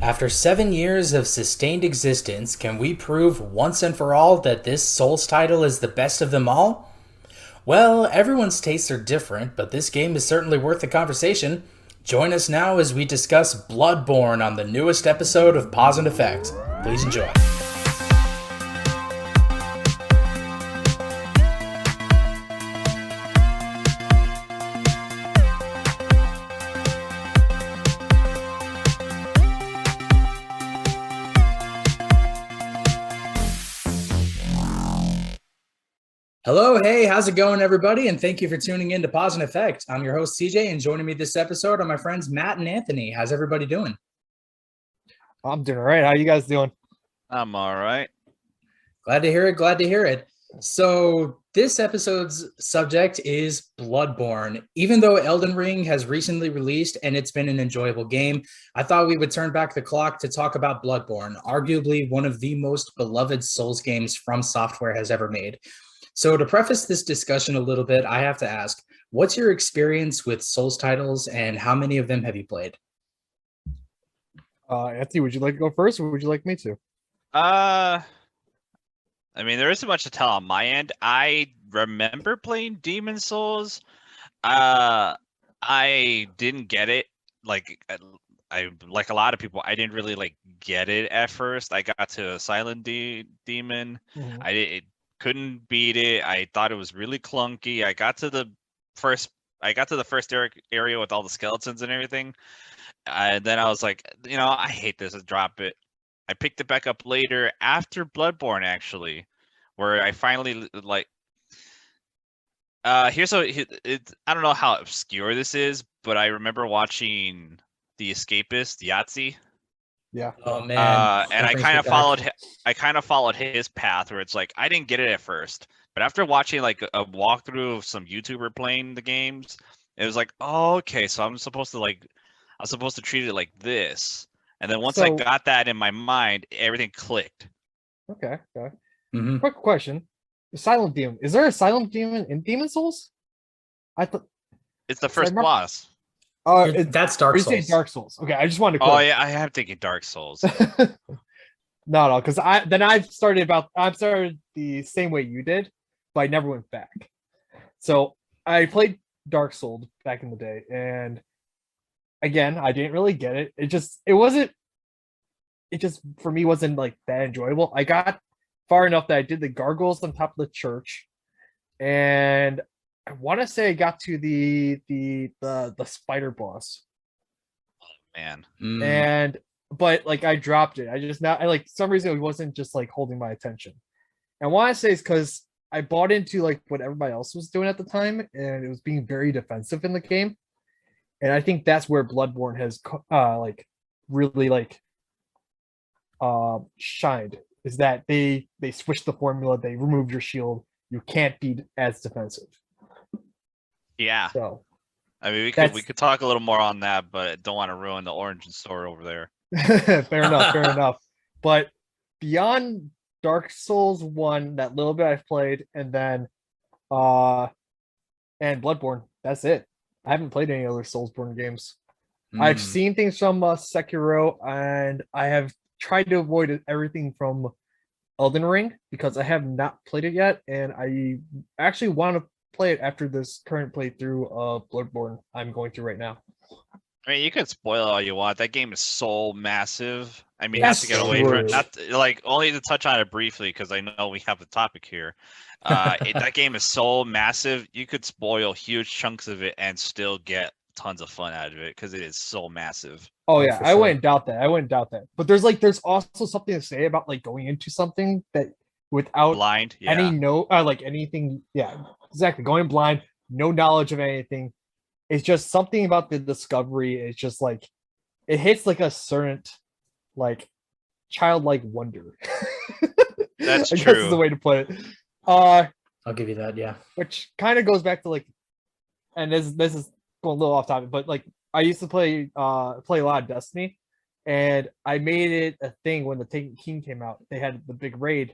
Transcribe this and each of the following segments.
After 7 years of sustained existence, can we prove once and for all that this Souls title is the best of them all? Well, everyone's tastes are different, but this game is certainly worth the conversation. Join us now as we discuss Bloodborne on the newest episode of Pause and Effect. Please enjoy. Hello, hey, how's it going, everybody? And thank you for tuning in to Pause and Effect. I'm your host, CJ, and joining me this episode are my friends Matt and Anthony. How's everybody doing? I'm doing all right. How you guys doing? I'm all right. Glad to hear it. Glad to hear it. So, this episode's subject is Bloodborne. Even though Elden Ring has recently released and it's been an enjoyable game, I thought we would turn back the clock to talk about Bloodborne, arguably one of the most beloved Souls games From Software has ever made. So, to preface this discussion a little bit, I have to ask, what's your experience with Souls titles and how many of them have you played? Anthony, would you like to go first, or would you like me to? There isn't much to tell on my end. I remember playing Demon Souls. I didn't get it. I like a lot of people, I didn't really get it at first. I got to Silent Demon. Mhm. Couldn't beat it. I thought it was really clunky. I got to the first area with all the skeletons and everything. And then I was like, I hate this, and drop it. I picked it back up later after Bloodborne, actually, where I finally here's I don't know how obscure this is, but I remember watching The Escapist, Yahtzee. Yeah. Oh man, And that brings me back. I kind of followed his path, where it's like I didn't get it at first, but after watching like a walkthrough of some YouTuber playing the games, it was like, oh, okay, so I'm supposed to treat it like this. And then once I So, got that in my mind, everything clicked. okay. Mhm. Quick question: the Silent Demon. Is there a Silent Demon in Demon Souls? I thought. It's the So I first remember. boss. That's Or Dark you say Souls. Dark Souls? Okay, I just wanted to Oh clarify. yeah, I have taken Dark Souls. No, because I've started the same way you did, but I never went back. So I played Dark Souls back in the day, and again, I didn't really get it. It just for me wasn't like that enjoyable. I got far enough that I did the gargoyles on top of the church, and I want to say I got to the spider boss, Man. Mm. and but like I dropped it. I like some reason it wasn't just like holding my attention. And why I say is because I bought into like what everybody else was doing at the time, and it was being very defensive in the game. And I think that's where Bloodborne has like really like shined, is that they switched the formula. They removed your shield. You can't be as defensive. Yeah. So I mean, we that's could talk a little more on that, but don't want to ruin the origin story over there. fair enough. Fair enough. But beyond Dark Souls 1, that little bit I've played, and then uh and Bloodborne, that's it. I haven't played any other Soulsborne games. I've Mm. seen things from Sekiro, and I have tried to avoid everything from Elden Ring because I have not played it yet, and I actually want to play it after this current playthrough of Bloodborne I'm going through right now. I mean, you can spoil it all you want. That game is so massive. I mean, not It's to get away from true. it, only to touch on it briefly, because I know we have the topic here. That game is so massive. You could spoil huge chunks of it and still get tons of fun out of it because it is so massive. Oh Oh, yeah, for I sure. wouldn't doubt that. I wouldn't doubt that. But there's also something to say about like going into something that without Blind, any yeah. like anything. Yeah, exactly. Going blind, no knowledge of anything. It's just something about the discovery. It's just like it hits like a certain like childlike wonder. That's I guess is the true. way to put it. Uh, I'll give you that. Yeah. which kind of goes back to like, and this is going a little off topic, but like I used to play a lot of Destiny, and I made it a thing when the Taken King came out. They had the big raid.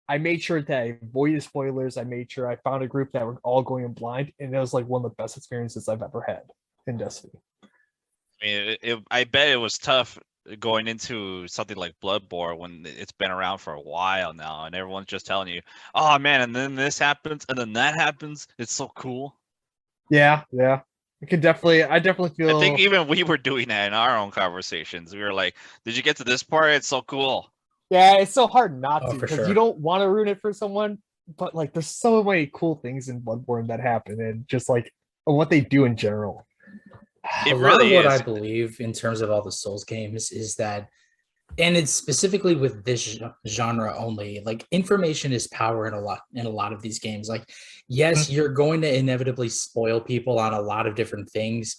I made sure that I avoided spoilers. I made sure I found a group that were all going in blind, and it was like one of the best experiences I've ever had in Destiny. I mean, I bet it was tough going into something like Bloodborne when it's been around for a while now, and everyone's just telling you, "Oh man," and then this happens, and then that happens. It's so cool. Yeah. I definitely feel. I think even we were doing that in our own conversations. We were like, "Did you get to this part? It's so cool." Yeah, it's so hard not Oh, to for because sure. you don't want to ruin it for someone, but like there's so many cool things in Bloodborne that happen and just like what they do in general. It A lot of really what I is. believe in terms of all the Souls games is that, and it's specifically with this genre only, like information is power in a lot of these games. Like, yes, you're going to inevitably spoil people on a lot of different things,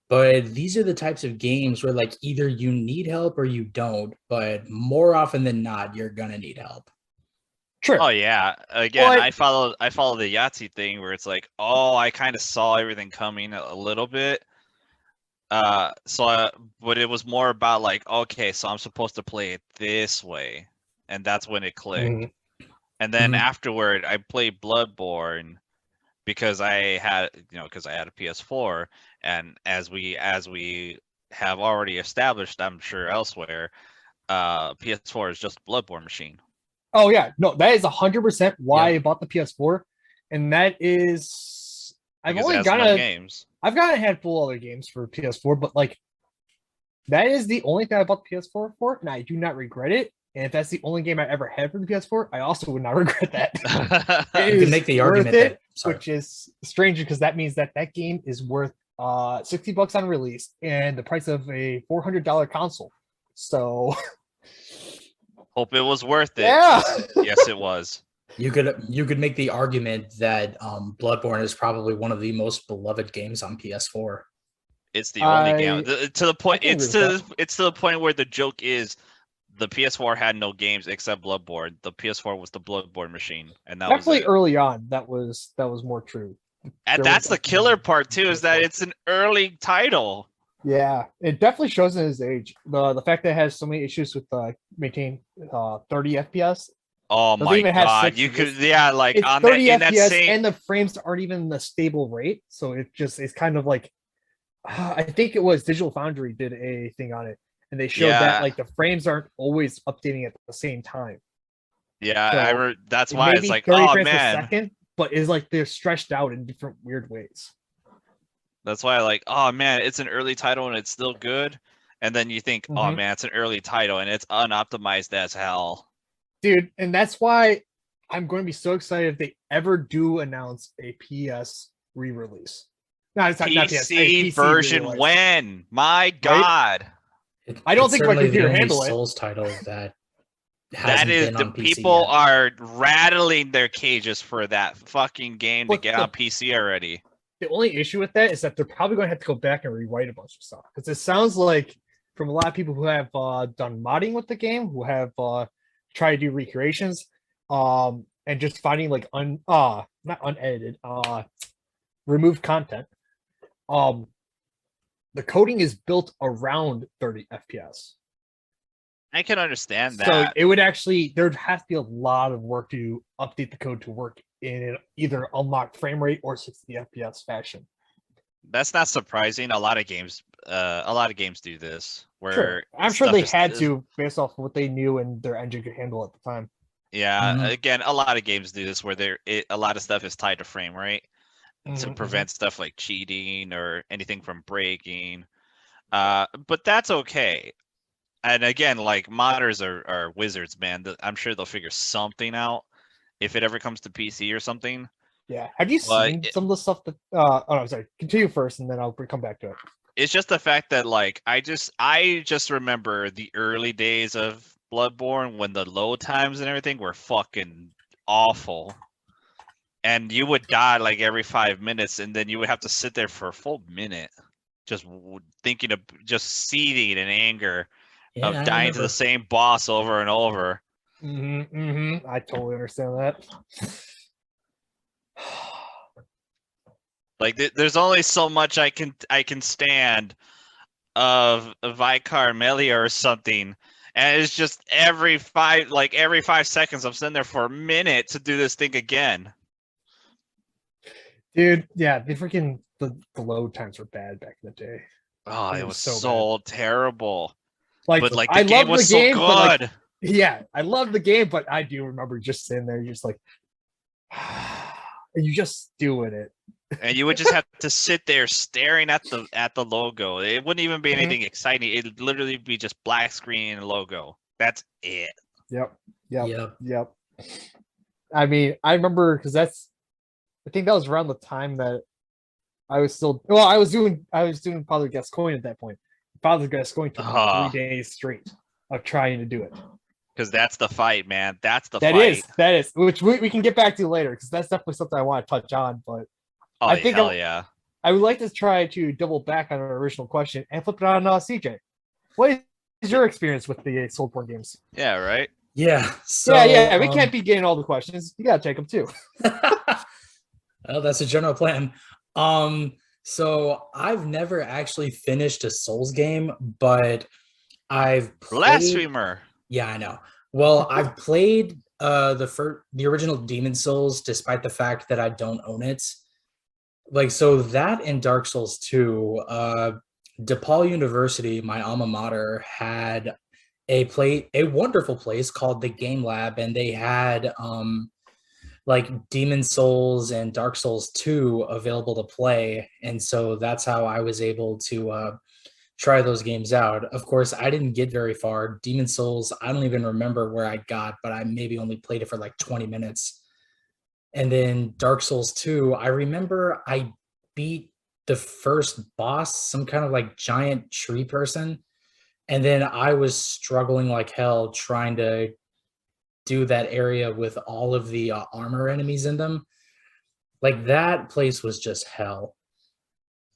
but these are the types of games where like either you need help or you don't, but more often than not, you're gonna need help. True. Oh yeah. Again, But I follow the Yahtzee thing where it's like, oh, I kind of saw everything coming a little bit. But it was more about like, okay, so I'm supposed to play it this way, and that's when it clicked. And then Mhm. afterward, I played Bloodborne because because I had a PS4, and as we have already established, I'm sure elsewhere, PS4 is just a Bloodborne machine. oh yeah, no, that is 100% why Yep. I bought the PS4, and that is Because it has no games. I've got a handful of other games for PS4, but like that is the only thing I bought the PS4 for, and I do not regret it. And if that's the only game I ever had for the PS4, I also would not regret that. It You can is make the worth argument it, that sorry. which is strange because that means that that game is worth $60 on release and the price of a $400 console. So Hope it was worth it. yeah, Yes, it was. You could make the argument that Bloodborne is probably one of the most beloved games on PS4. It's the only game I to the point. can agree with It's to the point where the joke is the PS4 had no games except Bloodborne. The PS4 was the Bloodborne machine, and that was definitely it. early on that was more true. And There that's was the killer part too, is that PS4. it's an early title. Yeah, it definitely shows in his age. The fact that it has so many issues with maintain 30 FPS. Oh Doesn't my even have god, 60. you could like It's on 30 that in that FPS same. and the frames aren't even the stable rate. So it's kind of like I think it was Digital Foundry did a thing on it, and they showed that Yeah, like the frames aren't always updating at the same time. yeah. So That's it why may it's be like, 30 oh frames per man. second, but is like they're stretched out in different weird ways. That's why like, oh man, it's an early title and it's still good. And then you think, oh man, it's an early title and it's unoptimized as hell. Dude, and that's why I'm going to be so excited if they ever do announce a PS re-release. Not PS, a PC PC version re-release. when? My god. I don't It's think my certainly the computer only handle it. Souls title that That hasn't is been the on PC people yet. are rattling their cages for that fucking game to But get on PC already. The only issue with that is that they're probably going to have to go back and rewrite a bunch of stuff because it sounds like from a lot of people who have done modding with the game, who have tried to do recreations, and just finding like not unedited, removed content. The coding is built around 30 FPS. I can understand So that. it would actually there'd have to be a lot of work to update the code to work in either unlocked frame rate or 60 FPS fashion. That's not surprising. A lot of games do this. Where Sure. I'm sure stuff they is- had to based off of what they knew and their engine could handle at the time. Yeah, Mhm. again, a lot of games do this where a lot of stuff is tied to frame rate to Mhm, prevent stuff like cheating or anything from breaking. But that's okay. And again, like modders are wizards, man. I'm sure they'll figure something out if it ever comes to PC or something. Yeah. Have you But seen some of the stuff that oh no, sorry. Continue first and then I'll come back to it. it's just the fact that like I just remember the early days of Bloodborne when the load times and everything were fucking awful. And you would die like every 5 minutes, and then you would have to sit there for a full minute, just thinking of just seething in anger Yeah, of I dying to the remember. same boss over and over. I totally understand that. Like there's only so much I can stand of Vicar Melia or something, and it's just every 5 seconds I'm sitting there for a minute to do this thing again. Dude, yeah, the load times were bad back in the day. Oh, It it was was so so terrible. Like, But like I the game love was the game, so but like, good. yeah, I love the game, but I do remember just sitting there, just like, and you just doing it. And you would just have to sit there staring at the logo. It wouldn't even be anything exciting. It'd literally be just black screen and logo. That's it. Yep. Yep. I mean, I remember because I think that was around the time that I was still, well, I was doing Father Gascoigne at that point. Father Gascoigne took me 3 days straight of trying to do it. Because that's the fight, man. That's the That fight. is, which we can get back to later because that's definitely something I want to touch on. But Oh, I think hell yeah. I would like to try to double back on our original question and flip it on CJ. What is your experience with the Soulsborne games? Yeah, right? Yeah. So, yeah. We can't be getting all the questions. You gotta take them too. Well, that's a general plan. So I've never actually finished a Souls game, but I've played. Blasphemer. Yeah, I know. Well, I've played the original Demon Souls, despite the fact that I don't own it. Like, so that in Dark Souls 2, DePaul University, my alma mater, had a wonderful place called the Game Lab, and they had like Demon Souls and Dark Souls 2 available to play. And so that's how I was able to try those games out. Of course, I didn't get very far. Demon Souls, I don't even remember where I got, but I maybe only played it for like 20 minutes. And then Dark Souls 2, I remember I beat the first boss, some kind of like giant tree person. And then I was struggling like hell trying to do that area with all of the armor enemies in them. Like, that place was just hell.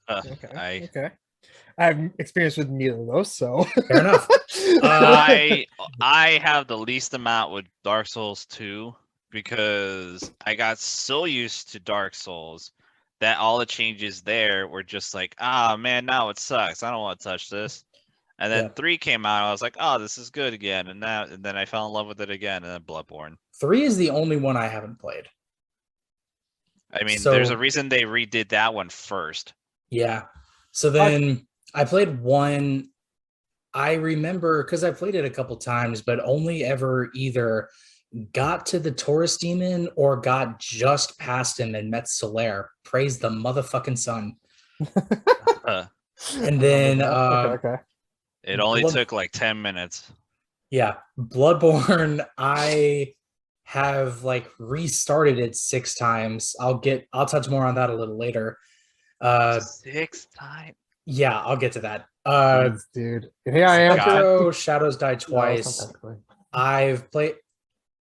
Okay. I have experience with neither of those, so Fair enough. I have the least amount with Dark Souls 2 because I got so used to Dark Souls that all the changes there were just like, man, now it sucks. I don't want to touch this. And then 3 came out, I was like, oh, this is good again. And then I fell in love with it again, and then Bloodborne. 3 is the only one I haven't played. I mean, there's a reason they redid that one first. Yeah. So then I played 1. I remember because I played it a couple times, but only ever either got to the Taurus demon or got just past him and met Solaire. Praise the motherfucking sun. And then okay. It only took like 10 minutes. Yeah. Bloodborne, I have like restarted it 6 times. I'll touch more on that a little later. 6 times? Yeah, I'll get to that. Jeez, dude. Here I am. Sekiro, Shadows Die Twice. No,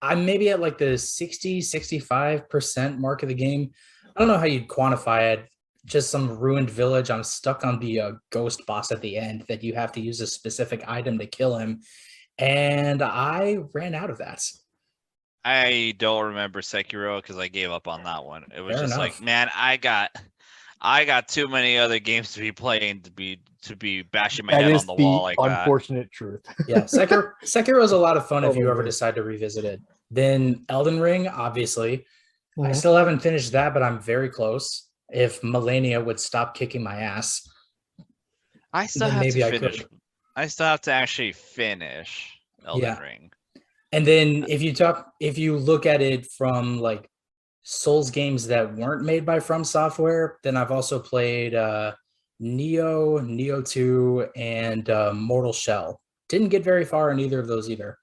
I'm maybe at like the 60-65% mark of the game. I don't know how you'd quantify it. Just some ruined village. I'm stuck on the ghost boss at the end that you have to use a specific item to kill him. And I ran out of that. I don't remember Sekiro because I gave up on that one. It was Fair just enough. like, man, I got too many other games to be playing to be bashing my head on the wall like that. Unfortunate truth. Yeah, Sekiro is a lot of fun if you ever Totally. decide to revisit it. Then Elden Ring, obviously. I Mhm. still haven't finished that, but I'm very close. If Melania would stop kicking my ass, I still then have maybe to I finish. could. I still have to actually finish Elden Yeah. Ring. And then if you look at it from like Souls games that weren't made by From Software, then I've also played Neo 2, and Mortal Shell. Didn't get very far in either of those either.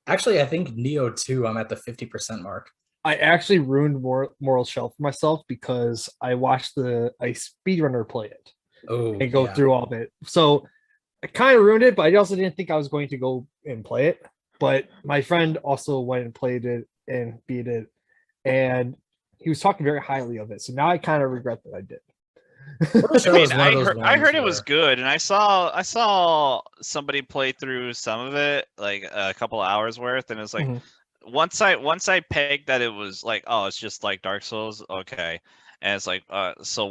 Actually, I think Neo 2, I'm at the 50% mark. I actually ruined Moral Shell for myself because I watched a speedrunner play it and go through all of it. So I kind of ruined it, but I also didn't think I was going to go and play it. But my friend also went and played it and beat it, and he was talking very highly of it. So now I kind of regret that I did. I mean, I heard it was good, and I saw somebody play through some of it, like a couple of hours worth, and it's like once I pegged that it was like, oh, it's just like Dark Souls, okay, and it's like, so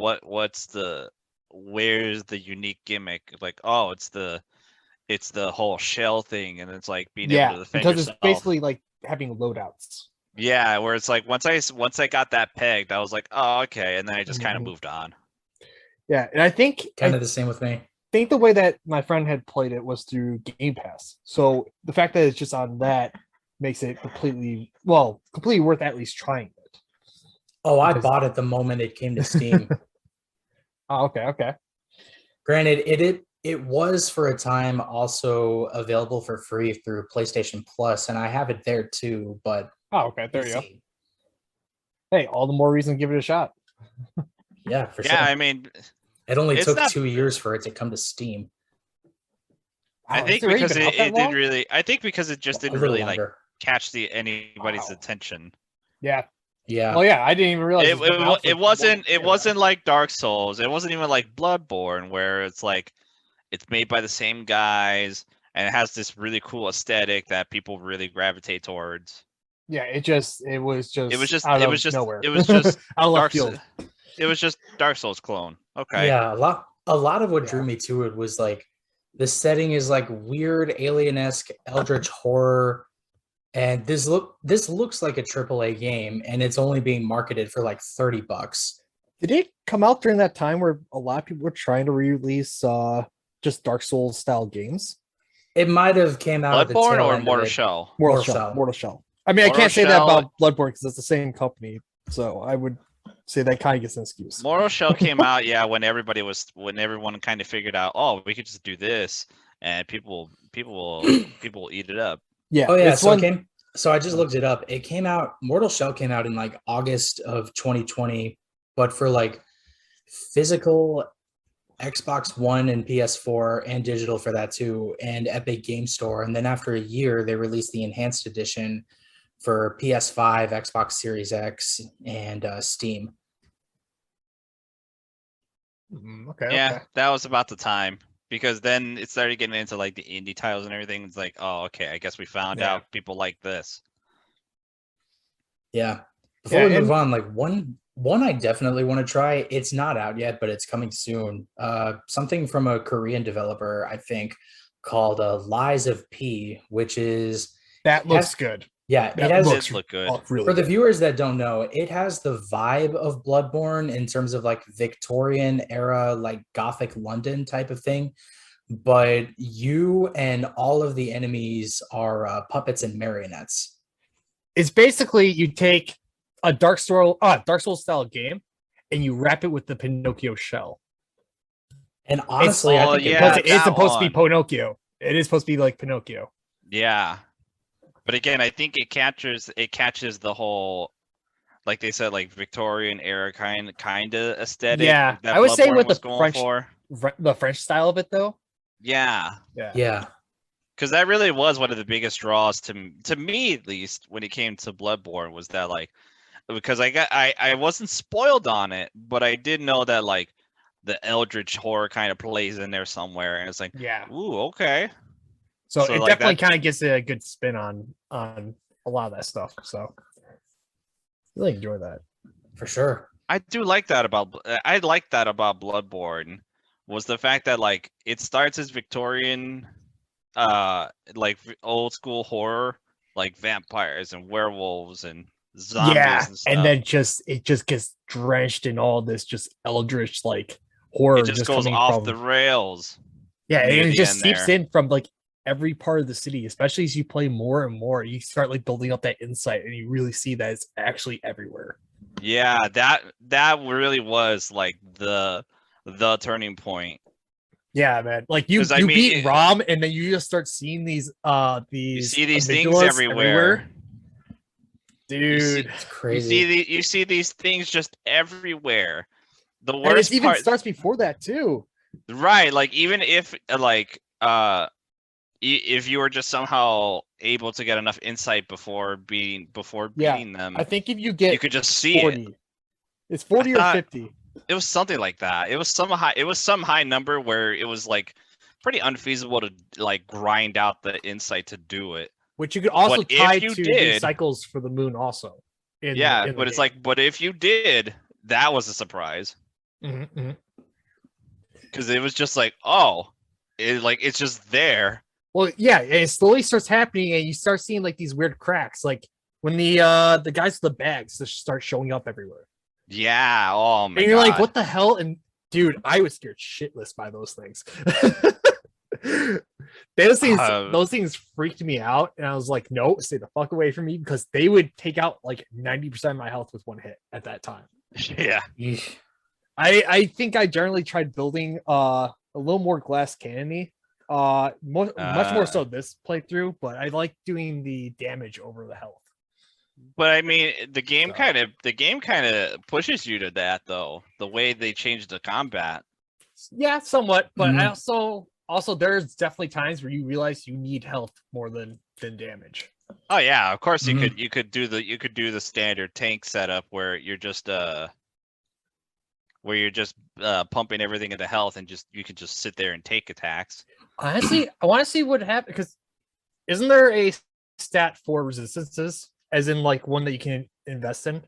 where's the unique gimmick? Like, oh, it's the whole shell thing, and it's like being able to defend because yourself. It's basically like having loadouts. Yeah, where it's like once I got that pegged, I was like, oh, okay, and then I just kind of moved on. Yeah, and I think kind of the same with me. think the way that my friend had played it was through Game Pass. So the fact that it's just on that makes it completely worth at least trying it. Oh, I Because- bought it the moment it came to Steam. Oh, okay. Granted, it was for a time also available for free through PlayStation Plus, and I have it there too. But Oh, okay. There you go. Hey, all the more reason to give it a shot. Yeah, for Yeah, sure. I mean, It only it's took not- 2 years for it to come to Steam. I Wow, think has already because been out that it did long? really. I think because it just A didn't little really like longer. catch anybody's Wow. attention. Yeah. Yeah. Well, yeah. I didn't even realize It, it's been out for it wasn't more it than wasn't like Dark Souls. It wasn't even like Bloodborne, where it's like it's made by the same guys and it has this really cool aesthetic that people really gravitate towards. that. Yeah. It was just It was just out it of was just nowhere. it was just out of Dark left field. it was just Dark Souls clone. Okay. Yeah, a lot of what drew Yeah. me to it was like the setting is like weird alien-esque eldritch horror, and this looks like a AAA game, and it's only being marketed for like $30. Did it come out during that time where a lot of people were trying to re-release just Dark Souls style games? It might have came out at the Bloodborne tail or end of Mortal it. Shell? Mortal Shell. Mortal Shell. I mean, I Mortal can't say that Shell- about Bloodborne because it's the same company. So I would say that kind of gets an excuse. Mortal Shell came out, yeah, when everyone kind of figured out, oh, we could just do this, and people will eat it up. Yeah. Oh yeah, it's so one. I just looked it up. It came out Mortal Shell came out in like August of 2020, but for like physical Xbox One and PS4 and digital for that too, and Epic Game Store. And then after a year, they released the enhanced edition for PS5, Xbox Series X, and Steam. Okay. Yeah, Okay. that was about the time because then it started getting into like the indie titles and everything. It's like, oh, okay, I guess we found Yeah. out people like this. Yeah. Before Yeah, we move and- on, like one I definitely want to try. It's not out yet, but it's coming soon. Something from a Korean developer, I think, called Lies of P, which is That looks has- good. yeah, That it has Did look good. Really for the good. viewers that don't know, it has the vibe of Bloodborne in terms of like Victorian era, like Gothic London type of thing. But you and all of the enemies are puppets and marionettes. It's basically you take a Dark Souls style game and you wrap it with the Pinocchio shell. And honestly, I Oh, think it yeah, Because it is that supposed to be one. Pinocchio. It is supposed to be like Pinocchio. Yeah, but again, I think it catches the whole, like they said, like Victorian era kind of aesthetic. Yeah, that I would say Bloodborne with was the going French- for. The French style of it, though. Yeah, Yeah. because that really was one of the biggest draws to me, at least, when it came to Bloodborne, was that like, because I wasn't spoiled on it, but I did know that like the Eldritch horror kind of plays in there somewhere, and it's like, Yeah. ooh, okay. So So, it like, definitely that- kind of gets a good spin on a lot of that stuff. So really enjoy that. For sure. I like that about Bloodborne, was the fact that like it starts as Victorian, like old school horror, like vampires and werewolves and zombies Yeah, and stuff. and then it just gets drenched in all this just eldritch like horror. it just goes coming off from, the rails. yeah, near and it the just end seeps there. in from like every part of the city, especially as you play more and more. You start like building up that insight, and you really see that it's actually everywhere. Yeah, that really was like the turning point. Yeah, man. Like you 'Cause, I you mean, beat it- Rom, and then you just start seeing these You see these things amygdalas everywhere. dude. It's You crazy. you see these things just everywhere. The And it worst even part, starts before that too. right? Like even if if you were just somehow able to get enough insight before Yeah, beating them, I think if you get you could just see 40, it. it's 40 or thought- 50. It was something like that. It was some high number where it was like pretty unfeasible to like grind out the insight to do it. Which you could also But if tie you to the did- cycles for the moon also. Yeah, but it's like, but if you did, that was a surprise. Because it was just like, oh, it's just there. Well, yeah, and it slowly starts happening, and you start seeing like these weird cracks, like when the guys with the bags just start showing up everywhere. Yeah. Oh my And you're god. like, what the hell? And Dude, I was scared shitless by those things. Those things freaked me out, and I was like, no, stay the fuck away from me, because they would take out like 90% of my health with one hit at that time. Yeah. I think I generally tried building a little more glass cannon-y, much more so this playthrough, but I like doing the damage over the health. But I mean, the game kind of pushes you to that, though. The way they changed the combat. Yeah, somewhat, but I also there's definitely times where you realize you need health more than damage. Oh yeah, of course you could do the standard tank setup where you're just pumping everything into health, and you can just sit there and take attacks. Honestly, I want to see what happens, because isn't there a stat for resistances, as in like one that you can invest in?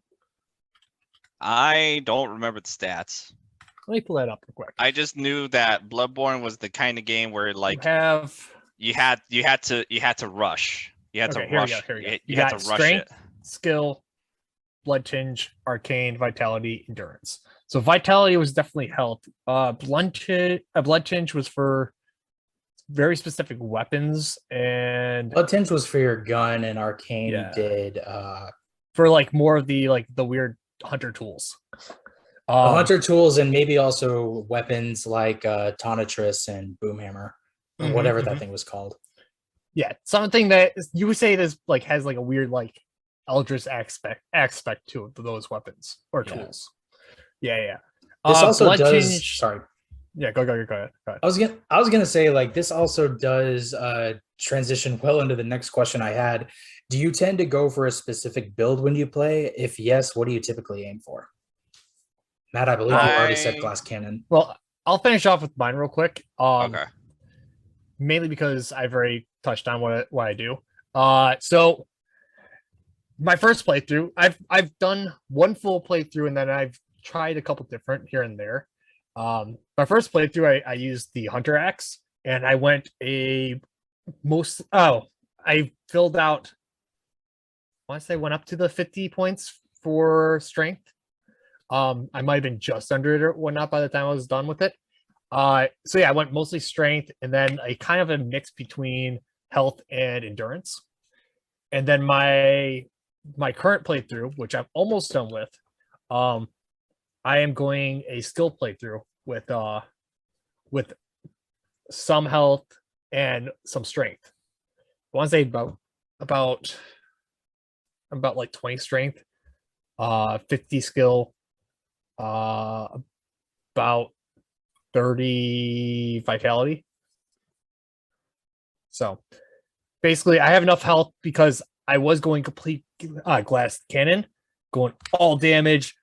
I don't remember the stats. Let me pull that up real quick. I just knew that Bloodborne was the kind of game where like you had to rush. You had to rush. Here we go. You had to rush strength, it. Skill, blood tinge, arcane, vitality, endurance. So vitality was definitely health. Blood tinge was for very specific weapons, and blood tinge was for your gun, and arcane did for like more of the weird hunter tools. Hunter tools, and maybe also weapons like Tonitrus and Boomhammer, or whatever that thing was called. Yeah, something that you would say this like has like a weird like eldritch aspect to those weapons or tools. Yeah. This also does. Tinge, sorry. Yeah, go ahead. I was gonna say, like, this also does transition well into the next question I had. Do you tend to go for a specific build when you play? If yes, what do you typically aim for? Matt, I believe you already said glass cannon. Well, I'll finish off with mine real quick. Okay. Mainly because I've already touched on what I do. So my first playthrough, I've done one full playthrough, and then I've tried a couple different here and there. My first playthrough, I used the Hunter Axe, and I went I filled out, I want to say went up to the 50 points for strength. I might have been just under it or whatnot by the time I was done with it. So yeah, I went mostly strength, and then a kind of a mix between health and endurance. And then my current playthrough, which I'm almost done with, I am going a skill playthrough with some health and some strength. I want to say about like 20 strength, 50 skill, about 30 vitality. So basically I have enough health because I was going complete glass cannon, going all damage,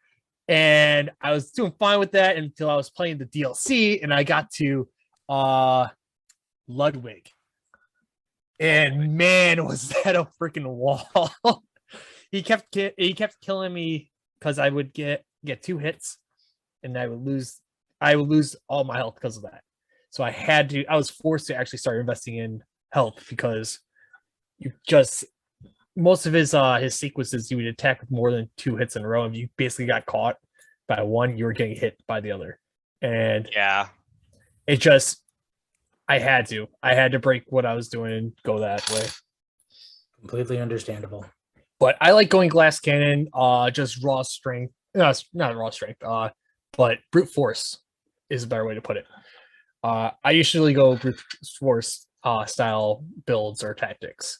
and I was doing fine with that until I was playing the DLC, and I got to Ludwig. And man, was that a freaking wall. he kept killing me because I would get 2 hits, and I would lose all my health because of that. So I was forced to actually start investing in health, because most of his sequences, you would attack with more than 2 hits in a row. If you basically got caught by one, you were getting hit by the other. And yeah, it just, I had to break what I was doing and go that way. Completely understandable. But I like going glass cannon, just raw strength. No, not raw strength, but brute force is a better way to put it. I usually go brute force style builds or tactics.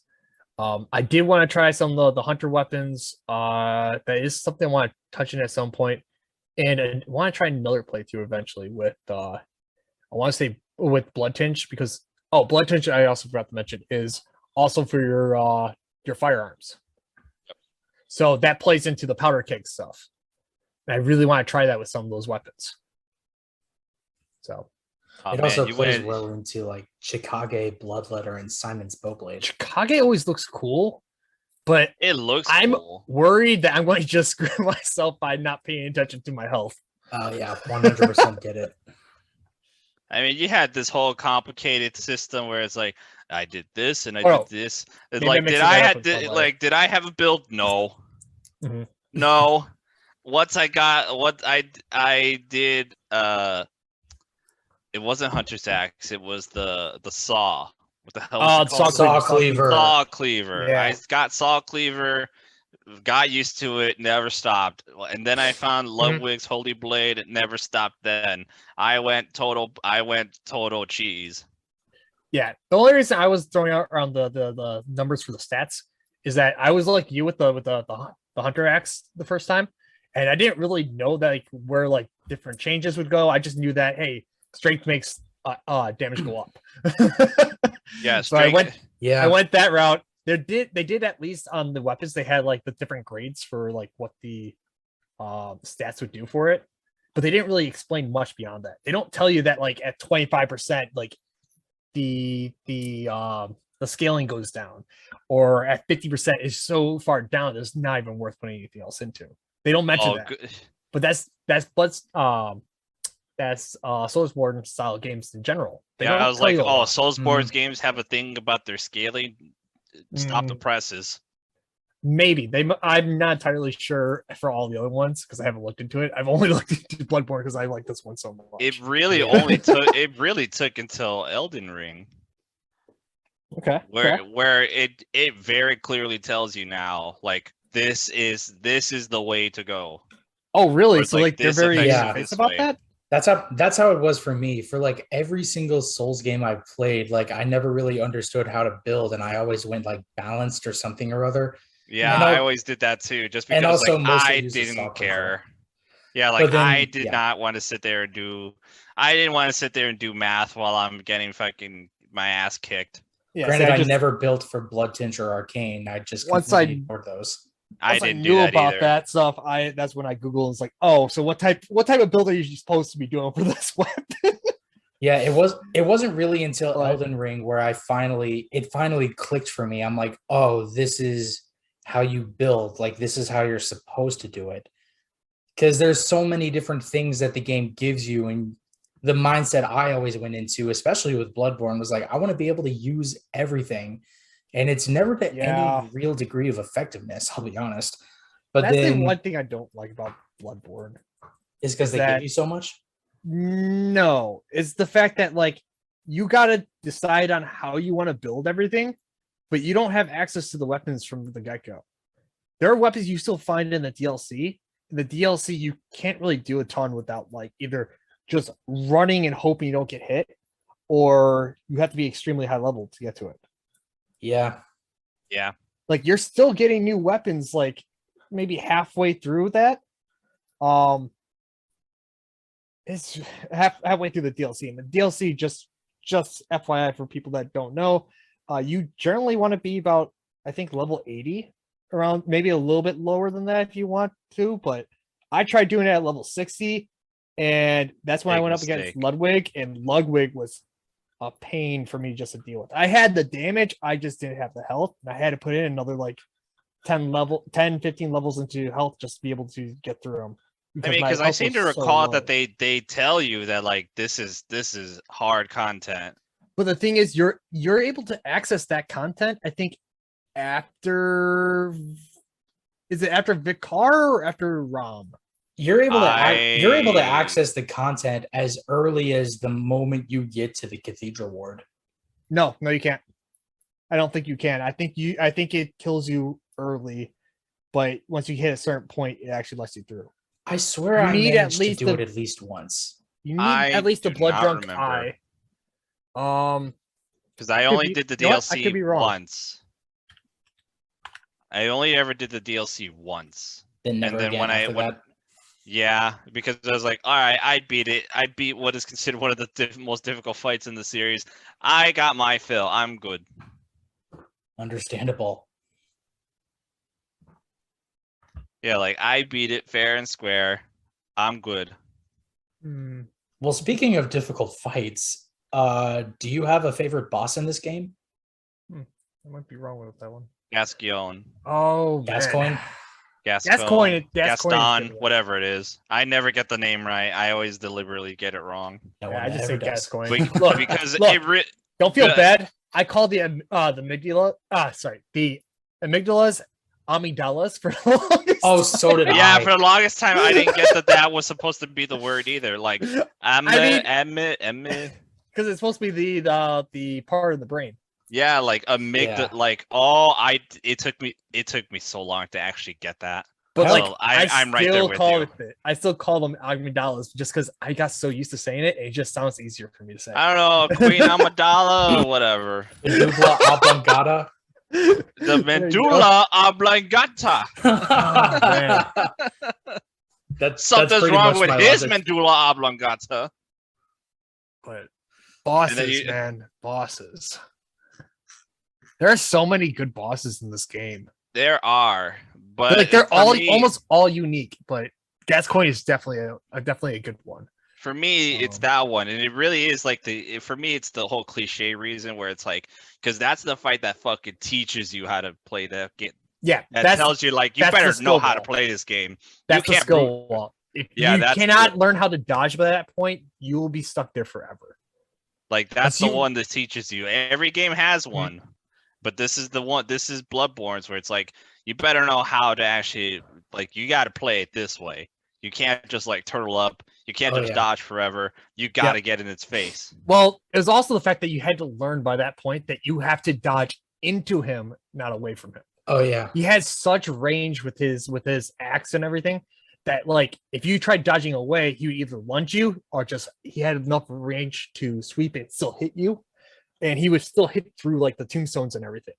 I did want to try some of the hunter weapons. That is something I want to touch on at some point, and I want to try another playthrough eventually with I want to say with blood tinge, because blood tinge, I also forgot to mention, is also for your firearms. Yep. So that plays into the powder keg stuff. And I really want to try that with some of those weapons. So it also plays well into like Chikage, Bloodletter, and Simon's Bowblade. Chikage always looks cool, but I'm worried that I'm going to just screw myself by not paying attention to my health. Oh yeah, 100% get it. I mean, you had this whole complicated system where it's like, I did this and I did this. Like, did I have a build? No. Mm-hmm. No. once I got what I did, it wasn't Hunter's Axe. It was the saw. What the hell was it Saw called? Saw cleaver. cleaver. Saw cleaver. Yeah. I got saw cleaver, got used to it, never stopped. And then I found Ludwig's Holy Blade. It never stopped. Then I went total cheese. Yeah, the only reason I was throwing out around the numbers for the stats is that I was like you with the Hunter Axe the first time, and I didn't really know that like where like different changes would go. I just knew that hey, strength makes damage go up. Yeah, so I went that route. They did at least on the weapons they had like the different grades for like what the stats would do for it, but they didn't really explain much beyond that. They don't tell you that like at 25% like the scaling goes down, or at 50% is so far down it's not even worth putting anything else into. They don't mention that. Good. But that's Soulsborne style games in general. I was like, oh, Soulsborne's games have a thing about their scaling. Stop the presses. Maybe I'm not entirely sure for all the other ones because I haven't looked into it. I've only looked into Bloodborne because I like this one so much. It really only took until Elden Ring. Okay. Where it very clearly tells you now, like this is the way to go. Oh, really? So like they're very this about way. that? That's how it was for me. For like every single Souls game I've played, like I never really understood how to build, and I always went like balanced or something or other. Yeah, I always did that too, just because also, like, I didn't care. Yeah, like then, I did not want to sit there and do. I didn't want to sit there and do math while I'm getting fucking my ass kicked. Yeah, granted, I never built for Blood Tinge or Arcane. I just ignored those. I didn't do that about either. That stuff. That's when I Googled and it's like, oh, so what type of build are you supposed to be doing for this weapon? Yeah, it wasn't really until Elden Ring where it finally clicked for me. I'm like, oh, this is how you build. Like this is how you're supposed to do it. Because there's so many different things that the game gives you, and the mindset I always went into, especially with Bloodborne, was like, I want to be able to use everything. And it's never to any real degree of effectiveness, I'll be honest. But that's the one thing I don't like about Bloodborne. Is because they give you so much? No. It's the fact that like you gotta decide on how you want to build everything, but you don't have access to the weapons from the get-go. There are weapons you still find in the DLC. In the DLC, you can't really do a ton without like either just running and hoping you don't get hit, or you have to be extremely high level to get to it. Yeah. Like you're still getting new weapons like maybe halfway through that. It's halfway through the DLC. And the DLC, just FYI for people that don't know, you generally want to be about, I think, level 80, around maybe a little bit lower than that if you want to, but I tried doing it at level 60, and that's when I went up against Ludwig, and Ludwig was a pain for me just to deal with. I had the damage, I just didn't have the health, and I had to put in another like 10, 15 levels into health just to be able to get through them. Because I seem to recall that they tell you that like this is hard content. But the thing is, you're able to access that content, I think, after Vicar or after Rom? You're able to access the content as early as the moment you get to the Cathedral Ward. No, you can't. I don't think you can. I think it kills you early, but once you hit a certain point, it actually lets you through. I swear I managed to do it at least once. You need at least a blood drunk eye. Because I only did the DLC once. I only ever did the DLC once. And then when I went, yeah, because I was like, all right, I beat it. I beat what is considered one of the most difficult fights in the series. I got my fill. I'm good. Understandable. Yeah, like I beat it fair and square. I'm good. Well, speaking of difficult fights, do you have a favorite boss in this game? I might be wrong with that one. Gascoigne. Oh, Gascoigne. Gaston, whatever it is. I never get the name right. I always deliberately get it wrong. I just say Gascoigne. Because don't feel bad. I call the amygdala. The amygdalas amygdalas for the longest Oh, so did Yeah, I. for the longest time, I didn't get that was supposed to be the word either. Like, mean- emme. Because it's supposed to be the part of the brain. Yeah, like Yeah. like it took me so long to actually get that. But Hell, like I'm right there with you. I still call them amygdalas just because I got so used to saying it, it just sounds easier for me to say. I don't know, Queen Amidala or whatever. Medulla oblongata. The medulla oblongata. Oh, man. That's Something's pretty wrong much with my his logic. medulla oblongata. But bosses, man, bosses. There are so many good bosses in this game. There are, but Like they're for all me, almost all unique, but Gascoigne is definitely a good one. for me, it's that one, and it really is like for me, it's the whole cliche reason where it's like, because that's the fight that fucking teaches you how to play that game. Yeah, That tells you like you that's the better skill know how to wall. play this game. That's You the can't skill wall. If Yeah, you that's cannot learn how to dodge by that point, you will be stuck there forever. Like that's the you- one that teaches you. Every game has Mhm. one, but this is the one. This is Bloodborne's where it's like you better know how to actually like you got to play it this way. You can't just like turtle up. You can't Oh, just yeah. dodge forever. You got to get in its face. Well, it was also the fact that you had to learn by that point that you have to dodge into him, not away from him. Oh yeah. He has such range with his axe and everything that like if you tried dodging away, he would either lunge you or just he had enough range to sweep it, still hit you, and he would still hit through like the tombstones and everything.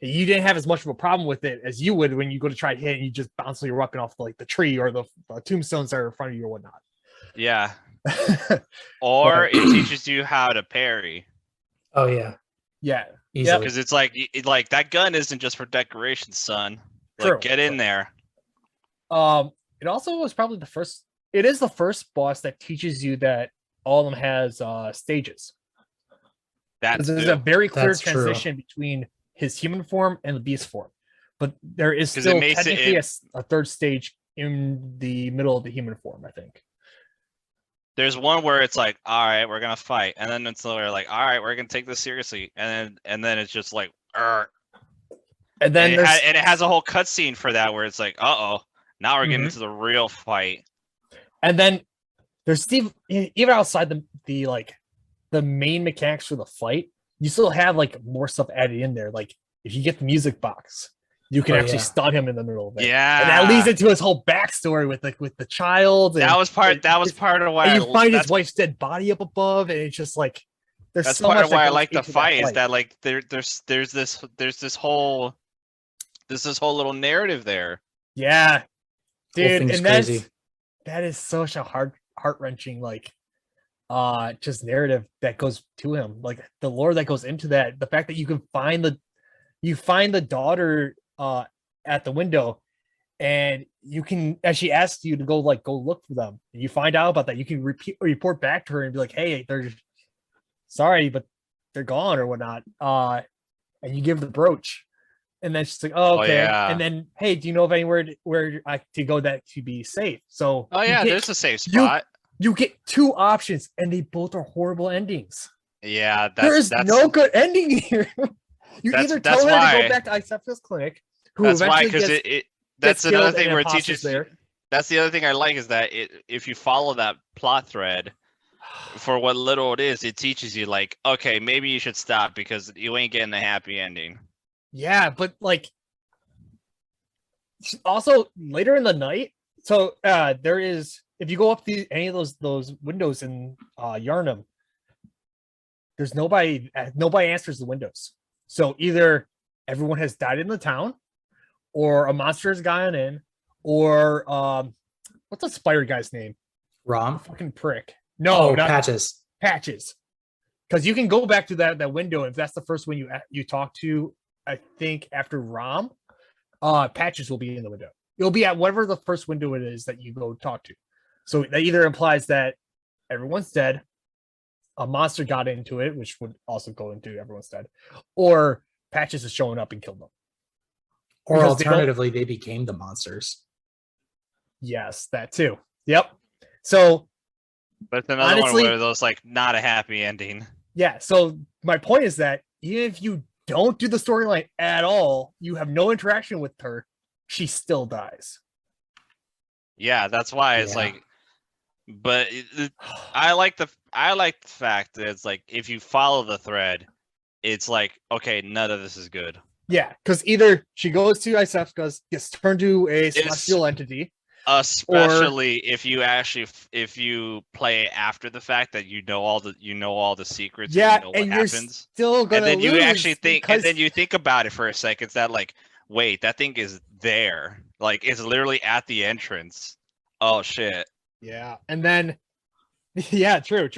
You didn't have as much of a problem with it as you would when you go to try to hit and you just bounce your weapon off like the tree or the tombstones that are in front of you or whatnot. Yeah. Or it teaches you how to parry. Oh yeah. Yeah. Easily. Because it's like that gun isn't just for decoration, son. True. Like get in there. It also was probably the first. It is the first boss that teaches you that all of them has stages. That's There's a very clear That's true. transition between his human form and the beast form, but there is 'Cause it still makes it- technically a third stage in the middle of the human form, I think. There's one where it's like, all right, we're gonna fight, and then it's like, all right, we're gonna take this seriously, and then it's just like, And and then there's it has a whole cutscene for that where it's like, uh oh, now we're getting Mhm. into the real fight. and then there's even outside the like the main mechanics for the fight, you still have like more stuff added in there. Like if you get the music box, you can Oh, actually yeah. stun him in the middle of it. Yeah, And that leads into his whole backstory with the child. And, that was part of why and you find his that's, wife's dead body up above, and it's just like there's that's so part much of why that I goes like the into fight is that like there's this whole little narrative there. Yeah, Whole dude, thing's and crazy. that is such a heart wrenching like just narrative that goes to him, like the lore that goes into that, the fact that you can find the daughter at the window, and you can, as she asks you to go look for them, and you find out about that, you can report back to her and be like, hey, they're sorry, but they're gone or whatnot, and you give the brooch, and then she's like, oh, okay. yeah. And then, hey, do you know of anywhere where I to go that to be safe? So Oh you yeah, get- there's a safe spot. you get two options, and they both are horrible endings. Yeah, There is that's no good ending here. You That's- either that's tell her to why- go back to Isepha's clinic, who that's why eventually because gets that's killed another and thing an where it apostle's teaches there. That's the other thing I like is that if you follow that plot thread for what little it is, it teaches you like, okay, maybe you should stop because you ain't getting a happy ending. Yeah, but like also later in the night. So there is, if you go up any of those windows in Yarnum, there's nobody answers the windows. So either everyone has died in the town, or a monster has gone in, or what's the spider guy's name? Rom. Fucking prick. No, Oh, not Patches. Patches. Because you can go back to that window if that's the first one you talk to. I think after Rom, Patches will be in the window. You'll be at whatever the first window it is that you go talk to. So that either implies that everyone's dead, a monster got into it, which would also go into everyone's dead, or Patches is showing up and killed them. Or Because they don't- alternatively, they became the monsters. Yes, that too. Yep. So But it's another Honestly- one where those like not a happy ending. yeah, so my point is that even if you don't do the storyline at all, you have no interaction with her, she still dies. Yeah, that's why it's Yeah. like. But I like the fact that it's like if you follow the thread, it's like okay, none of this is good. Yeah, because either she goes to Isefka's, gets turned to a It's celestial entity, especially if you play after the fact that you know all the secrets yeah, and you know and what you're happens, still gonna and then you lose actually think, and because then you think about it for a second. It's that like, wait, that thing is there, like it's literally at the entrance. Oh shit. yeah, and then yeah, true.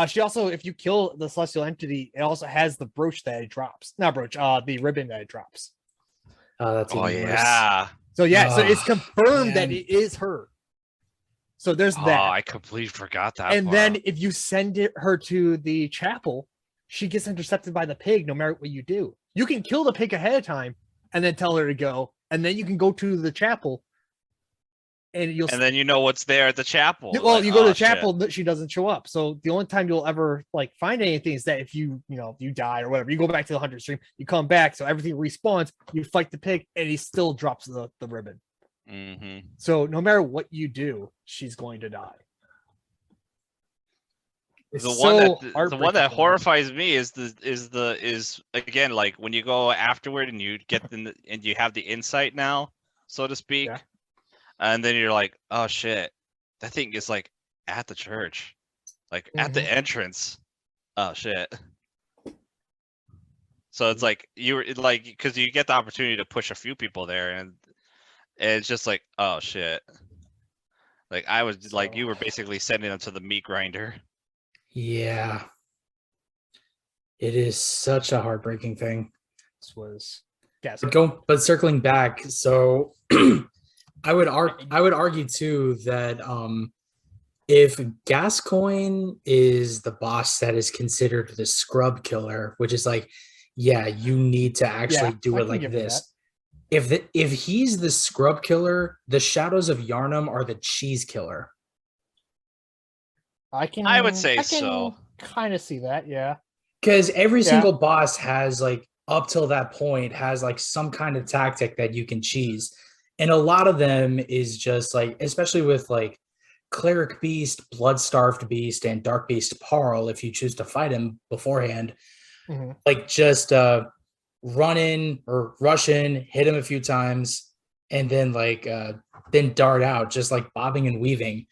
She also, if you kill the celestial entity, it also has the brooch that it drops. Not brooch, the ribbon that it drops. Oh, that's Oh even worse. yeah. So yeah, so it's Oh, confirmed that man. it is her. So there's Oh, that. I completely forgot that. And part. then if you send her to the chapel, she gets intercepted by the pig no matter what you do. You can kill the pig ahead of time and then tell her to go, and then you can go to the chapel and you'll and then you know what's there at the chapel. well, Like, you go to oh, the chapel, shit. that she doesn't show up. So the only time you'll ever like find anything is that if you die or whatever, you go back to the hunter stream, you come back, so everything respawns, you fight the pig, and he still drops the ribbon. Mm-hmm. So no matter what you do, she's going to die. It's The so one that horrifies me is again, like when you go afterward and you get and you have the insight now, so to speak, Yeah. and then you're like, oh shit, that thing is like at the church, like at the entrance. Oh shit. So it's like you were like, because you get the opportunity to push a few people there, and it's just like, oh shit. Like I was like, you were basically sending them to the meat grinder. Yeah. It is such a heartbreaking thing. This was But circling back, so I would argue too that if Gascoigne is the boss that is considered the scrub killer, which is like, yeah, you need to actually do it like this. If he's the scrub killer, the Shadows of Yharnam are the cheese killer. I would say so. Kind of see that, yeah. Because every single boss has like up till that point has like some kind of tactic that you can cheese. And a lot of them is just like, especially with like Cleric Beast, Blood-Starved Beast, and Dark Beast Parl, if you choose to fight him beforehand, like just run in or rush in, hit him a few times, and then like then dart out, just like bobbing and weaving.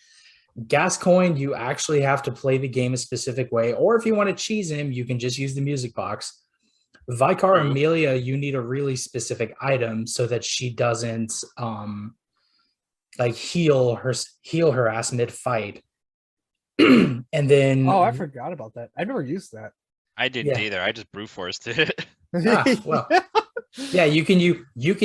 Gascoigne, you actually have to play the game a specific way, or if you want to cheese him, you can just use the music box. Vicar Amelia, you need a really specific item so that she doesn't like heal her ass mid-fight. And then I forgot about that. I never used that. I didn't either. I just brute forced it. Well, yeah, you can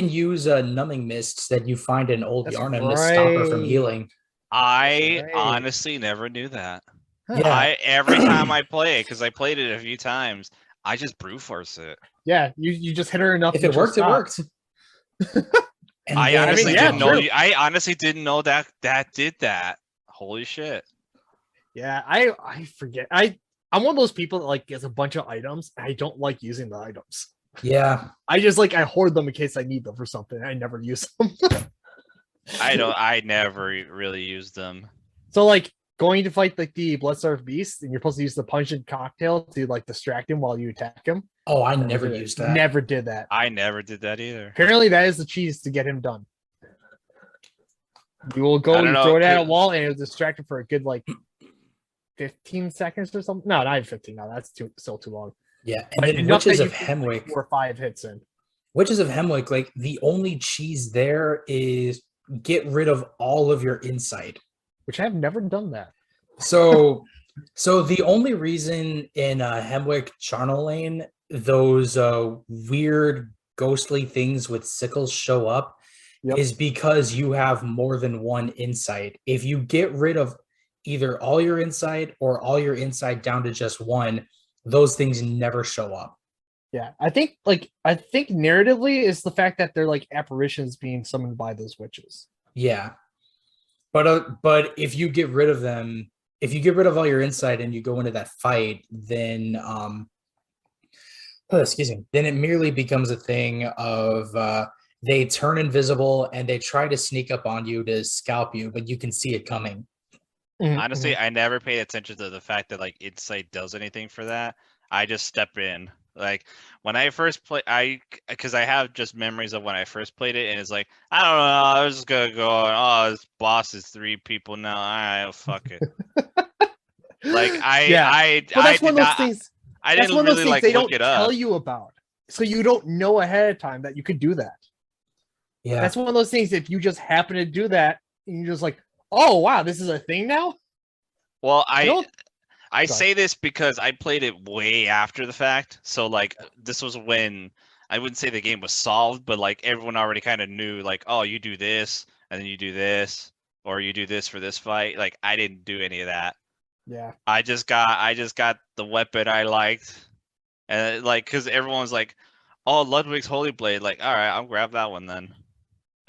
use numbing mists that you find in old Yharnam to stop her from healing. I honestly never knew that. Yeah. Every time I play it, because I played it a few times, I just brute force it. Yeah, you just hit her enough. If it worked, it worked. I honestly didn't know that did that. Holy shit. Yeah, I forget. I'm one of those people that like gets a bunch of items. I don't like using the items. Yeah. I just like I hoard them in case I need them for something. I never use them. I never really used them. So like going to fight like the Blood-Starved Beast, and you're supposed to use the pungent cocktail to like distract him while you attack him. Oh, I never used that. Never did that. I never did that either. Apparently, that is the cheese to get him done. You will go, throw it at a wall, and it'll distract him for a good like 15 seconds or something. No, not even 15. No, that's still too long. Yeah, and then Witches of Hemwick. 4 or 5 hits in. Witches of Hemwick, like the only cheese there is get rid of all of your insight. Which I've never done that. So the only reason in Hemwick Charnel Lane those weird ghostly things with sickles show up is because you have more than one insight. If you get rid of either all your insight or all your insight down to just one, those things never show up. Yeah, I think narratively is the fact that they're like apparitions being summoned by those witches. Yeah. But if you get rid of them, if you get rid of all your insight and you go into that fight, then then it merely becomes a thing of they turn invisible and they try to sneak up on you to scalp you, but you can see it coming. Honestly, I never paid attention to the fact that like Insight does anything for that. I just step in. Like when I first play, because I have just memories of when I first played it, and it's like I don't know, I was just gonna go. Oh, this boss is 3 people now. All right, fuck it. Like but that's one of those not, things. I That's didn't one of those really things like they look don't it up. tell you about, so you don't know ahead of time that you could do that. Yeah. That's one of those things. If you just happen to do that, and you're just like, oh wow, this is a thing now. Well, I Go say this because I played it way after the fact. So like this was when I wouldn't say the game was solved, but like everyone already kind of knew like, oh, you do this and then you do this, or you do this for this fight. Like I didn't do any of that. Yeah. I just got the weapon I liked, and like because everyone's like, oh, Ludwig's Holy Blade. Like, all right, I'll grab that one then.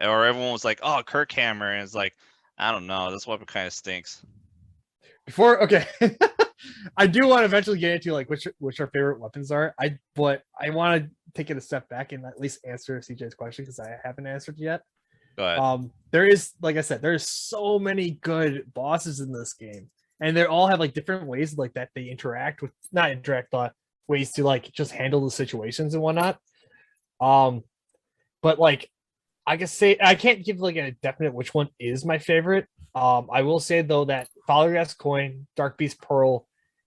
Or everyone was like, oh, Kirk Hammer, and it's like, I don't know, this weapon kind of stinks. Okay, I do want to eventually get into like which our favorite weapons are. But I want to take it a step back and at least answer CJ's question because I haven't answered yet. Go ahead. There is, like I said, there's so many good bosses in this game, and they all have like different ways like that they interact with, not interact, but ways to like just handle the situations and whatnot. But like I can say I can't give like a definite which one is my favorite. I will say though that Fallergas Coin, Dark Beast Pearl,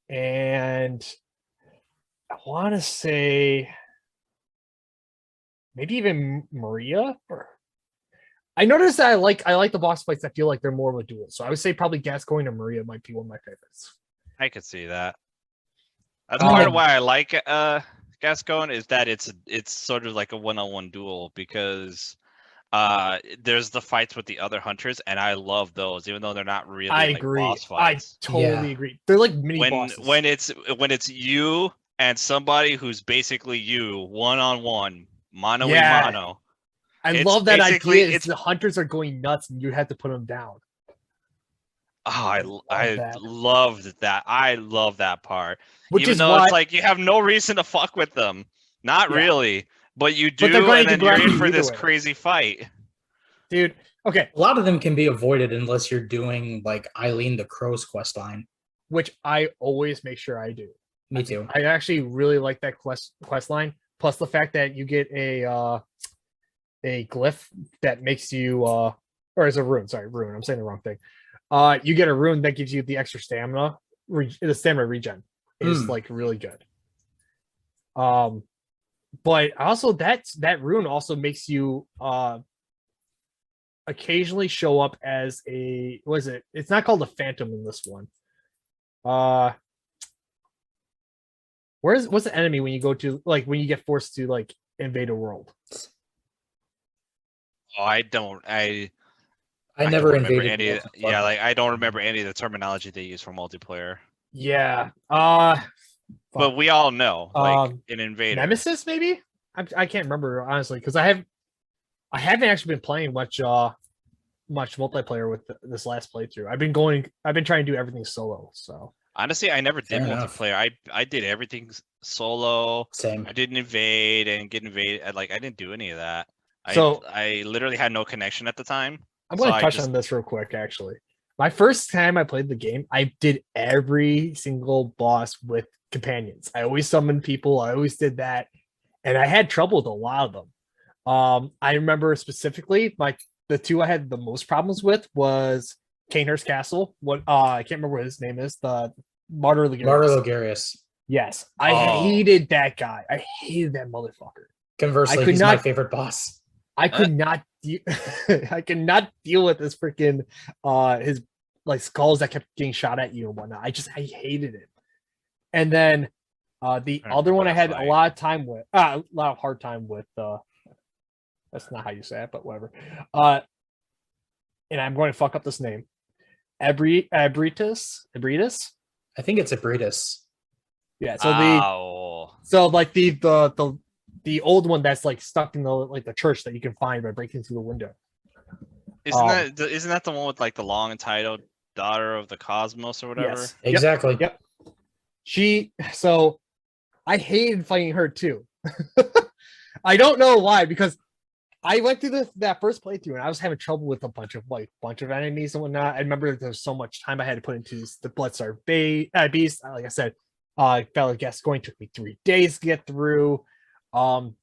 and I want to say maybe even Maria. I noticed that I like the boss fights that feel like they're more of a duel. So I would say probably Gascoigne or Maria might be one of my favorites. I could see that. That's part of why I like Gascoigne is that it's sort of like a one-on-one duel because there's the fights with the other hunters and I love those even though they're not really I like agree. boss fights. I totally agree. They're like mini bosses. When it's you and somebody who's basically you one-on-one, mano a mano. I love that idea. Is the hunters are going nuts and you have to put them down. Oh, I loved that. I love that part. Which even is though why it's like you have no reason to fuck with them. Not really. But you do, and then you're in for this crazy fight. Dude, okay. A lot of them can be avoided unless you're doing like Eileen the Crow's quest line. Which I always make sure I do. Me too. I actually really like that quest line. Plus the fact that you get a glyph that makes you or is a rune. Sorry, rune. I'm saying the wrong thing. You get a rune that gives you the extra stamina. The stamina regen is like really good. But also that rune also makes you occasionally show up as a what is it? It's not called a phantom in this one. What's the enemy when you go to like when you get forced to like invade a world? Oh, I never don't remember invaded any. Yeah, like I don't remember any of the terminology they use for multiplayer. Yeah. But we all know, like an invader. Nemesis, maybe. I can't remember honestly because I haven't actually been playing much multiplayer with this last playthrough. I've been trying to do everything solo. So honestly, I never did multiplayer. I did everything solo. Same. I didn't invade and get invaded. Like I didn't do any of that. So I literally had no connection at the time. I'm going to touch on this real quick. Actually, my first time I played the game, I did every single boss with companions. I always summoned people. I always did that, and I had trouble with a lot of them. I remember specifically the two I had the most problems with was Kanehurst Castle. I can't remember what his name is. The Martyr Logarius. Yes, I hated that guy. I hated that motherfucker. Conversely, he's my favorite boss. I could not I could not deal with this freaking his like skulls that kept getting shot at you and whatnot. I hated it. And then the other one I had a lot of hard time with that's not how you say it, but whatever. And I'm going to fuck up this name. Ebritus? I think it's Ebritus. Yeah, so like the old one that's like stuck in the church that you can find by breaking through the window. Isn't that the one with like the long entitled daughter of the cosmos or whatever? Yes, exactly. Yep. So I hated fighting her too. I don't know why, because I went through that first playthrough and I was having trouble with a bunch of enemies and whatnot. I remember there's so much time I had to put into the Bloodstar Beast. Like I said, Fellow Guest Going took me 3 days to get through.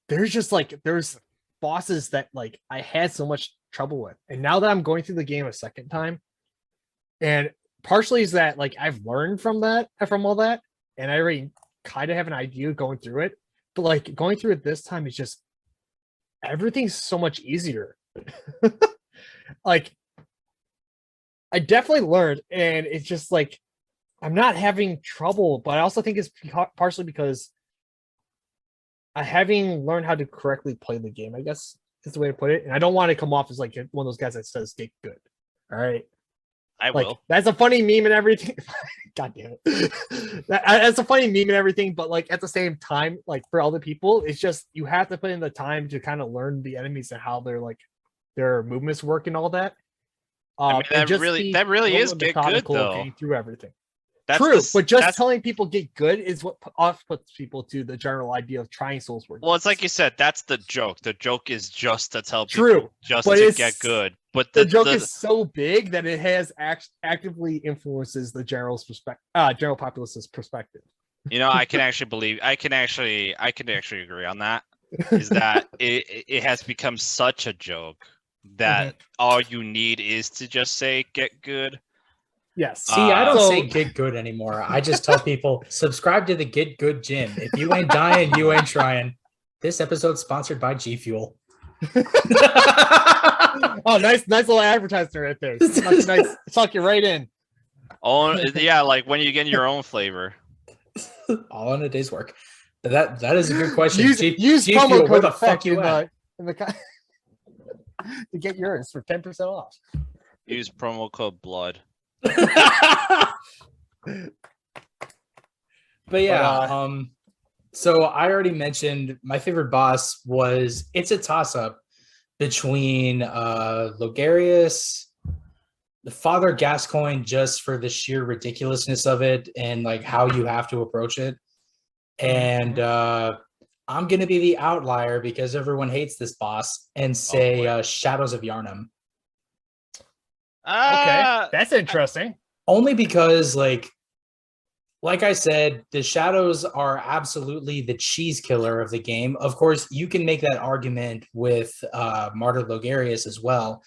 There's bosses that like I had so much trouble with, and now that I'm going through the game a second time, and partially is that like I've learned from all that, and I already kind of have an idea going through it, but like going through it this time is just everything's so much easier. Like I definitely learned, and it's just like I'm not having trouble, but I also think it's partially because I having learned how to correctly play the game, I guess is the way to put it. And I don't want to come off as like one of those guys that says get good. All right. I Like, will. that's a funny meme and everything. God damn it. That's a funny meme and everything, but like at the same time, like for other people, it's just you have to put in the time to kind of learn the enemies and how their movements work and all that. I mean, and that really is get good methodical though. getting through everything. That's True, the- but just that's- telling people get good is what puts people to the general idea of trying Soulsborne. Well, it's like you said, that's the joke. The joke is just to tell people True, just but to it's- get good. But the joke is so big that it has actively influences the general populace's perspective. You know, I can actually agree on that. Is that it has become such a joke that all you need is to just say get good. Yes. See, I don't So- say get good anymore. I just tell people subscribe to the Get Good Gym. If you ain't dying, you ain't trying. This episode's sponsored by G Fuel. Oh, nice little advertisement right there. Nice, suck you right in. Oh yeah, like when you get your own flavor. All in a day's work. That is a good question. Use G promo Fuel, code where the effect fuck you at? to get yours for 10% off. Use promo code blood. But yeah, so I already mentioned my favorite boss it's a toss-up between Logarius, the Father Gascoigne, just for the sheer ridiculousness of it and like how you have to approach it. And I'm gonna be the outlier because everyone hates this boss and say Shadows of Yharnam. Okay, that's interesting. Only because like I said, the shadows are absolutely the cheese killer of the game. Of course, you can make that argument with Martyr Logarius as well,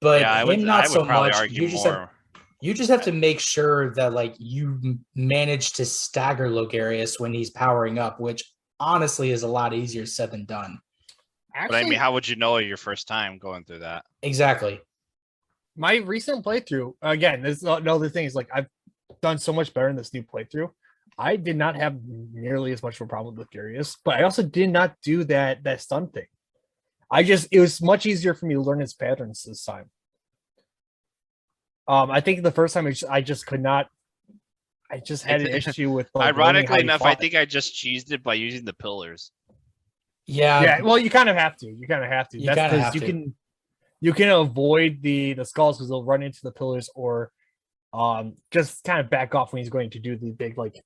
but yeah, not so much. You just have to make sure that like you manage to stagger Logarius when he's powering up, which honestly is a lot easier said than done. But I mean, how would you know your first time going through that? Exactly. My recent playthrough, again, this is another thing, is like I've done so much better in this new playthrough. I did not have nearly as much of a problem with Logarius, but I also did not do that stun thing. It was much easier for me to learn its patterns this time. I think the first time I just could not. I just had an issue with. Like, ironically enough, I think I just cheesed it by using the pillars. Yeah. Well, you kind of have to. That's because you can avoid the skulls because they'll run into the pillars, or just kind of back off when he's going to do the big like.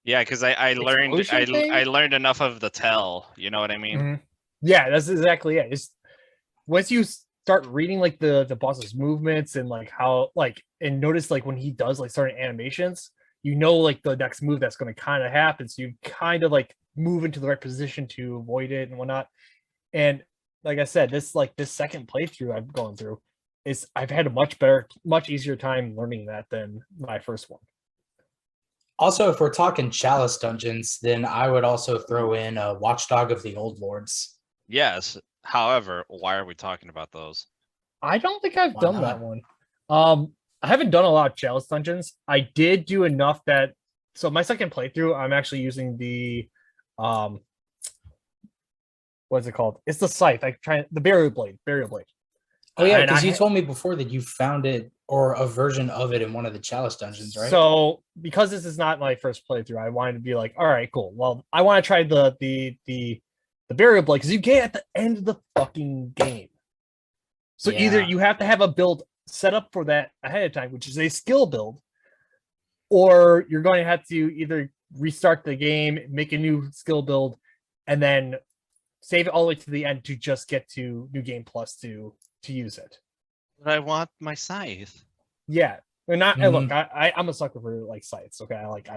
Yeah, because I learned enough of the tell. You know what I mean? Mm-hmm. Yeah, that's exactly it. It's once you start reading like the boss's movements and like how like and notice like when he does like certain animations, you know like the next move that's going to kind of happen. So you kind of like move into the right position to avoid it and whatnot. And like I said, this second playthrough I've gone through I've had a much easier time learning that than my first one. Also, if we're talking chalice dungeons, then I would also throw in a Watchdog of the Old Lords. Yes. However, why are we talking about those? I don't think I've done that one. I haven't done a lot of chalice dungeons. I did do enough that so my second playthrough, I'm actually using the what's it called? It's the scythe. The burial blade. Oh yeah, because you told me before that you found it or a version of it in one of the chalice dungeons, right? So because this is not my first playthrough, I wanted to be like, all right, cool. Well, I want to try the burial blade because you get it at the end of the fucking game. So either you have to have a build set up for that ahead of time, which is a skill build, or you're going to have to either restart the game, make a new skill build, and then save it all the way to the end to just get to New Game Plus to use it. But I want my scythe. Yeah, and not and look, I'm a sucker for like sites. Okay, I like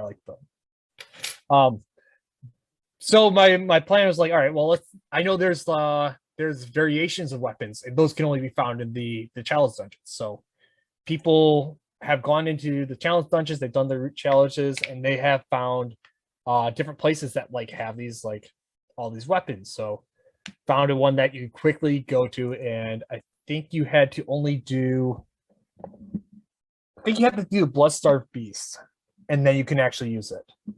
them. So my plan was like, all right, well, I know there's variations of weapons, and those can only be found in the challenge dungeons. So people have gone into the challenge dungeons, they've done the root challenges, and they have found different places that like have these like all these weapons. So found a one that you quickly go to, and I think you had to only do the Bloodstarved Beast, and then you can actually use it.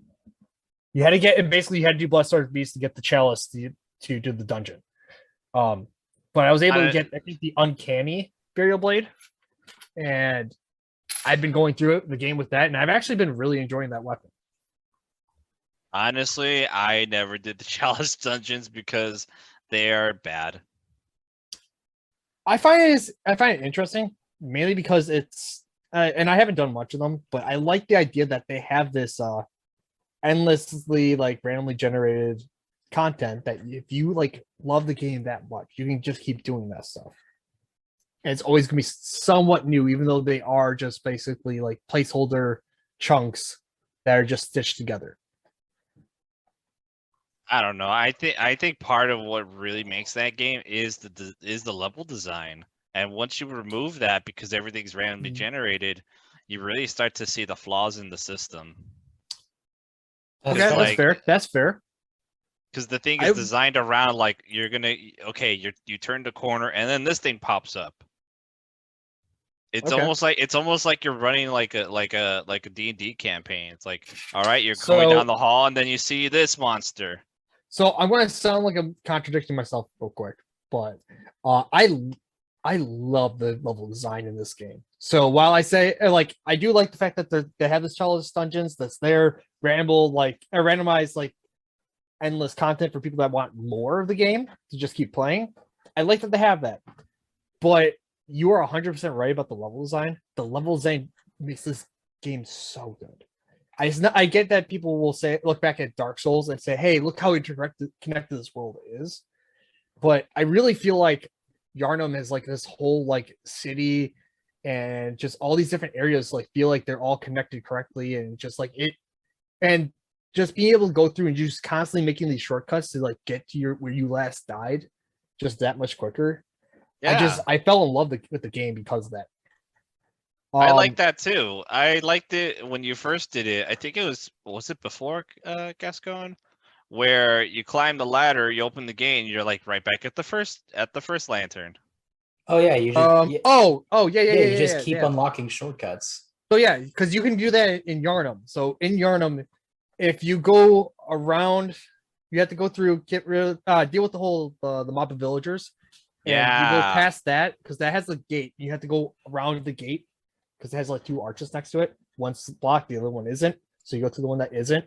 You had to get, basically you had to do Bloodstarved Beast to get the chalice to do the dungeon. But I was able to get, I think, the Uncanny Burial Blade, and I've been going through the game with that, and I've actually been really enjoying that weapon. Honestly, I never did the chalice dungeons because they are bad. I find it interesting, mainly because it's and I haven't done much of them, but I like the idea that they have this endlessly like randomly generated content that if you like love the game that much, you can just keep doing that stuff. And it's always gonna be somewhat new, even though they are just basically like placeholder chunks that are just stitched together. I don't know. I think part of what really makes that game is the level design. And once you remove that, because everything's randomly generated, you really start to see the flaws in the system. Okay, that's fair. That's fair. Because the thing is designed around like you turn the corner and then this thing pops up. It's almost like you're running like a D&D campaign. It's like, all right, you're going down the hall and then you see this monster. So I'm going to sound like I'm contradicting myself real quick, but I love the level design in this game. So while I say like I do like the fact that they have this challenge dungeons that's there, randomized like endless content for people that want more of the game to just keep playing. I like that they have that, but you are 100% right about the level design. The level design makes this game so good. I get that people will say, look back at Dark Souls and say, hey, look how connected this world is. But I really feel like Yharnam is like this whole like city and just all these different areas like feel like they're all connected correctly, and just like it, and just being able to go through and just constantly making these shortcuts to like get to where you last died just that much quicker. Yeah. I fell in love with the game because of that. I like that too. I liked it when you first did it. I think it was it before Gascon, where you climb the ladder, you open the gate, and you're like right back at the first lantern. Oh yeah, you just you just keep unlocking shortcuts. So yeah, because you can do that in Yharnam. So in Yharnam, if you go around, you have to go through, deal with the whole the mob of villagers. And you go past that because that has the gate. You have to go around the gate because it has like two arches next to it. One's blocked, the other one isn't. So you go to the one that isn't.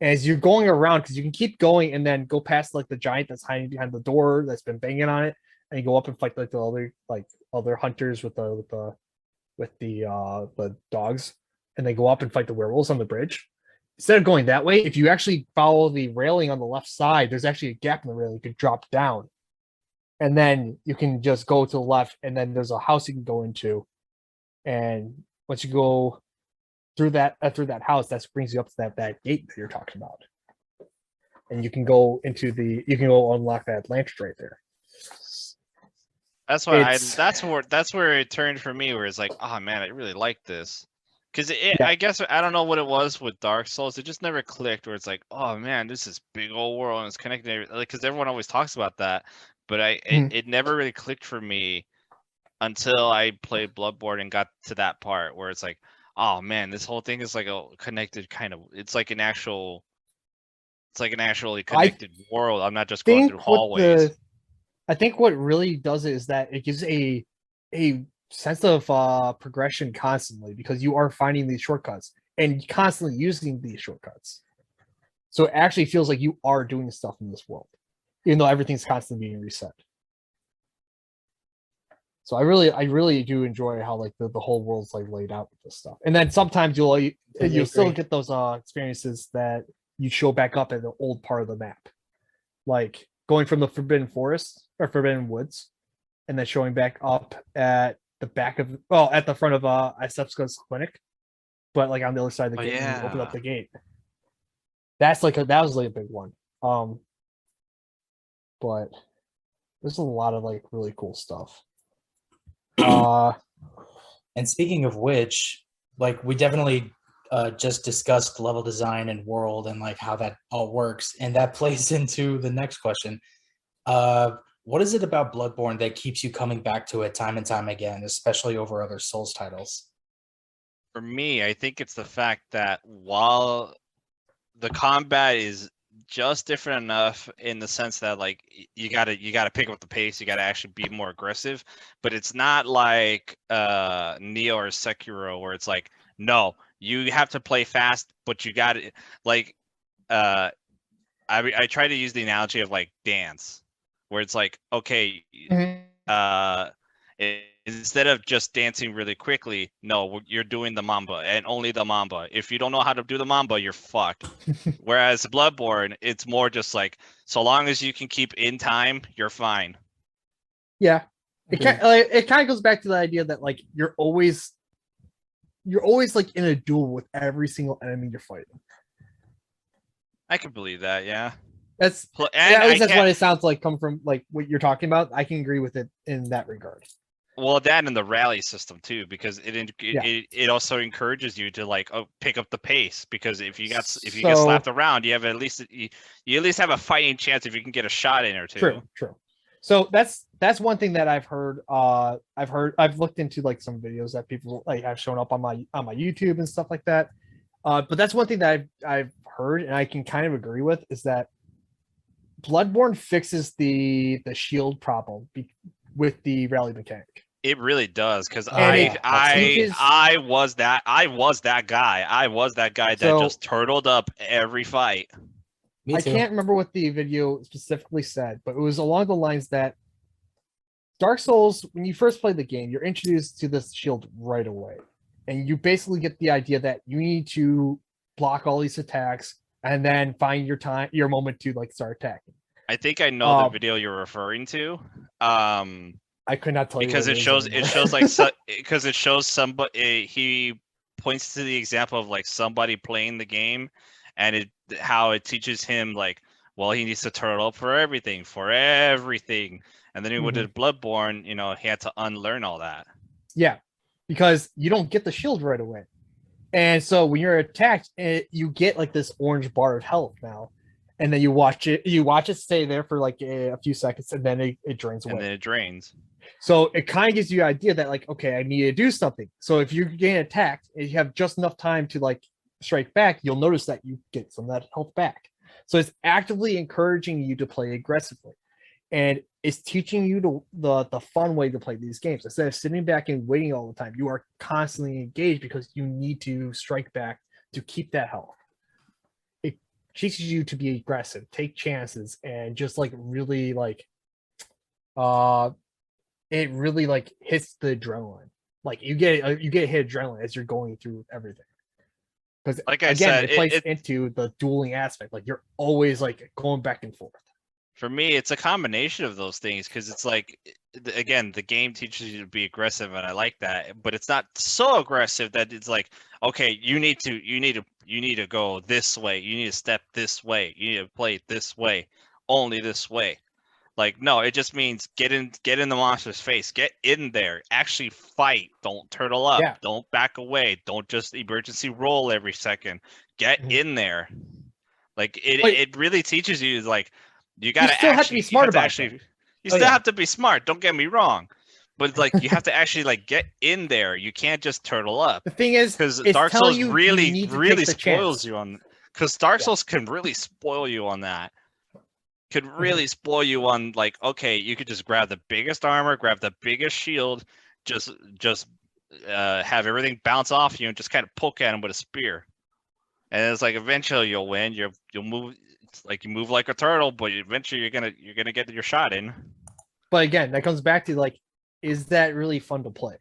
As you're going around, because you can keep going and then go past like the giant that's hiding behind the door that's been banging on it, and you go up and fight like the other hunters with the dogs, and they go up and fight the werewolves on the bridge. Instead of going that way, if you actually follow the railing on the left side, there's actually a gap in the railing. You could drop down, and then you can just go to the left, and then there's a house you can go into. And once you go through that house, that brings you up to that gate that you're talking about, and you can go unlock that lantern right there. That's where it turned for me, where it's like, oh man, I really like this. Because I guess I don't know what it was with Dark Souls. It just never clicked. Where it's like, oh man, this is big old world and it's connected. Like, because everyone always talks about that, but it never really clicked for me until I played Bloodborne and got to that part where it's like, oh man, this whole thing is like a connected kind of. It's like an actually connected world. I'm not just going through hallways. I think what really does it is that it gives a sense of progression constantly, because you are finding these shortcuts and constantly using these shortcuts. So it actually feels like you are doing stuff in this world, even though everything's constantly being reset. So I really do enjoy how like the whole world's like laid out with this stuff. And then sometimes you'll still get those experiences that you show back up at the old part of the map. Like going from the Forbidden Forest or Forbidden Woods, and then showing back up at the back of at the front of Isepska's clinic, but like on the other side of the gate, when you open up the gate. That's like that was like a big one. But there's a lot of like really cool stuff. And speaking of which, like we definitely just discussed level design and world and like how that all works, and that plays into the next question. What is it about Bloodborne that keeps you coming back to it time and time again, especially over other Souls titles? For me, I think it's the fact that while the combat is just different enough in the sense that like you gotta pick up the pace, you gotta actually be more aggressive, but it's not like Neo or Sekiro where it's like, no, you have to play fast, but you gotta like I try to use the analogy of like dance, where it's like, okay, instead of just dancing really quickly, no, you're doing the mamba and only the mamba. If you don't know how to do the mamba, you're fucked. Whereas Bloodborne, it's more just like, so long as you can keep in time, you're fine. Yeah, it kind of goes back to the idea that like you're always like in a duel with every single enemy you're fighting. I can believe that, yeah. That's at least that's what it sounds like. Come from like what you're talking about. I can agree with it in that regard. Well, that and the rally system too, because it also encourages you to like pick up the pace. Because if you get slapped around, you have at least have a fighting chance if you can get a shot in or two. True. So that's one thing that I've heard. I've looked into like some videos that people like have shown up on my YouTube and stuff like that. But that's one thing that I've heard and I can kind of agree with is that Bloodborne fixes the shield problem with the rally mechanic. It really does, because I was that guy. I was that guy that just turtled up every fight. I can't remember what the video specifically said, but it was along the lines that Dark Souls, when you first play the game, you're introduced to this shield right away. And you basically get the idea that you need to block all these attacks and then find your moment to like start attacking. I think I know the video you're referring to. I could not tell you because it shows because it shows somebody. He points to the example of like somebody playing the game, and how it teaches him like, well, he needs to turtle up for everything, and then he went to Bloodborne. He had to unlearn all that. Yeah, because you don't get the shield right away, and so when you're attacked, you get like this orange bar of health now. And then you watch it stay there for like a few seconds, and then it drains away. And then it drains. So it kind of gives you the idea that like, okay, I need to do something. So if you're getting attacked and you have just enough time to like strike back, you'll notice that you get some of that health back. So it's actively encouraging you to play aggressively, and it's teaching you the fun way to play these games. Instead of sitting back and waiting all the time, you are constantly engaged because you need to strike back to keep that health. Teaches you to be aggressive, take chances, and just like really like it really like hits the adrenaline. Like you get hit adrenaline as you're going through everything. Because like it plays into the dueling aspect. Like you're always like going back and forth. For me, it's a combination of those things, because it's like, again, the game teaches you to be aggressive, and I like that, but it's not so aggressive that it's like, okay, you need to go this way, you need to step this way, you need to play this way, only this way. Like, no, it just means get in the monster's face, get in there, actually fight, don't turtle up, don't back away, don't just emergency roll every second, get in there. Like it really teaches you like, you gotta have to be smart about it. You still have to be smart. Don't get me wrong, but like you have to actually like get in there. You can't just turtle up. The thing is, because Dark Souls really spoils you on. Because Dark Souls can really spoil you on that. Could really spoil you on like, okay, you could just grab the biggest armor, grab the biggest shield, just have everything bounce off you and just kind of poke at him with a spear. And it's like eventually you'll win. You'll move. Like you move like a turtle, but eventually you're gonna get your shot in. But again, that comes back to like, is that really fun to play?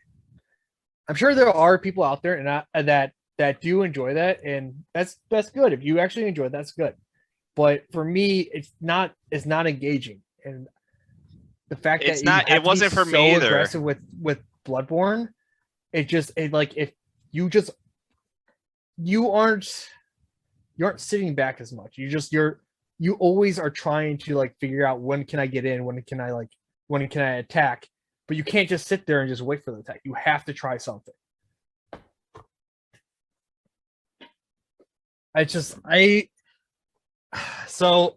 I'm sure there are people out there and that do enjoy that, and that's good. If you actually enjoy it, that's good. but for me, it's not engaging. And the fact It's that you not. have It to be wasn't for so me either. aggressive with Bloodborne, it like if you aren't sitting back as much. You always are trying to like figure out when can I get in, when can I attack, but you can't just sit there and just wait for the attack. You have to try something. So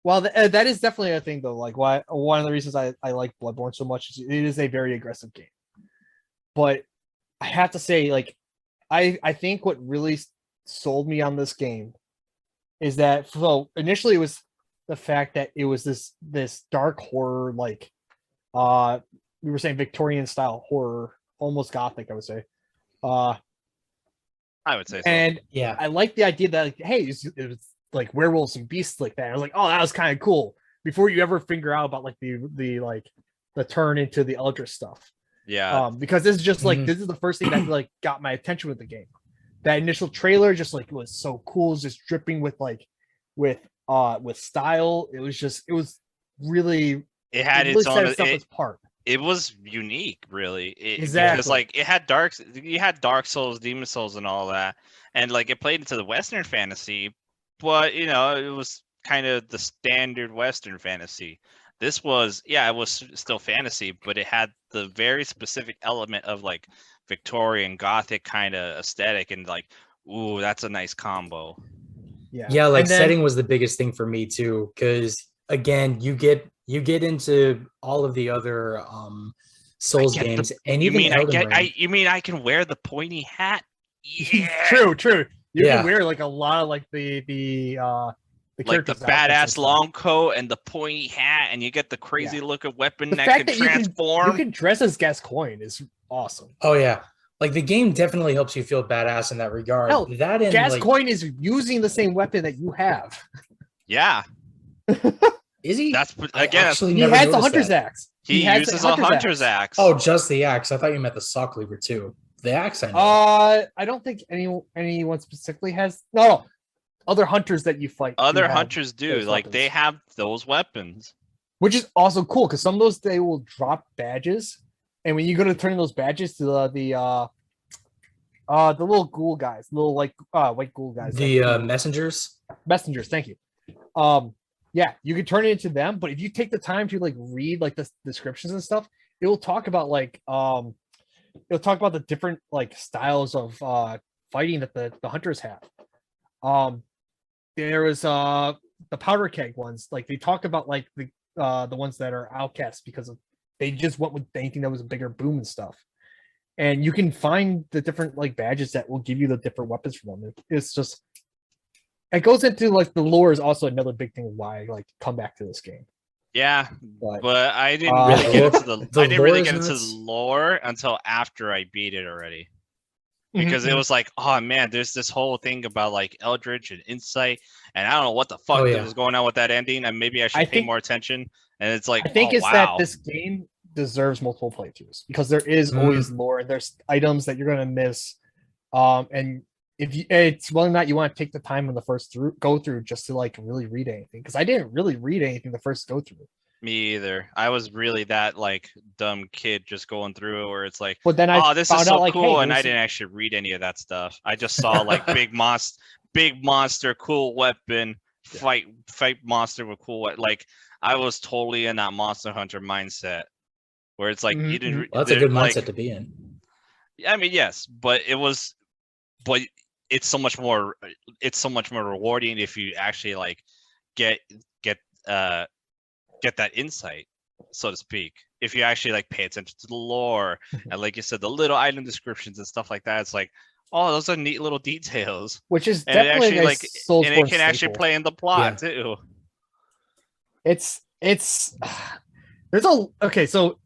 well, that is definitely a thing though. Like why one of the reasons I like Bloodborne so much is it is a very aggressive game. But I have to say, like, I think what really sold me on this game is that initially it was the fact that it was this dark horror, like we were saying Victorian style horror, almost gothic, I would say. I would say so. And Yeah. I like the idea that like, hey, it was like werewolves and beasts like that. I was like, oh, that was kind of cool. Before you ever figure out about like the turn into the Eldritch stuff. Yeah. Because this is just like this is the first thing that like got my attention with the game. That initial trailer just like was so cool, just dripping with style. It was really It had really its set own. itself apart. It was unique, really. Exactly. Because like you had Dark Souls, Demon Souls, and all that, and like it played into the Western fantasy, but you know it was kind of the standard Western fantasy. This was, yeah, it was still fantasy, but it had the very specific element of like Victorian Gothic kind of aesthetic, and like, ooh, that's a nice combo. Yeah, like setting was the biggest thing for me too, because again, you get into all of the other Souls games, and even Elden Ring. You mean I can wear the pointy hat? Yeah. True. You can wear like a lot of like the like the badass long coat and the pointy hat, and you get the crazy looking weapon that can transform. You can dress as Gascoigne is awesome. Oh yeah, like the game definitely helps you feel badass in that regard. Hell, that and Gascoigne is using the same weapon that you have. Yeah. Is he? That's again. He has the hunter's axe. He uses a hunter's axe. Oh, just the axe. I thought you meant the saw cleaver too. The axe, I know. I don't think anyone specifically has. No, other hunters that you fight. Other hunters do. Like they have those weapons, which is also cool because some of those they will drop badges, and when you go to turn those badges to the little ghoul guys, little like white ghoul guys, the messengers. Messengers, thank you. Yeah, you can turn it into them, but if you take the time to like read like the descriptions and stuff, it will talk about like it'll talk about the different like styles of fighting that the hunters have. There was the powder keg ones, like they talk about like the ones that are outcasts because they just went with anything that was a bigger boom and stuff. And you can find the different like badges that will give you the different weapons for them. It's just it goes into like the lore is also another big thing why I like come back to this game. Yeah, but I didn't really get into the lore until after I beat it already. Because it was like, oh man, there's this whole thing about like Eldritch and Insight, and I don't know what the fuck was going on with that ending, and maybe I should pay more attention. And it's like, I think that this game deserves multiple playthroughs because there is always lore and there's items that you're gonna miss. And if it's whether or not you want to take the time on the first go through just to like really read anything, because I didn't really read anything the first go through. Me either. I was really that like dumb kid just going through it where it's like, but then this is so cool, and I didn't actually read any of that stuff. I just saw like big monster, cool weapon, fight monster with cool weapon. Like I was totally in that Monster Hunter mindset where it's like you didn't. Well, that's a good mindset to be in. I mean, yes, but it's so much more. It's so much more rewarding if you actually like get that insight, so to speak. If you actually like pay attention to the lore and like you said, the little item descriptions and stuff like that, it's like, oh, those are neat little details. Which is definitely actually like, and it can actually play in the plot too. It's there's okay. So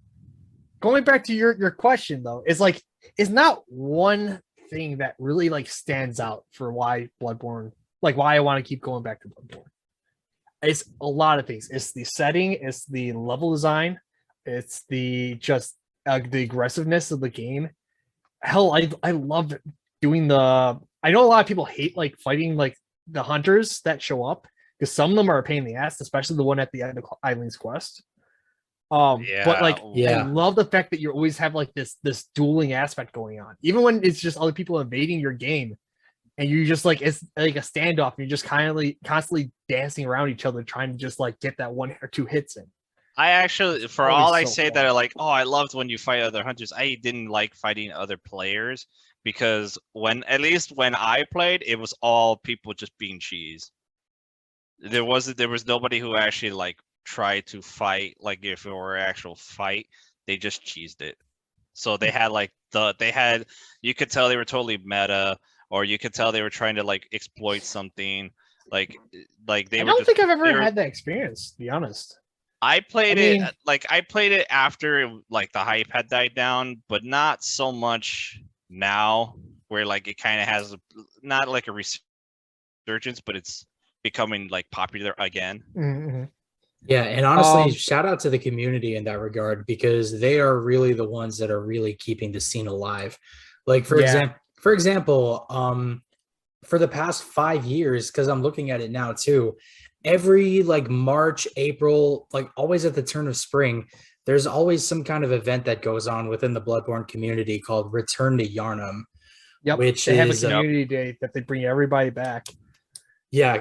going back to your question though, is like it's not one thing that really like stands out for why Bloodborne, like why I want to keep going back to Bloodborne. It's a lot of things. It's the setting, it's the level design, it's the aggressiveness of the game. Hell, I love doing I know a lot of people hate like fighting like the hunters that show up, because some of them are a pain in the ass, especially the one at the end of Eileen's quest. But like, Yeah. I love the fact that you always have like this dueling aspect going on, even when it's just other people invading your game, and you just like it's like a standoff. And you're just constantly dancing around each other, trying to just like get that 1 or 2 hits in. I actually, for always all I so say fun. that are like, oh, I loved when you fight other hunters. I didn't like fighting other players because at least when I played, it was all people just being cheese. There was nobody who actually like tried to fight. Like if it were an actual fight, they just cheesed it. So they had like you could tell they were totally meta, or you could tell they were trying to like exploit something. Like they I were don't just. think I've they ever were- had that experience, to be honest. I played I mean- it I played it after like the hype had died down, but not so much now, where like it kind of has not like a resurgence, but it's becoming like popular again. Mm-hmm. Yeah, and honestly, Um, shout out to the community in that regard because they are really the ones that are really keeping the scene alive. Like for Yeah. example, for the past 5 years, because I'm looking at it now too, every like March, April, like always at the turn of spring, there's always some kind of event that goes on within the Bloodborne community called Return to Yarnum, Yep. which They have a is community day that they bring everybody back. yeah,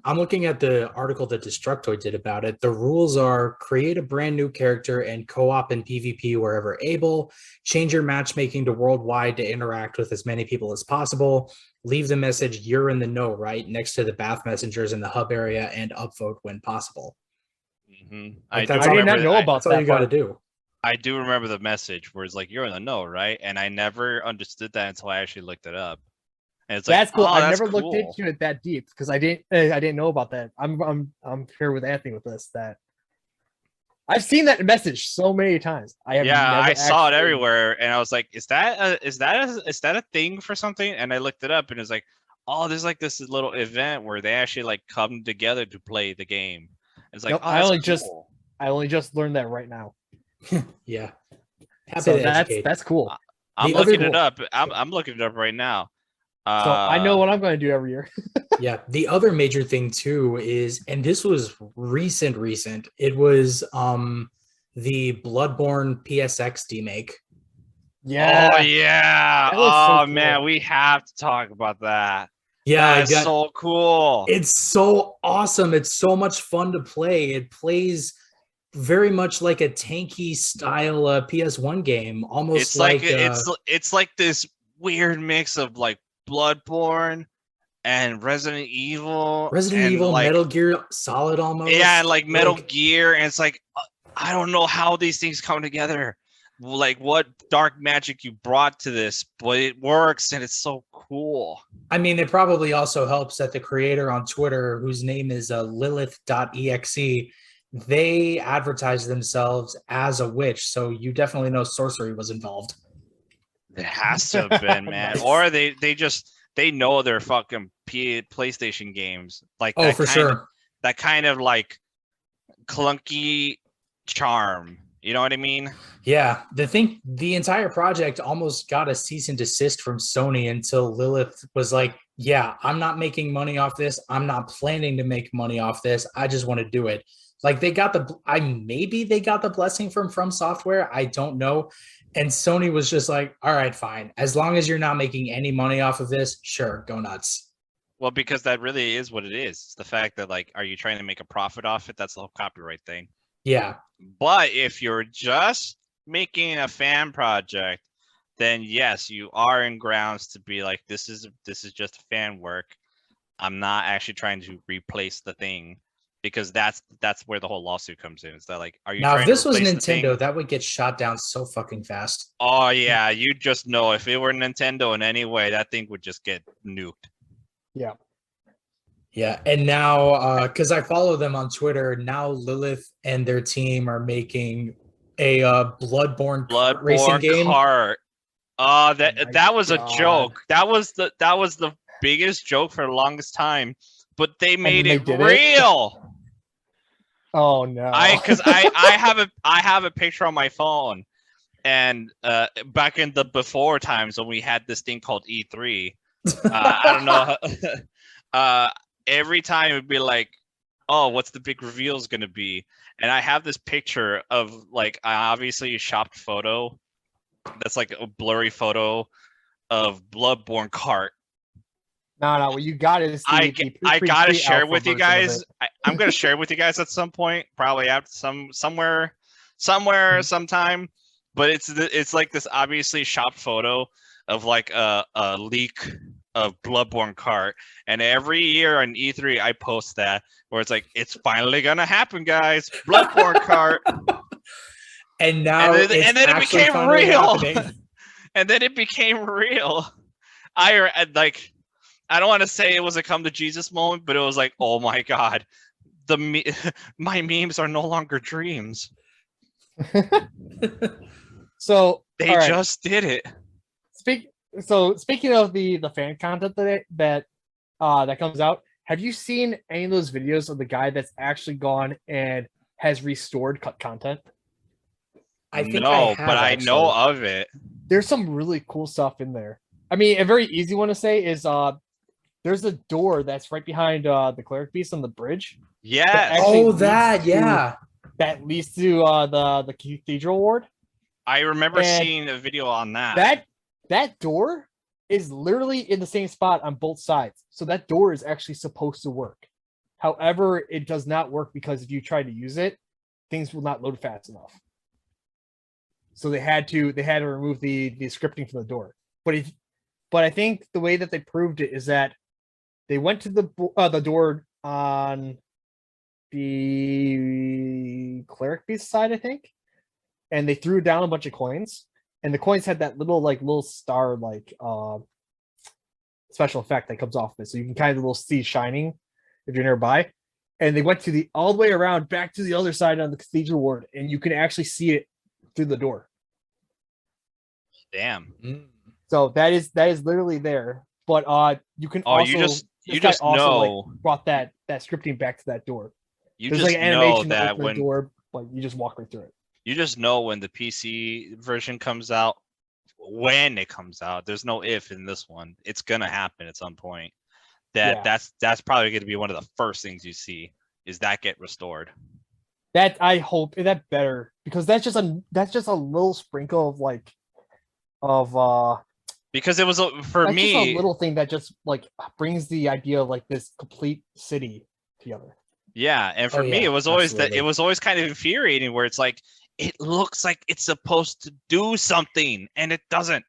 I'm looking at the article that Destructoid did about it. The rules are create a brand new character and co-op and PvP wherever able, change your matchmaking to worldwide to interact with as many people as possible, leave the message "you're in the know" right next to the bath messengers in the hub area, and upvote when possible. Mm-hmm. Like, I did not know about that's all that you got to part. do. I do remember the message where it's like you're in the know, right? And I never understood that until I actually looked it up. And it's like, That's cool. oh, I've that's never cool. looked into it that deep because I didn't know about that. I'm here with Anthony with this. That I've seen that message so many times. I saw it everywhere, and I was like, is that a thing for something? And I looked it up, and it's like, oh, there's like this little event where they actually like come together to play the game. It's like, Nope, oh, I that's cool. only just learned that right now. Yeah, happy So to educate. that's cool. I'm The other- looking it up. I'm looking it up right now. So I know what I'm going to do every year. Yeah, the other major thing too is, and this was recent, it was the Bloodborne PSX demake. Yeah. Oh yeah. That looks so Oh cool. man, we have to talk about that. Yeah, That's so cool. it's so awesome. It's so much fun to play. It plays very much like a tanky style PS1 game, almost It's like it's like this weird mix of like Bloodborne and Resident Evil, like, Metal Gear Solid almost. yeah, and like Metal Gear, and it's like I don't know how these things come together, like what dark magic you brought to this, but it works and it's so cool. I mean, it probably also helps that the creator on Twitter, whose name is Lilith.exe, they advertise themselves as a witch, so you definitely know sorcery was involved. It has to have been, man. Nice. Or they know their fucking PlayStation games, like Oh, for sure. That kind of like clunky charm. You know what I mean? Yeah, the entire project almost got a cease and desist from Sony until Lilith was like, "Yeah, I'm not making money off this. I'm not planning to make money off this. I just want to do it." Like maybe they got the blessing from Software. I don't know. And Sony was just like, "All right, fine. As long as you're not making any money off of this, sure, go nuts." Well, because that really is what it is. It's the fact that like, are you trying to make a profit off it? That's the whole copyright thing. Yeah. But if you're just making a fan project, then yes, you are in grounds to be like, this is just fan work. I'm not actually trying to replace the thing, because that's where the whole lawsuit comes in. It's that like, are you Now, trying if this to was replace the Nintendo, thing? that would get shot down so fucking fast. Oh yeah, you just know if it were Nintendo in any way, that thing would just get nuked. Yeah. Yeah, and now because I follow them on Twitter, now Lilith and their team are making a Bloodborne racing game. Kart. That was God. a joke. That was the biggest joke for the longest time. But they made they it did it? real. Oh no. I have a picture on my phone, and back in the before times when we had this thing called E3, I don't know. every time it would be like, oh, what's the big reveal is going to be? And I have this picture of like, obviously a shopped photo. That's like a blurry photo of Bloodborne cart. No, what you got is I gotta share it with you guys. It. I'm gonna share it with you guys at some point, probably after somewhere, sometime. But it's like this obviously shopped photo of like a leak of Bloodborne cart, and every year on E3 I post that where it's like it's finally gonna happen, guys. Bloodborne cart, and now and then it actually became finally real, happening. and then it became real. I like. I don't want to say it was a come to Jesus moment, but it was like, oh my god, my memes are no longer dreams. So they just did it. Speaking of the fan content that comes out, have you seen any of those videos of the guy that's actually gone and has restored cut content? I think no, but I know of it. There's some really cool stuff in there. I mean, a very easy one to say is there's a door that's right behind the cleric beast on the bridge. Yeah. That leads to the cathedral ward. I remember seeing a video on that. That door is literally in the same spot on both sides. So that door is actually supposed to work. However, it does not work because if you try to use it, things will not load fast enough. So they had to remove the scripting from the door. But I think the way that they proved it is that they went to the door on the cleric beast side, I think, and they threw down a bunch of coins, and the coins had that little star special effect that comes off of it, so you can kind of see shining if you're nearby. And they went all the way around back to the other side on the cathedral ward, and you can actually see it through the door. Damn. So that is literally there, but you can you just know brought that scripting back to that door. There's like an animation that when the door, but you just walk right through it. You just know when the PC version comes out, when it comes out. There's no if in this one. It's gonna happen at some point. That's probably going to be one of the first things you see is that get restored. That I hope that better, because that's just a little sprinkle of because it was for me just a little thing that just like brings the idea of like this complete city together. Yeah, and for me it was always kind of infuriating where it's like it looks like it's supposed to do something and it doesn't.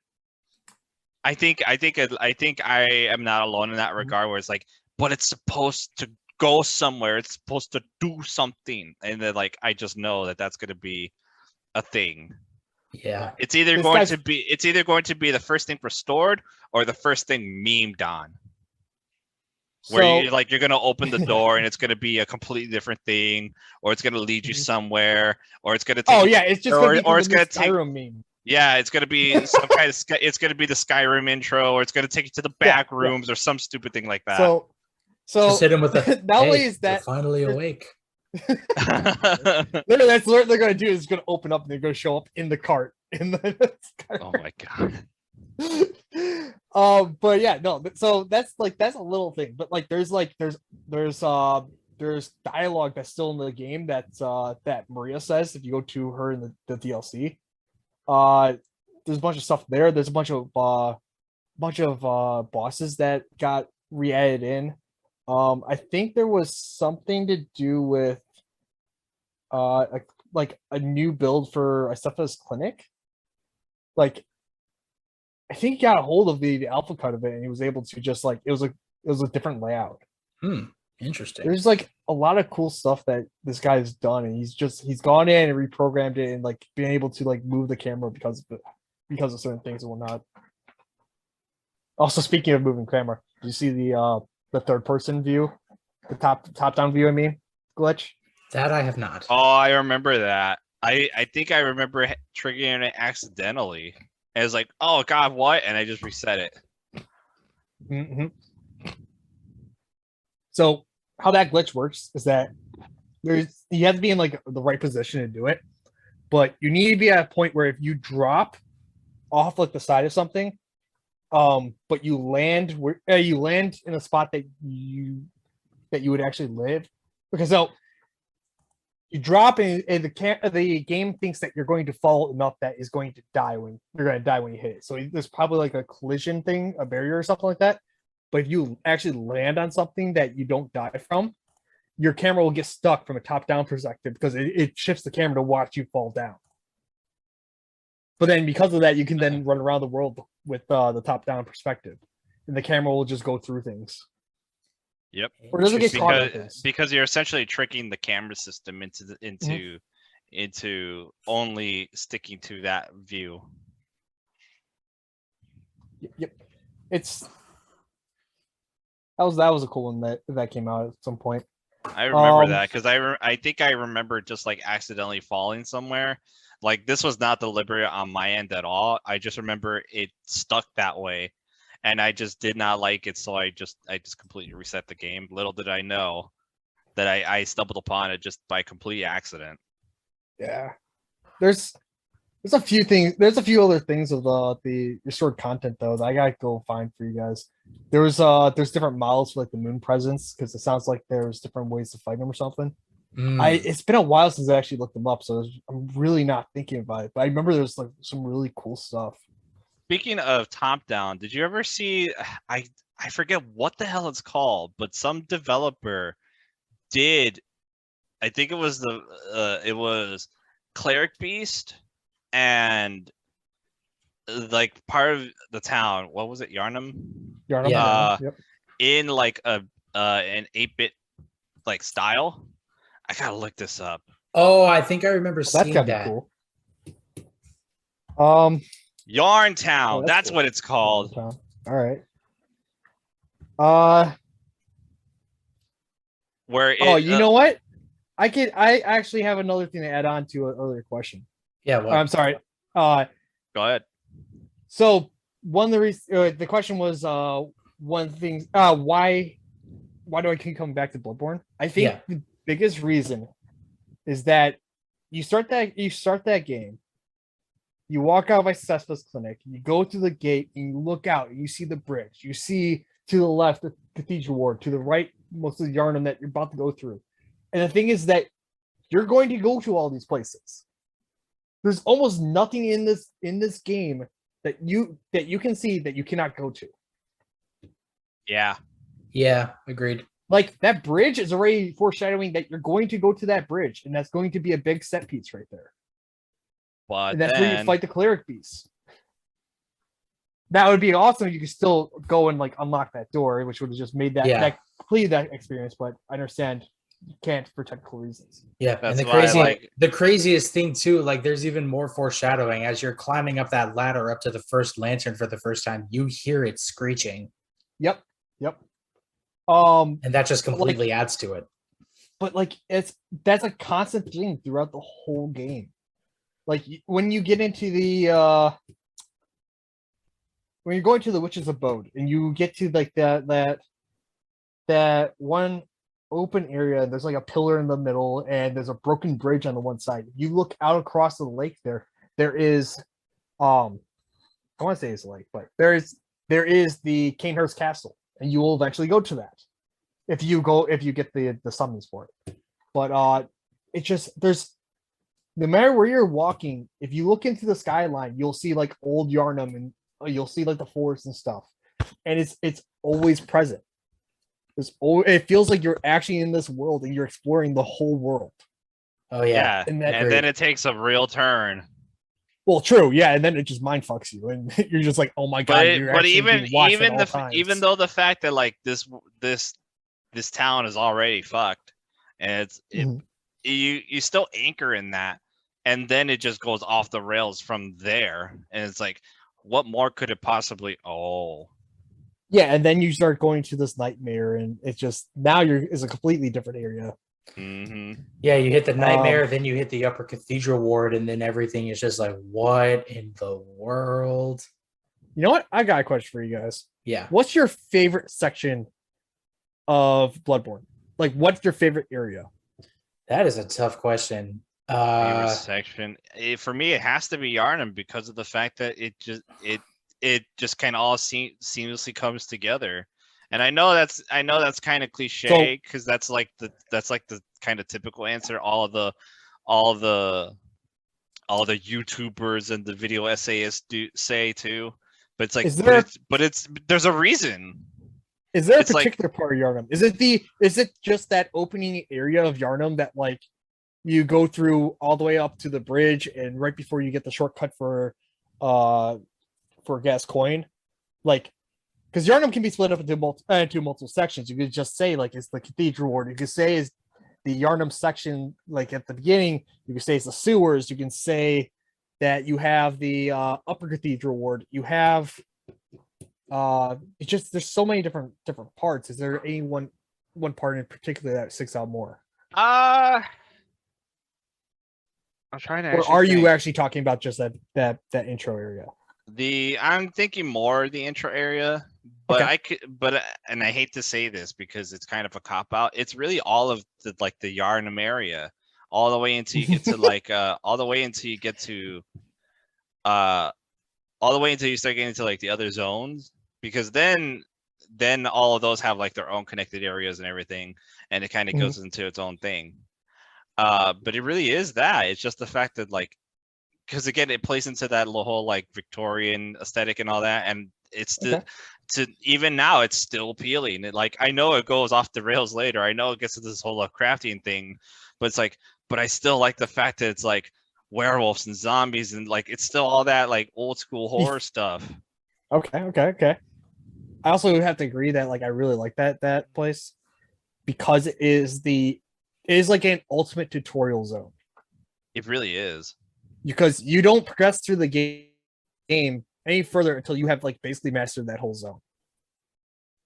I think I am not alone in that regard where it's like, but it's supposed to go somewhere. It's supposed to do something, and then like I just know that that's going to be a thing. Yeah, it's either going to be the first thing restored or the first thing memed on. Where you're going to open the door and it's going to be a completely different thing, or it's going to lead you somewhere, or it's going to take. It's just going to be the Skyrim meme. Yeah, it's going to be some kind of. It's going to be the Skyrim intro, or it's going to take you to the back rooms, or some stupid thing like that. So just hit him with the. Not only is that finally awake. Literally, that's what they're going to do. Is going to open up and they're going to show up in the cart in the. Oh my god. But yeah, no. So that's a little thing, but like there's dialogue that's still in the game that Maria says if you go to her in the DLC. There's a bunch of stuff there. There's a bunch of bosses that got re-added in. I think there was something to do with like a new build for Asafa's clinic. Like I think he got a hold of the alpha cut of it and he was able to just like it was a different layout. Interesting. There's like a lot of cool stuff that this guy's done, and he's gone in and reprogrammed it and like been able to like move the camera because of certain things and whatnot. Also, speaking of moving camera, did you see the third person view, the top down view? I mean, glitch. That I have not. Oh, I remember that. I think I remember triggering it accidentally. And it's like, oh god, what? And I just reset it. Mm-hmm. So how that glitch works is that you have to be in like the right position to do it, but you need to be at a point where if you drop off like the side of something, but you land in a spot that you that you would actually live, because so you drop and the game thinks that you're going to fall enough that is going to die when you're going to die when you hit it. So there's probably like a collision thing, a barrier or something like that. But if you actually land on something that you don't die from, your camera will get stuck from a top-down perspective because it shifts the camera to watch you fall down. But then because of that, you can then run around the world with the top-down perspective, and the camera will just go through things. Yep. Or does it get caught in things? Because you're essentially tricking the camera system into only sticking to that view. Yep. That was a cool one that came out at some point. I remember that because I think I remember just like accidentally falling somewhere. Like this was not deliberate on my end at all. I just remember it stuck that way, and I just did not like it. So I just completely reset the game. Little did I know that I stumbled upon it just by complete accident. Yeah, there's a few things. There's a few other things of the restored content though that I gotta go find for you guys. There's different models for like the moon presence because it sounds like there's different ways to fight them or something. It's been a while since I actually looked them up, so I'm really not thinking about it. But I remember there's like some really cool stuff. Speaking of top down, did you ever see? I forget what the hell it's called, but some developer did. I think it was it was Cleric Beast and like part of the town. What was it? Yarnum. Yep. In like an 8-bit like style. I gotta look this up. Oh, I think I remember seeing That's that. Cool. Yarn Town. Oh, that's cool. what it's called. All right. Where? You know what? I actually have another thing to add on to an earlier question. Yeah. What? I'm sorry. Go ahead. So one of the question was one thing. Why do I keep coming back to Bloodborne? I think the biggest reason is that you start that game, you walk out of Cespa's clinic, you go to the gate, and you look out, and you see the bridge. You see to the left the Cathedral Ward, to the right most of the Yarnum that you're about to go through. And the thing is that you're going to go to all these places. There's almost nothing in this game that you can see that you cannot go to. Yeah. Yeah, agreed. Like that bridge is already foreshadowing that you're going to go to that bridge, and that's going to be a big set piece right there. But and that's where you fight the cleric beast. That would be awesome if you could still go and like unlock that door, which would have just made that completed that experience. But I understand you can't for technical reasons. Yeah, that's and the craziest thing too, like there's even more foreshadowing as you're climbing up that ladder up to the first lantern for the first time. You hear it screeching. Yep. And that just completely adds to it. But like that's a constant thing throughout the whole game. Like when you get into the when you're going to the witch's abode and you get to like that one open area, there's like a pillar in the middle and there's a broken bridge on the one side. You look out across the lake there is I want to say it's a lake, but there is the Canehurst Castle, and you will eventually go to that if you get the summons for it. But it just there's no matter where you're walking, if you look into the skyline, you'll see like old Yarnum and you'll see like the forest and stuff, and it's always present. It feels like you're actually in this world and you're exploring the whole world. Oh yeah, and then it takes a real turn. Well, true, yeah, and then it just mind fucks you, and you're just like, oh my god. But even though the fact that like this town is already fucked, and you still anchor in that, and then it just goes off the rails from there, and it's like, what more could it possibly? Yeah, and then you start going to this nightmare, and it's just now it's a completely different area. Mm-hmm. Yeah, you hit the nightmare, then you hit the upper cathedral ward, and then everything is just like, what in the world? You know what? I got a question for you guys. Yeah. What's your favorite section of Bloodborne? Like, what's your favorite area? That is a tough question. Favorite section for me, it has to be Yarnum because of the fact that it just kind of all seamlessly comes together, And I know that's kind of cliche because that's like the kind of typical answer all of the YouTubers and the video essayists say too. But it's like, Is there there's a reason. is there a It's like, particular part of Yarnum? Is it just that opening area of Yarnum that like you go through all the way up to the bridge and right before you get the shortcut for Gascoigne? Like, because Yarnum can be split up into multiple sections. You could just say like it's the Cathedral Ward. You could say is the Yarnum section like at the beginning. You could say it's the sewers. You can say that you have the Upper Cathedral Ward. You have it's just there's so many different parts. Is there any one part in particular that sticks out more? I'm trying to. Or are you actually talking about just that intro area? I'm thinking more the intro area, but Okay. and I hate to say this because it's kind of a cop out. It's really all of the Yarnum area, all the way until you get to all the way until you get to all the way until you start getting to like the other zones, because then all of those have like their own connected areas and everything, and it kind of goes into its own thing. But it really is that. It's just the fact that like, because again, it plays into that whole like Victorian aesthetic and all that, and it's even now it's still appealing. Like, I know it goes off the rails later. I know it gets to this whole crafting thing, but it's like, but I still like the fact that it's like werewolves and zombies and like it's still all that like old school horror stuff. Okay. I also have to agree that like I really like that place because it is like an ultimate tutorial zone. It really is. Because you don't progress through the game any further until you have like basically mastered that whole zone.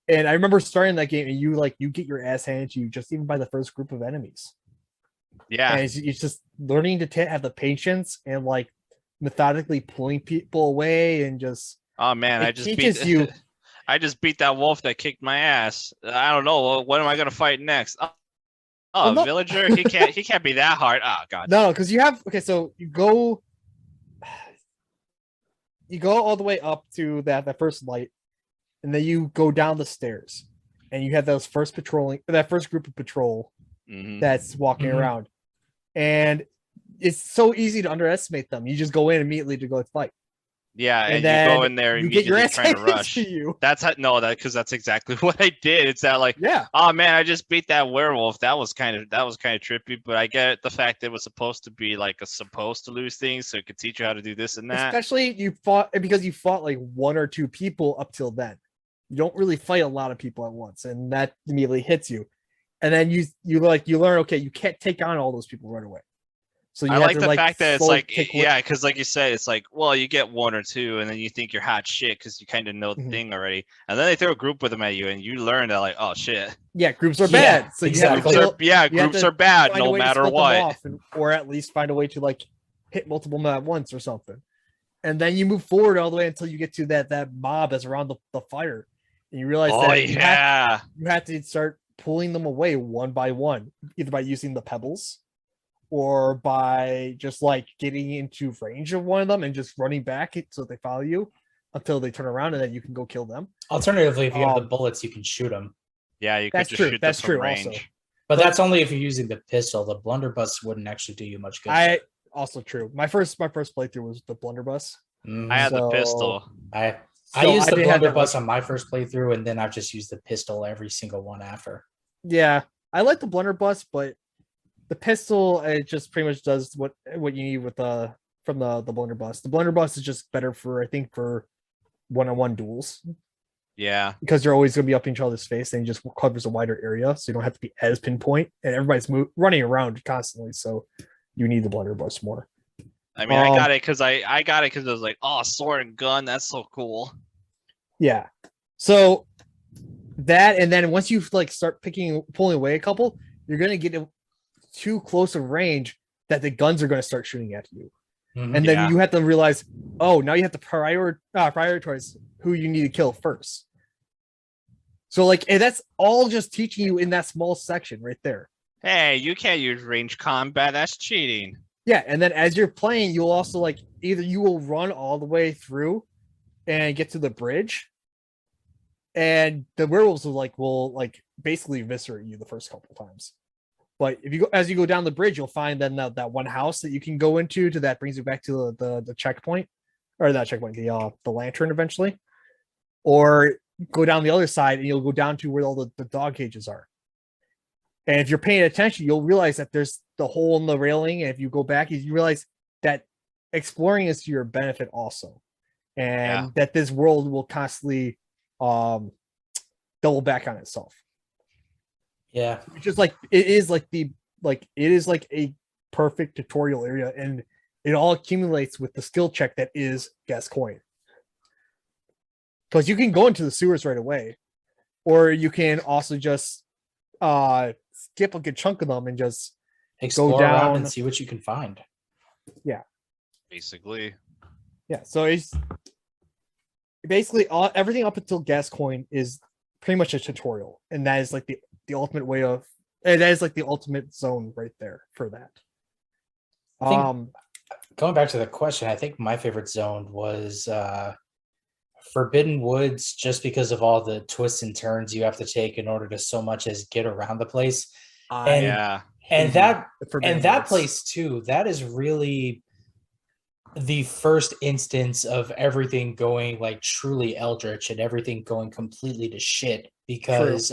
And I remember starting that game and you get your ass handed to you just even by the first group of enemies. Yeah. And it's just learning to have the patience and like methodically pulling people away and just. Oh man, I just beat that wolf that kicked my ass. I don't know. What am I gonna fight next? Villager? He can't be that hard. Oh god. No, because you have so you go all the way up to that first light, and then you go down the stairs, and you have that first group of patrol that's walking around, and it's so easy to underestimate them. You just go in immediately to go fight. Yeah, and you go in there immediately trying to rush. You. Because that's exactly what I did. It's that like, oh man, I just beat that werewolf. That was kind of trippy, but I get the fact that it was supposed to be like supposed to lose things, so it could teach you how to do this and that. Especially you fought like one or two people up till then. You don't really fight a lot of people at once, and that immediately hits you. And then you learn, okay, you can't take on all those people right away. So I like the fact that it's like, because like you said, it's like, well, you get one or two, and then you think you're hot shit because you kind of know the thing already, and then they throw a group with them at you, and you learn that like, oh shit. Yeah, groups are bad. So exactly. Groups are bad no matter what. Or at least find a way to like hit multiple them at once or something. And then you move forward all the way until you get to that mob that's around the fire, and you realize you have to start pulling them away one by one, either by using the pebbles or by just like getting into range of one of them and just running back so they follow you until they turn around, and then you can go kill them. Alternatively, if you have the bullets, you can shoot them. Yeah, you could just shoot them from range. Also. But that's only if you're using the pistol. The blunderbuss wouldn't actually do you much good. Also true. My first playthrough was the blunderbuss. I had the pistol. I used the blunderbuss on my first playthrough, and then I've just used the pistol every single one after. Yeah, I like the blunderbuss, but the pistol, it just pretty much does what you need with from the blunderbuss. The blunderbuss is just better for one-on-one duels. Yeah, because you're always going to be up in each other's face, and it just covers a wider area, so you don't have to be as pinpoint, and everybody's running around constantly, so you need the blunderbuss more. I mean, I got it because I was like, oh, sword and gun, that's so cool. Yeah, so that, and then once you like start pulling away a couple, you're going to get too close of range that the guns are going to start shooting at you. And then you have to realize, oh, now you have to prioritize who you need to kill first. So like, and that's all just teaching you in that small section right there. Hey, you can't use range combat. That's cheating. Yeah, and then as you're playing, you'll also like either you will run all the way through and get to the bridge, and the werewolves will basically eviscerate you the first couple of times. But if you go as you go down the bridge, you'll find then that one house that you can go into that brings you back to the checkpoint, or that checkpoint, the lantern eventually, or go down the other side and you'll go down to where all the dog cages are. And if you're paying attention, you'll realize that there's the hole in the railing. And if you go back, you realize that exploring is to your benefit also. And that this world will constantly double back on itself. Yeah. Which is it is a perfect tutorial area, and it all accumulates with the skill check that is Gascoigne. Because you can go into the sewers right away, or you can also just skip a good chunk of them and just explore go down around and see what you can find. Yeah. Basically. Yeah. So it's basically everything up until Gascoigne is pretty much a tutorial, and that is like the ultimate way of, and that is like the ultimate zone right there for that. Going back to the question, I think my favorite zone was Forbidden Woods, just because of all the twists and turns you have to take in order to so much as get around the place. And that place too, that is really the first instance of everything going like truly eldritch and everything going completely to shit, because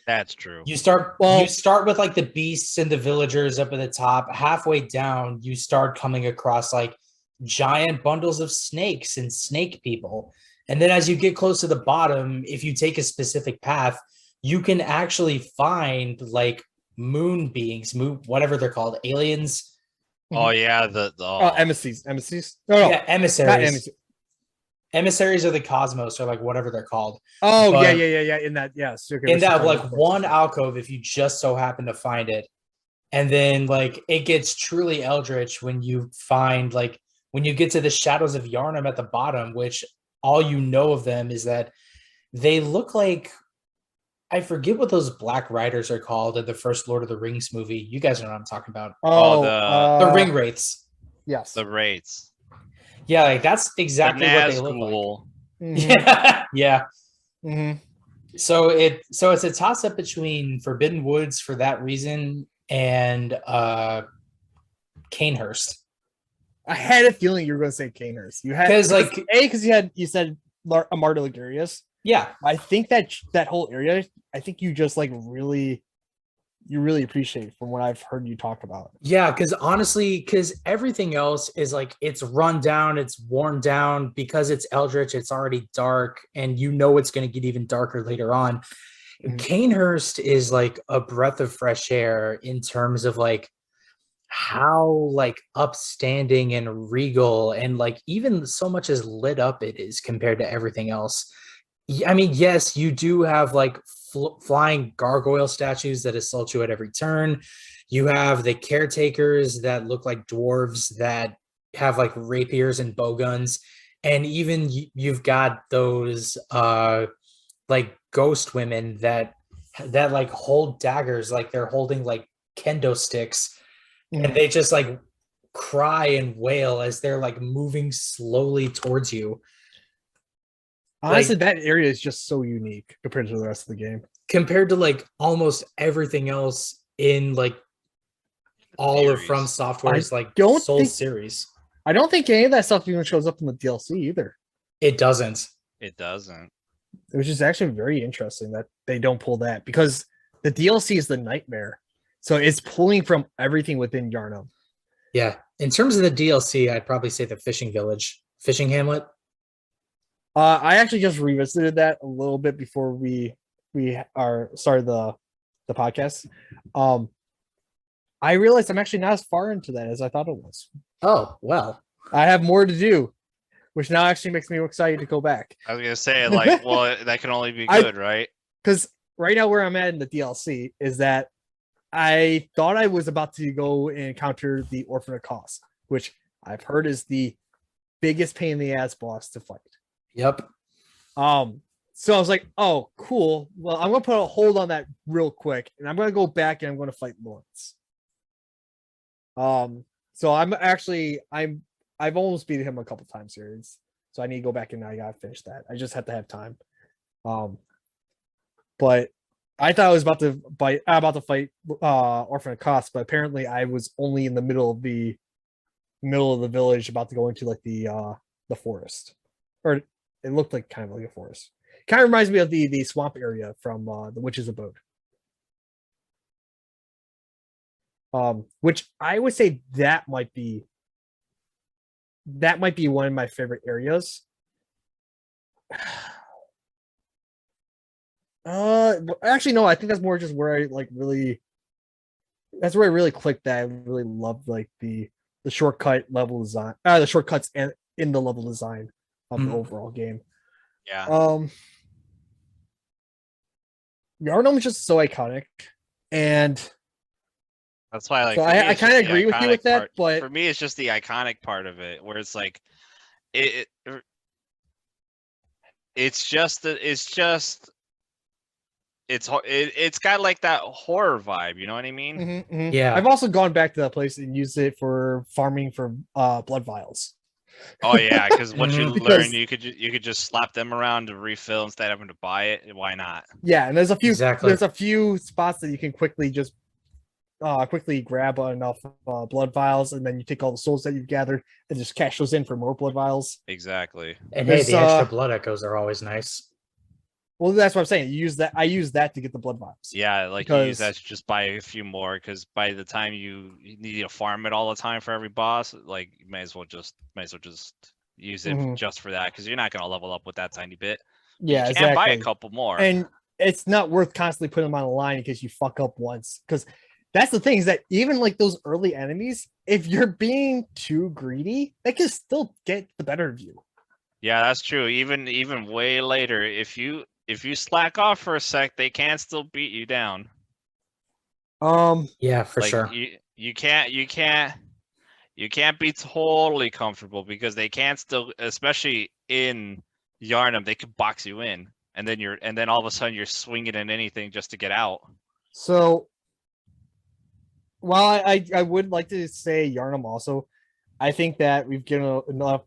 that's true. You start with like the beasts and the villagers up at the top. Halfway down, you start coming across like giant bundles of snakes and snake people. And then as you get close to the bottom, if you take a specific path, you can actually find like moon beings, whatever they're called, aliens. Oh yeah, the emissaries. Yeah, emissaries. Emissaries of the cosmos, or like whatever they're called. Oh, but yeah. In that, yes. In that like one alcove, if you just so happen to find it. And then like it gets truly eldritch when you find like when you get to the shadows of Yharnam at the bottom, which all you know of them is that they look like, I forget what those black riders are called in the first Lord of the Rings movie. You guys know what I'm talking about. The ring wraiths. Yes. The wraiths. Yeah, like that's exactly what they look like. Mm-hmm. Yeah. Mm-hmm. So it's a toss up between Forbidden Woods for that reason and Canehurst. I had a feeling you were going to say Canehurst. You had because you said Marta Ligurius. Yeah, I think that whole area, I think you just like really appreciate from what I've heard you talk about. Yeah, because honestly, everything else is like it's run down, it's worn down, because it's eldritch, it's already dark, and you know it's going to get even darker later on. Mm-hmm. Canehurst is like a breath of fresh air in terms of like how like upstanding and regal and like even so much as lit up it is compared to everything else. I mean, yes, you do have like flying gargoyle statues that assault you at every turn. You have the caretakers that look like dwarves that have like rapiers and bowguns, and even you've got those like ghost women that like hold daggers like they're holding like kendo sticks. Mm-hmm. And they just like cry and wail as they're like moving slowly towards you. Honestly, like, that area is just so unique compared to the rest of the game. Compared to like almost everything else in like all of From Software's like series. I don't think any of that stuff even shows up in the DLC either. It doesn't. Which is actually very interesting that they don't pull that, because the DLC is the nightmare. So it's pulling from everything within Yharnam. Yeah. In terms of the DLC, I'd probably say the fishing hamlet. I actually just revisited that a little bit before we started the podcast. I realized I'm actually not as far into that as I thought it was. Oh, well. I have more to do, which now actually makes me excited to go back. I was gonna say, like, well, that can only be good, right? Because right now where I'm at in the DLC is that I thought I was about to go and encounter the Orphan of Kos, which I've heard is the biggest pain in the ass boss to fight. Yep. So I was like, oh, cool. Well, I'm gonna put a hold on that real quick, and I'm gonna go back and I'm gonna fight Lawrence. So I've almost beaten him a couple times here. So I need to go back and I gotta finish that. I just have to have time. But I thought I was about to fight Orphan of Koss, but apparently I was only in the middle of the village, about to go into like the forest, or it looked like kind of like a forest. Kind of reminds me of the swamp area from the Witch's Abode. Which I would say that might be one of my favorite areas. Actually, no. I think that's more just where I like really. That's where I really clicked. That I really loved like the shortcut level design, the shortcuts and in the level design of the overall game. Yeah. Yharnam is just so iconic, and that's why, like, so I kind of agree with you with that. But for me, it's just the iconic part of it, where it's like, it's got like that horror vibe, you know what I mean? Mm-hmm, mm-hmm. Yeah. I've also gone back to that place and used it for farming for blood vials. Oh yeah, because once you Because- learn, you could just slap them around to refill instead of having to buy it. Why not? Yeah, and there's a few Exactly. there's a few spots that you can quickly just quickly grab enough blood vials, and then you take all the souls that you've gathered and just cash those in for more blood vials. Exactly. And hey, There's, the extra blood echoes are always nice. Well, that's what I'm saying. I use that to get the blood vials. Yeah, like you use that Because- to just buy a few more, because by the time you need to farm it all the time for every boss, like you might as well just use it Mhm. just for that, because you're not gonna level up with that tiny bit. Yeah, You can buy a exactly. couple more. And it's not worth constantly putting them on the line because you fuck up once. Because that's the thing, is that even like those early enemies, if you're being too greedy, they can still get the better of you. Yeah, that's true. Even way later, if you slack off for a sec, they can still beat you down. Yeah, for Like sure. you can't be totally comfortable, because they can still, especially in Yharnam, they could box you in, and then all of a sudden you're swinging at anything just to get out. So, while I would like to say Yharnam also, I think that we've given enough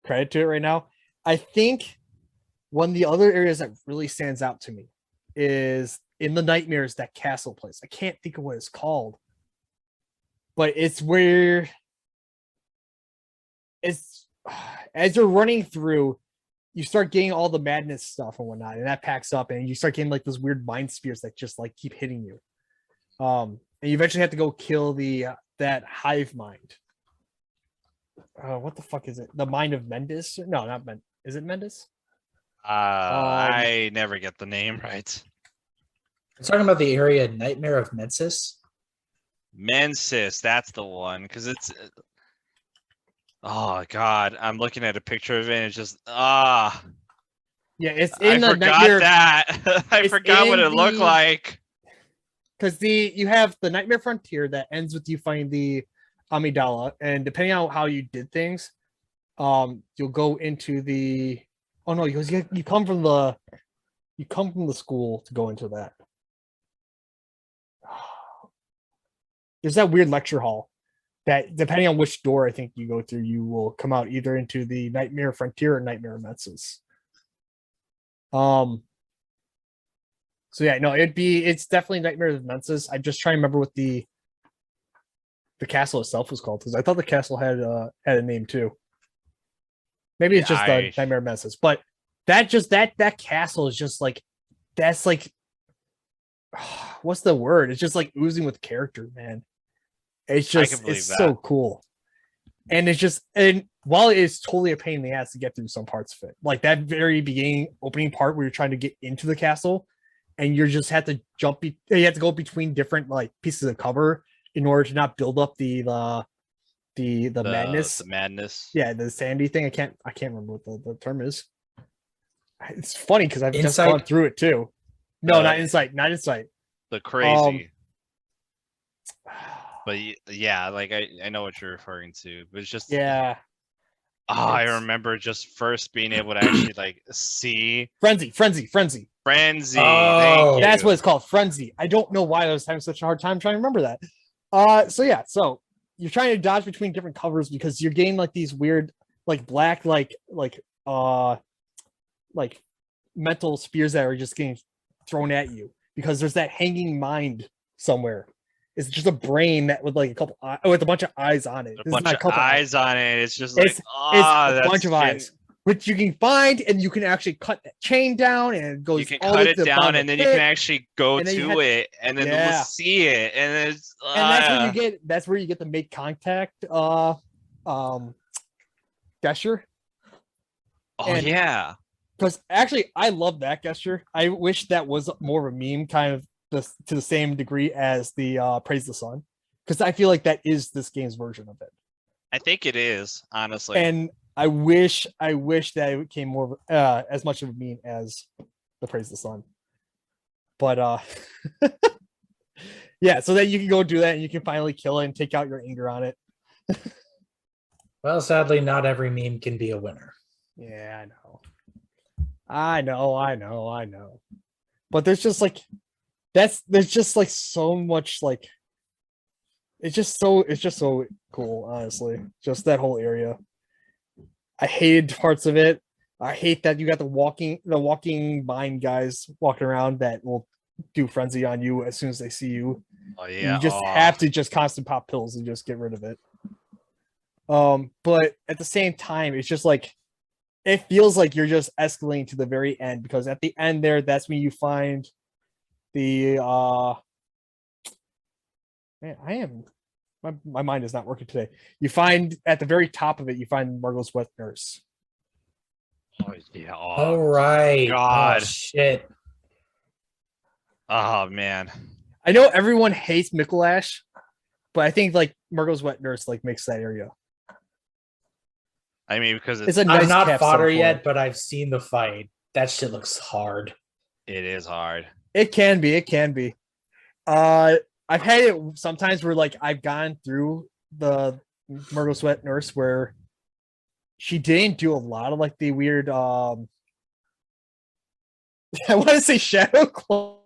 credit to it right now. I think one of the other areas that really stands out to me is in the Nightmares, that castle place. I can't think of what it's called, but it's where it's as you're running through, you start getting all the madness stuff and whatnot, and that packs up, and you start getting like those weird mind spears that just like keep hitting you. And you eventually have to go kill that hive mind. What the fuck is it? The mind of Mendes? No, not Mendes. Is it Mendes? I never get the name right. You're talking about the area Nightmare of Mensis? Mensis, that's the one, because it's. Oh God, I'm looking at a picture of it, and it's just Yeah, it's I in the forgot Nightmare. that. I It's forgot what in it looked the- like. Because you have the Nightmare Frontier that ends with you finding the Amidala, and depending on how you did things, you'll go into the. Oh no, you come from the school to go into that. There's that weird lecture hall that, depending on which door I think you go through, you will come out either into the Nightmare Frontier or Nightmare Mensis. So yeah, no, it's definitely Nightmare of Mensis. I'm just trying to remember what the castle itself was called, because I thought the castle had a name too. Maybe it's just the Nightmare of Mensis, but that castle is just like, that's like, what's the word? It's just like oozing with character, man. It's just, it's so cool. And it's just, and while it is totally a pain in the ass to get through some parts of it, like that very beginning opening part where you're trying to get into the castle, and you just have to you have to go between different like pieces of cover in order to not build up the madness. The madness. Yeah, the sandy thing. I can't remember what the term is. It's funny because I've just Insight? gone through it too. No, not insight. The crazy. But yeah, like I know what you're referring to, but it's just yeah. I remember just first being able to actually like see Frenzy. Oh. That's what it's called, Frenzy. I don't know why I was having such a hard time trying to remember that. So you're trying to dodge between different covers because you're getting like these weird like black like mental spears that are just getting thrown at you because there's that hanging mind somewhere. It's just a brain that with like a couple with a bunch of eyes on it. A This is bunch not a of couple eyes on it. It's just like, It's a that's bunch of shit. eyes, which you can find, and you can actually cut that chain down, and it goes. You can all cut the way it to the down, bottom and of then the you can pit, actually go and then you to had- it, and then Yeah. see it, and it's and that's where you get. That's where you get the make contact. Gesture. Oh and- yeah. Because actually, I love that gesture. I wish that was more of a meme, kind of to the same degree as the praise the sun, because I feel like that is this game's version of it. I think it is, honestly. And I wish that it became more as much of a meme as the praise the sun. But yeah, so then you can go do that and you can finally kill it and take out your anger on it. Well, sadly, not every meme can be a winner. Yeah, I know. But there's just like there's just like so much like it's just so cool, honestly. Just that whole area. I hated parts of it. I hate that you got the walking mind guys walking around that will do frenzy on you as soon as they see you. Oh And yeah. you just have to just constant pop pills and just get rid of it. But at the same time, it's just like it feels like you're just escalating to the very end, because at the end there, that's when you find the man, my mind is not working today. You find at the very top of it, you find Margot's wet nurse. Oh yeah. All right. God. Oh, shit. Oh man. I know everyone hates Micolash, but I think like Margot's wet nurse like makes that area. I mean, because It's a nice I've not capstone fought her for yet, it. but I've seen the fight. That shit looks hard. it is hard. It can be. I've had it sometimes where like I've gone through the Myrtle Sweat Nurse where she didn't do a lot of like the weird I want to say shadow clone,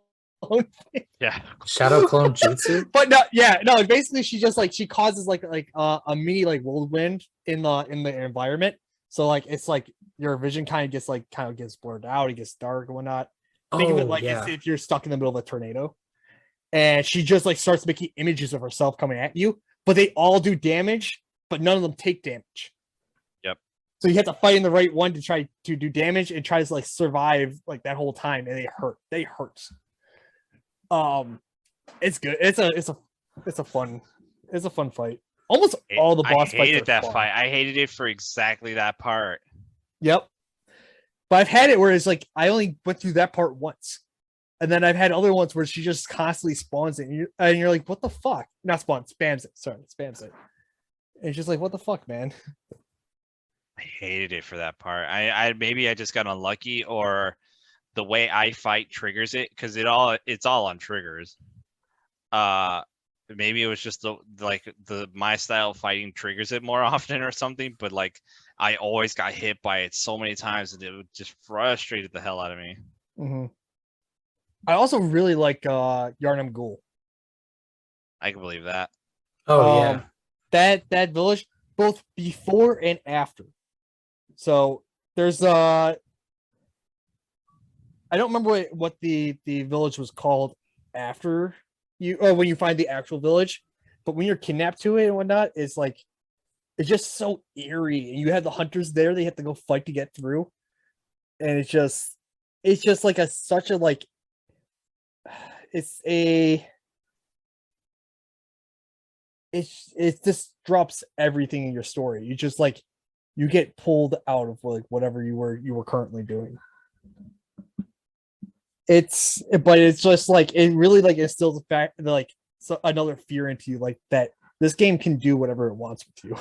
Yeah. Shadow clone jutsu? but no, basically she just like she causes like a mini like whirlwind in the environment. So like it's like your vision kind of gets blurred out, it gets dark and whatnot. Think of it like yeah. as if you're stuck in the middle of a tornado. And she just like starts making images of herself coming at you, but they all do damage, but none of them take damage. Yep. So you have to fight in the right one to try to do damage and try to like survive like that whole time, and they hurt. It's good. It's a fun fight. Almost all the boss fights. I hated that fun. fight. I hated it for exactly that part. Yep. But I've had it where it's like I only went through that part once. And then I've had other ones where she just constantly spawns it, and you're like, what the fuck? Not spawn, spams it. Sorry, spams it. And it's just like, what the fuck, man? I hated it for that part. I maybe I just got unlucky, or the way I fight triggers it, because it's all on triggers. Maybe it was just the my style of fighting triggers it more often or something, but like I always got hit by it so many times and it just frustrated the hell out of me. Mm-hmm. I also really like Yarnum Ghoul. I can believe that. Oh, yeah. That village, both before and after. So there's I don't remember what the village was called after you, or when you find the actual village, but when you're kidnapped to it and whatnot, it's like it's just so eerie. And you have the hunters there; they have to go fight to get through, and it's just like such a like. It just drops everything in your story. You just like you get pulled out of like whatever you were currently doing. But it's just like it really like instills the fact that like another fear into you, like that this game can do whatever it wants with you.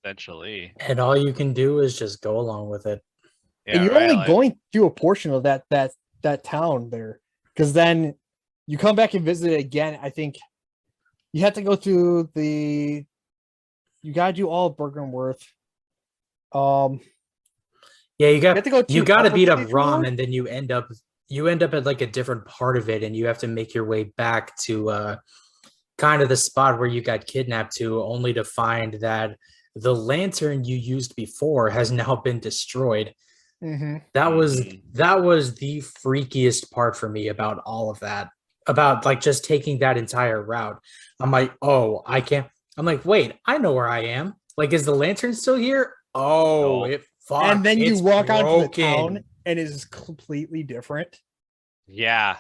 Essentially. And all you can do is just go along with it. Yeah, And you're right, only like- going through a portion of that town there, because then you come back and visit it again. I think you have to go through you gotta do all of Bergenworth. Yeah, you have to go to gotta beat up Upper Rom, Ward? and then you end up at like a different part of it, and you have to make your way back to kind of the spot where you got kidnapped to, only to find that the lantern you used before has now been destroyed. That was Mhm. the freakiest part for me about all of that. About like just taking that entire route. I'm like, oh, I can't. I'm like, wait, I know where I am. Like, is the lantern still here? Oh, Nope. And then you it's walk onto the broken. town and it's completely different. Yeah,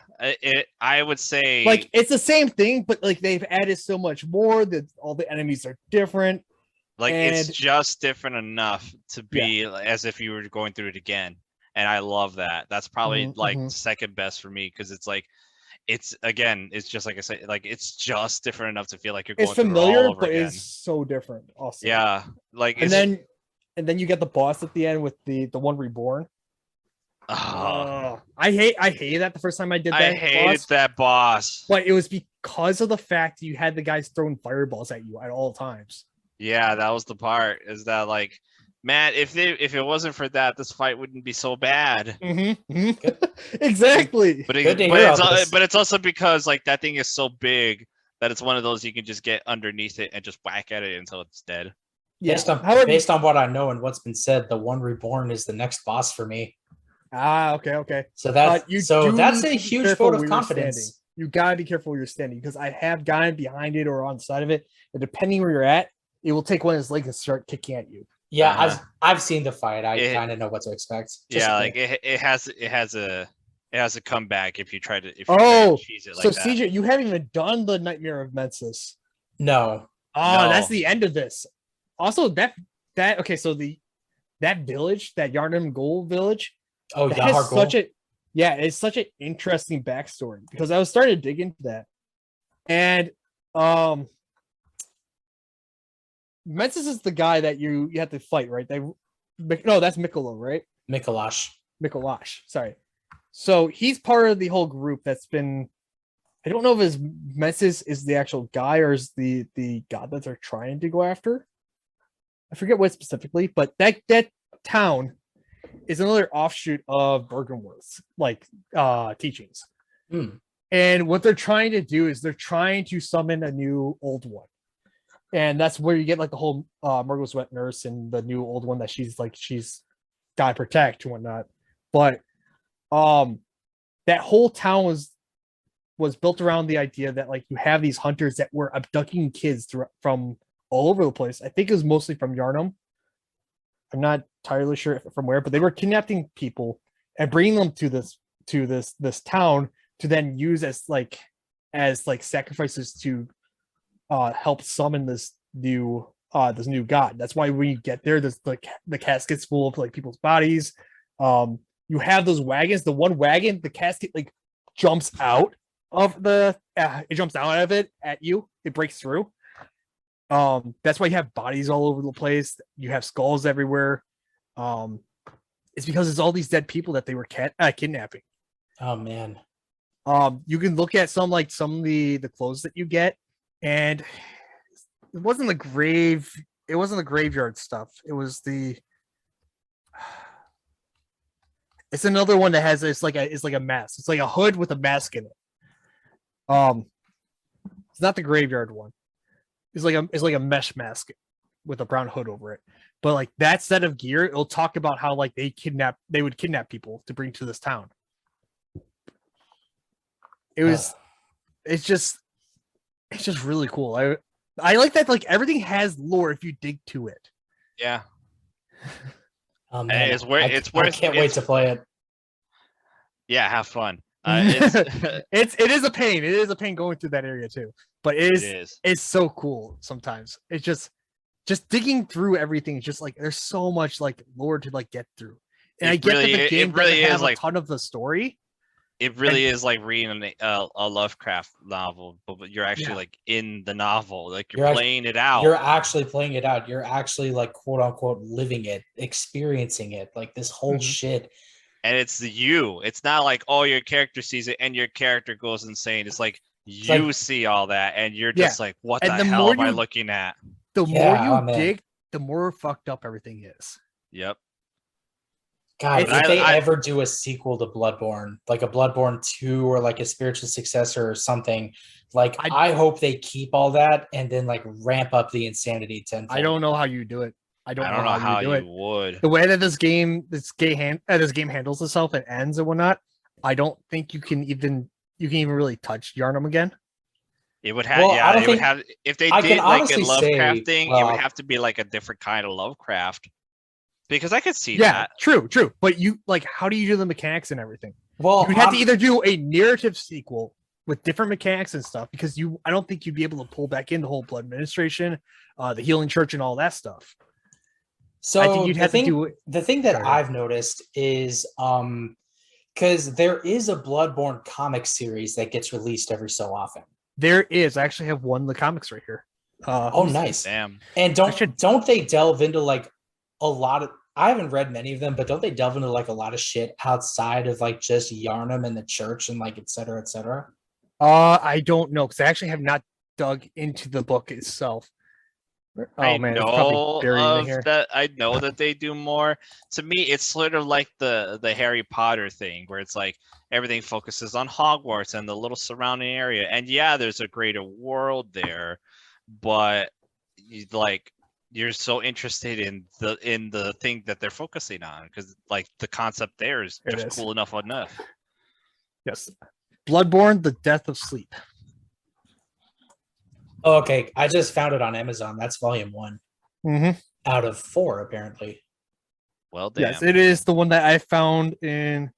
I would say Like it's the same thing, but like they've added so much more that all the enemies are different. like it's And just different enough to be as if you were going through it again, and I love that. That's probably like second best for me because it's like it's again, it's just like I said, like it's just different enough to feel like you're it's going through it familiar, all over but again. it's so different. Also, Yeah, like and then you get the boss at the end with the one reborn. I hated that the first time I did that. I hated that boss. But it was because of the fact you had the guys throwing fireballs at you at all times. Yeah, that was the part. Is that like, man, if it wasn't for that, this fight wouldn't be so bad. Exactly. But it's also because like that thing is so big that it's one of those you can just get underneath it and just whack at it until it's dead. Yeah. Based on what I know and what's been said, the one reborn is the next boss for me. Okay. So that's a huge vote of confidence. You gotta be careful where you're standing because I have gotten behind it or on the side of it, and depending where you're at, it will take one of his legs and start kicking at you. Yeah, I've seen the fight. I kind of know what to expect. Like it has a comeback if you try to cheese it like that. So CJ, you haven't even done the Nightmare of Mensis. No. Oh, that's the end of this. Also, that okay, so that village, that Yarnum Gold village. Oh, yeah, it's such an interesting backstory because I was starting to dig into that, and Mensis is the guy that you have to fight, right? That's Mikolo, right? Mikolash. Sorry. So he's part of the whole group that's been. I don't know if Mensis is the actual guy or is the god that they're trying to go after. I forget what specifically, but that town is another offshoot of Bergenworth's teachings. And what they're trying to do is they're trying to summon a new old one. And that's where you get like the whole Murgle's wet nurse and the new old one that she's got to protect and whatnot. But that whole town was built around the idea that like you have these hunters that were abducting kids from all over the place. I think it was mostly from Yarnum. I'm not entirely sure from where, but they were kidnapping people and bringing them to this town to then use as sacrifices to help summon this new god. That's why when you get there, there's the caskets full of like people's bodies. You have those wagons. The one wagon, the casket jumps out of it at you. It breaks through. That's why you have bodies all over the place. You have skulls everywhere. It's because it's all these dead people that they were kidnapping. Oh man. You can look at some of the clothes that you get, and it wasn't the graveyard stuff. It's another one that has it's like a mask. It's like a hood with a mask in it. It's not the graveyard one. It's like a mesh mask with a brown hood over it. But like that set of gear, it'll talk about how like they would kidnap people to bring to this town. It's just really cool. I like that like everything has lore if you dig to it. Yeah. Oh man, it's worth. I can't wait to play it. Yeah, have fun. It is a pain. It is a pain going through that area too. But it's so cool sometimes. It's just digging through everything. It's just like there's so much like lore to like get through. And I get that the game doesn't have a ton of the story. It really is like reading a Lovecraft novel, but you're actually like in the novel, like you're playing it out. You're actually playing it out. You're actually like quote unquote living it, experiencing it, like this whole shit. And it's you. It's not like your character sees it and your character goes insane. It's like you see all that and you're just like, what the hell am I looking at? The more you dig, the more fucked up everything is. Yep. God, if they ever do a sequel to Bloodborne, like a Bloodborne 2 or like a spiritual successor or something, like I hope they keep all that and then like ramp up the insanity tenfold. I don't know how you do it. I don't I know don't know how how you do you it. would. The way that this game handles itself and ends and whatnot, I don't think you can even really touch Yarnum again. It would have, Well, I yeah, don't it would think have, if they I can did like a honestly Lovecraft say. thing, it would have to be like a different kind of Lovecraft. Because I could see Yeah, that. true. But you like, how do you do the mechanics and everything? Well, You'd have to either do a narrative sequel with different mechanics and stuff, because I don't think you'd be able to pull back in the whole blood administration, the healing church, and all that stuff. So I think you'd have to do it. the thing that Sorry. I've noticed is because there is a Bloodborne comic series that gets released every so often. There is. I actually have one of the comics right here. Oh, nice. Damn. And don't they delve into like a lot of, I haven't read many of them, but don't they delve into like a lot of shit outside of like just Yarnum and the church and like et cetera, et cetera? I don't know, because I actually have not dug into the book itself. Oh man, it's probably buried in here. I know that they do more. To me, it's sort of like the Harry Potter thing, where it's like everything focuses on Hogwarts and the little surrounding area. And yeah, there's a greater world there, but you're so interested in the thing that they're focusing on, because like the concept there is just cool enough. Yes, Bloodborne: The Death of Sleep. Oh, okay, I just found it on Amazon. That's volume 1 out of 4, apparently. Well, damn. Yes, it is the one that I found in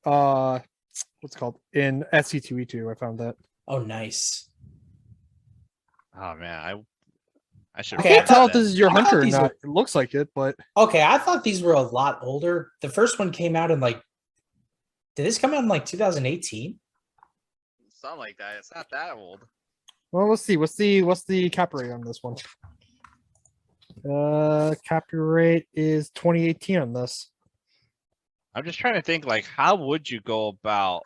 what's it called, in SC2E2. I found that. Oh, nice. Oh man, I should. I can't tell if this is your hunter or not. It looks like it, but okay. I thought these were a lot older. The first one came out in like. Did this come out in like 2018? Something like that. It's not that old. well, let's see. What's the copyright on this one? Copyright is 2018 on this. I'm just trying to think, like, how would you go about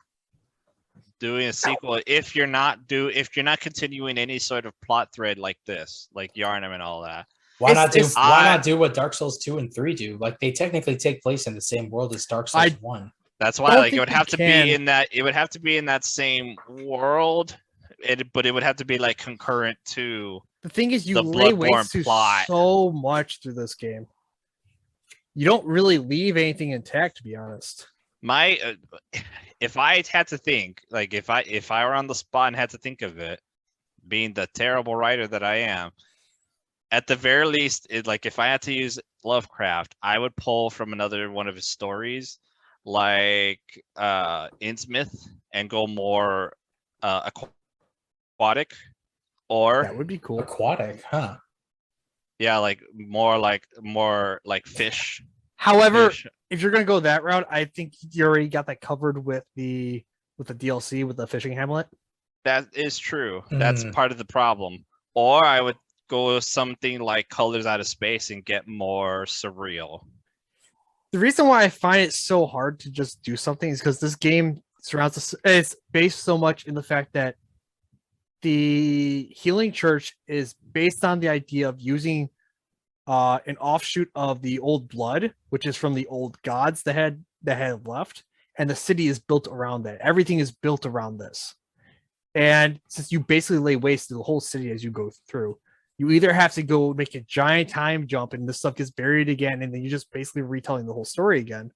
doing a sequel if you're not continuing any sort of plot thread like this, like Yarnum and all that? Why not do what Dark Souls 2 and 3 do? Like they technically take place in the same world as Dark Souls 1. That's why, like, it would have to be in that. It would have to be in that same world, but it would have to be like concurrent to. The thing is, you lay waste to so much through this game. You don't really leave anything intact, to be honest. If I had to think, like, if I were on the spot and had to think of it, being the terrible writer that I am, at the very least, like, if I had to use Lovecraft, I would pull from another one of his stories, like Innsmouth, and go more aquatic, or that would be cool. Aquatic, huh? Yeah, like more like fish. However, if you're gonna go that route, I think you already got that covered with the DLC with the fishing hamlet. That is true. That's part of the problem. Or I would go with something like Colors Out of Space and get more surreal. The reason why I find it so hard to just do something is because this game surrounds us. It's based so much in the fact that the Healing Church is based on the idea of using an offshoot of the old blood, which is from the old gods that had left, and the city is built around that. Everything is built around this. And since you basically lay waste to the whole city as you go through, you either have to go make a giant time jump and this stuff gets buried again, and then you're just basically retelling the whole story again.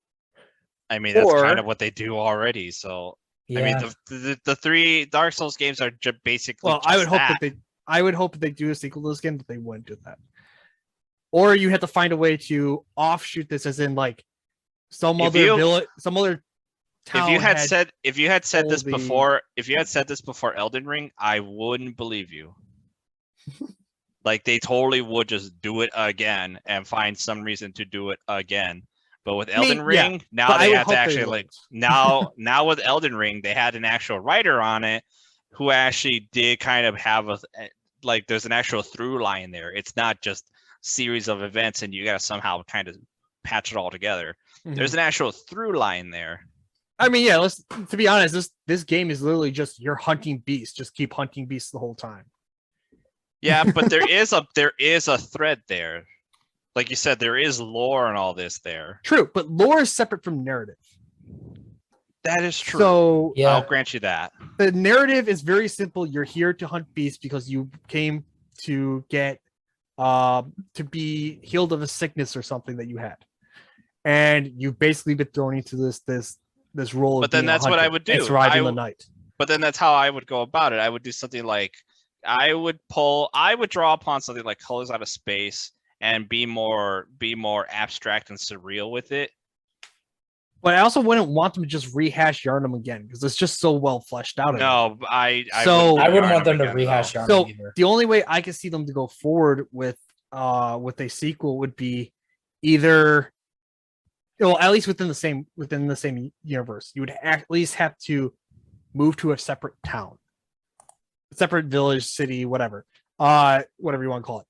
I mean, that's kind of what they do already. So, yeah. I mean, the 3 Dark Souls games are just basically. Well, I would hope that they do a sequel to this game, but they wouldn't do that. Or you have to find a way to offshoot this, as in like some other village, some other town. If you had said this before Elden Ring, I wouldn't believe you. Like, they totally would just do it again and find some reason to do it again. But with Elden Ring, now they have to actually now with Elden Ring, they had an actual writer on it who actually did kind of have there's an actual through line there. It's not just series of events and you got to somehow kind of patch it all together. Mm-hmm. There's an actual through line there. I mean, yeah, to be honest, this game is literally just you're hunting beasts. Just keep hunting beasts the whole time. Yeah, but there is a thread there. Like you said, there is lore and all this there. True, but lore is separate from narrative. That is true. So yeah. I'll grant you that. The narrative is very simple. You're here to hunt beasts because you came to get to be healed of a sickness or something that you had, and you've basically been thrown into this role. But of then being a that's what I hunter would and do. surviving the night. But then that's how I would go about it. I would do something like I would draw upon something like Colors Out of Space and be more abstract and surreal with it. But I also wouldn't want them to just rehash Yarnum again because it's just so well fleshed out. No, I I wouldn't want them to again, rehash though. Yarnum So either. the only way I can see them to go forward with a sequel would be either, well, at least within the same universe, you would at least have to move to a separate town, separate village, city, whatever you want to call it,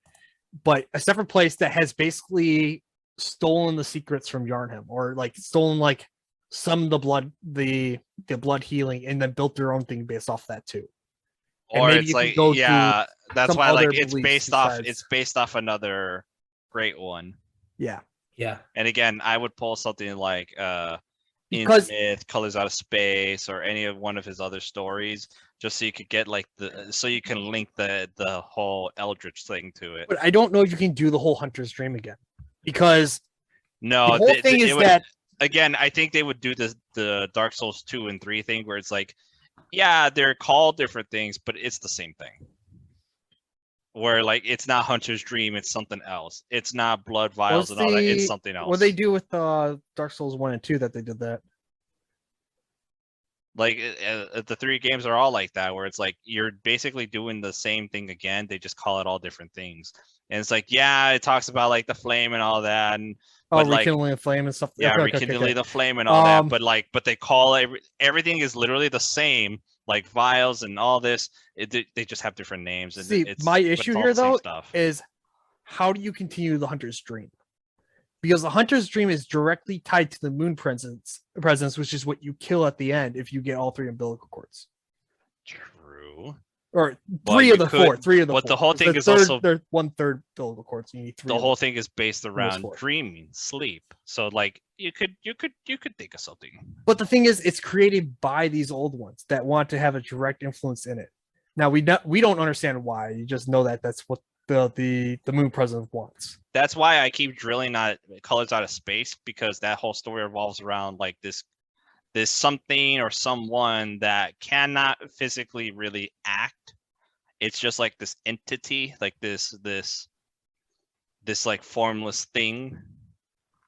but a separate place that has basically stolen the secrets from Yarnham, or like stolen like some of the blood healing, and then built their own thing based off that too. And Or maybe it's you can like, go yeah, that's some why like other it's beliefs based off another great one. Yeah. And again, I would pull something like Because Infinite, Colors Out of Space, or any of one of his other stories, just so you could get like so you can link the whole Eldritch thing to it. but I don't know if you can do the whole Hunter's Dream again, because No, the whole thing is that again, I think they would do the Dark Souls 2 and 3 thing where it's like, yeah, they're called different things, but it's the same thing. Where like it's not Hunter's Dream, it's something else. It's not Blood Vials and all that, it's something else. What they do with Dark Souls 1 and 2 that they did that. Like the 3 games are all like that, where it's like you're basically doing the same thing again. They just call it all different things, and it's like, yeah, it talks about like the flame and all that, and Rekindling the flame and stuff. Yeah, rekindling the flame and all that, but they call everything is literally the same, like vials and all this. They just have different names. And see, my issue here though is how do you continue the Hunter's Dream? Because the Hunter's Dream is directly tied to the moon presence, which is what you kill at the end if you get all 3 umbilical cords. True. Or 3 of the 4. But the whole thing is also there's 1/3 umbilical cords. You need 3. The whole thing is based around dreaming, sleep. So like you could think of something. But the thing is, it's created by these old ones that want to have a direct influence in it. Now we don't understand why. You just know that that's what the moon presence wants. That's why I keep drilling on Colors Out of Space, because that whole story revolves around like this something or someone that cannot physically really act. It's just like this entity, like this like formless thing,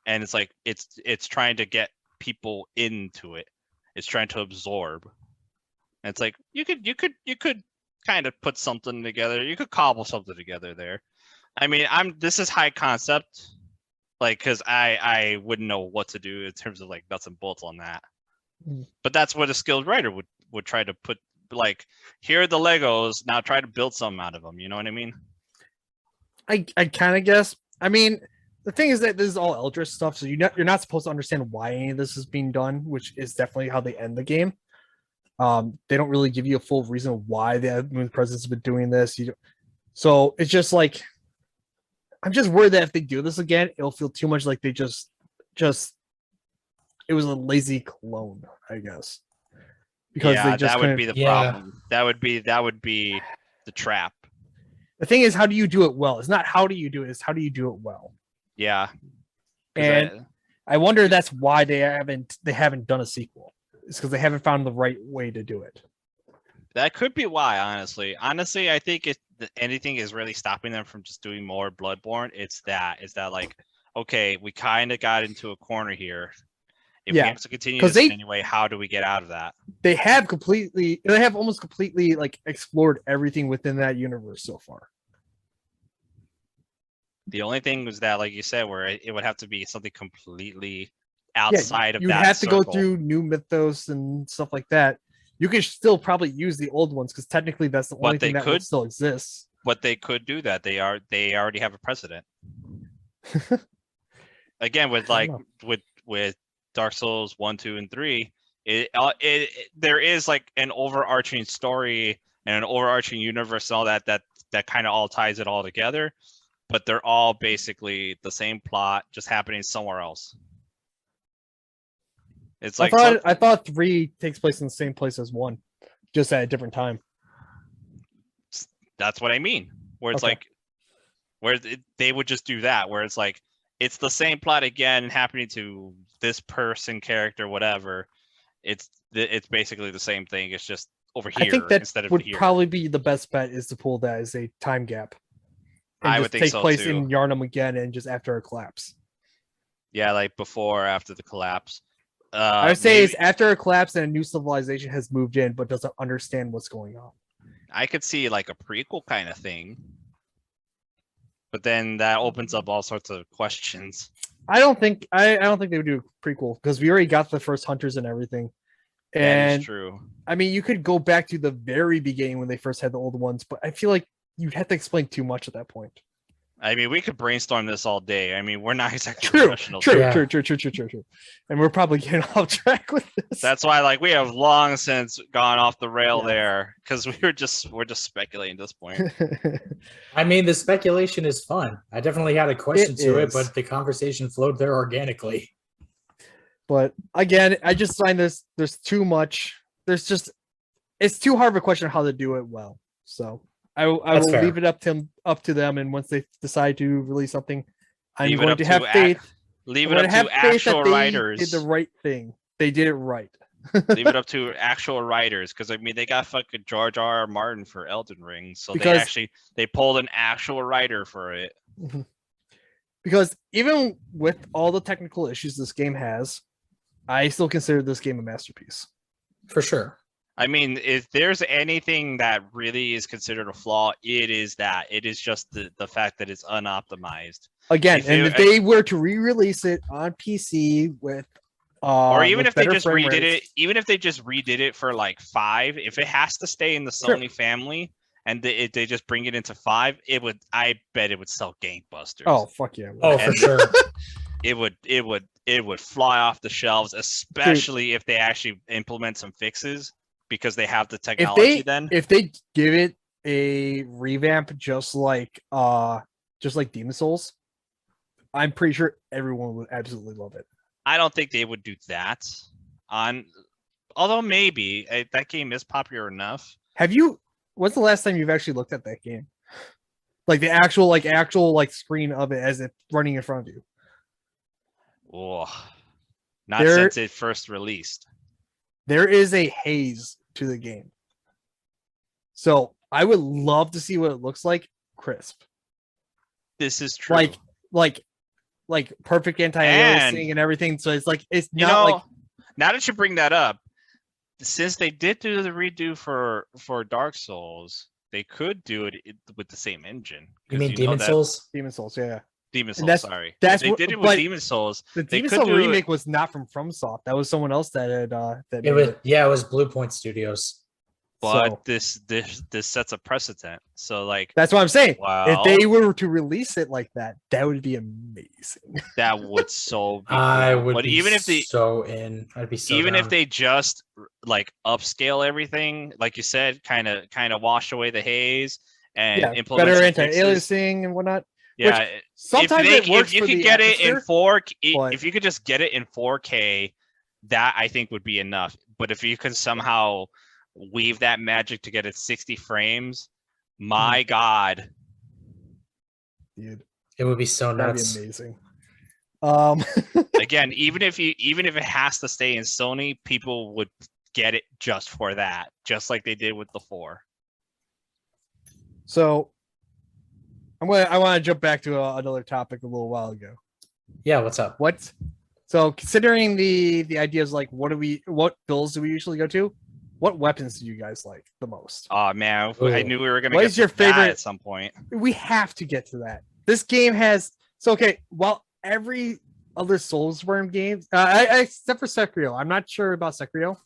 and it's like it's trying to get people into it. It's trying to absorb. And it's like you could kind of put something together. You could cobble something together there. I mean, this is high concept, like, because I wouldn't know what to do in terms of like nuts and bolts on that. But that's what a skilled writer would try to put, like, here are the Legos, now try to build something out of them. You know what I mean? I kind of guess. I mean, the thing is that this is all Eldritch stuff, so you're not supposed to understand why any of this is being done, which is definitely how they end the game. They don't really give you a full reason why the moon presence has been doing this. So it's just like, I'm just worried that if they do this again, it'll feel too much like they just it was a lazy clone, I guess. Because they just that would be the problem. That would be the trap. The thing is, how do you do it well? It's not how do you do it, it's how do you do it well. Yeah. And I wonder that's why they haven't done a sequel. It's because they haven't found the right way to do it. That could be why, honestly. Honestly, I think if anything is really stopping them from just doing more Bloodborne, it's that like, okay, we kind of got into a corner here. If we have to continue this anyway, how do we get out of that? They have almost completely like explored everything within that universe so far. The only thing was that, like you said, where it would have to be something completely outside of that. You'd have to go circle. through new mythos and stuff like that. You could still probably use the old ones because technically that's the only thing that still exists. But they could do that. They already have a precedent. Again, with Dark Souls 1, 2, and 3, there is like an overarching story and an overarching universe and all that kind of all ties it all together, but they're all basically the same plot, just happening somewhere else. It's like I thought 3 takes place in the same place as 1, just at a different time. That's what I mean. Where it's like where they would just do that, where it's like it's the same plot again happening to this person, character, whatever. It's basically the same thing. It's just over I here think that instead of would here. probably be the best bet, is to pull that as a time gap. And I just would think take so place too. in Yarnum again and just after a collapse. Yeah, like before or after the collapse. I would say it's after a collapse and a new civilization has moved in but doesn't understand what's going on. I could see like a prequel kind of thing. But then that opens up all sorts of questions. I don't think they would do a prequel because we already got the first hunters and everything. And That is true. I mean, you could go back to the very beginning when they first had the old ones, but I feel like you'd have to explain too much at that point. I mean, we could brainstorm this all day. I mean, we're not exactly True. professionals. And we're probably getting off track with this. That's why, like, we have long since gone off the rail Yeah. there, because we're just speculating at this point. I mean, the speculation is fun. I definitely had a question to it, is. but the conversation flowed there organically. But again, I just find there's too much. It's too hard of a question how to do it well. So I will fair. leave it up to them, and once they decide to release something, I'm Leave it going up to to have faith. Leave I'm it gonna up have to faith actual that they writers. did the right thing. They did it right. Leave it up to actual writers, because I mean, they got fucking George R.R. Martin for Elden Ring, so Because- they pulled an actual writer for it. Because even with all the technical issues this game has, I still consider this game a masterpiece. For sure. I mean, if there's anything that really is considered a flaw, it is that. It is just the fact that it's unoptimized. Again, if they were to re-release it on PC with or even with if they better just frame redid rates- it, even if they just redid it for like 5, if it has to stay in the Sure. Sony family and they just bring it into 5, I bet it would sell gangbusters. Oh fuck yeah! Oh, for And- sure. It would fly off the shelves, especially if they actually implement some fixes, because they have the technology If they give it a revamp just like Demon Souls, I'm pretty sure everyone would absolutely love it. I don't think they would do that although maybe that game is popular enough. What's the last time you've actually looked at that game? Like the actual screen of it as it's running in front of you. Oh, not since it first released. There is a haze to the game. So I would love to see what it looks like crisp. This is true. Like perfect anti-aliasing and everything. So it's not like, now that you bring that up, since they did do the redo for Dark Souls, they could do it with the same engine. You mean Demon Souls? Demon Souls, yeah. Demon Souls, that's- sorry. that's They what- did it with but Demon Souls. The They Demon could Souls do it- remake was not from FromSoft. That was someone else that had that It was Blue Point Studios. But So this sets a precedent. So like that's what I'm saying. wow, If they were to release it like that, that would be amazing. that would so be I cool. would But be even if they so in. I'd be so even if down. they just like upscale everything, like you said, kind of wash away the haze and Yeah, implement better some fixes. anti-aliasing and whatnot. Yeah, Sometimes it works if you for could the get it in atmosphere, 4K, but- if you could just get it in 4K, that I think would be enough. But if you can somehow weave that magic to get it 60 frames, my God, Dude, It would be so that'd nuts. be amazing. again, even if it has to stay in Sony, people would get it just for that, just like they did with the 4. So I want to jump back to another topic a little while ago. Yeah, what's up? So considering the ideas, like what builds do we usually go to? What weapons do you guys like the most? Oh man, I knew we were gonna What get is your to that favorite- at some point. We have to get to that. This game has while every other Soulsborne games, except for Sekiro, I'm not sure about Sekiro.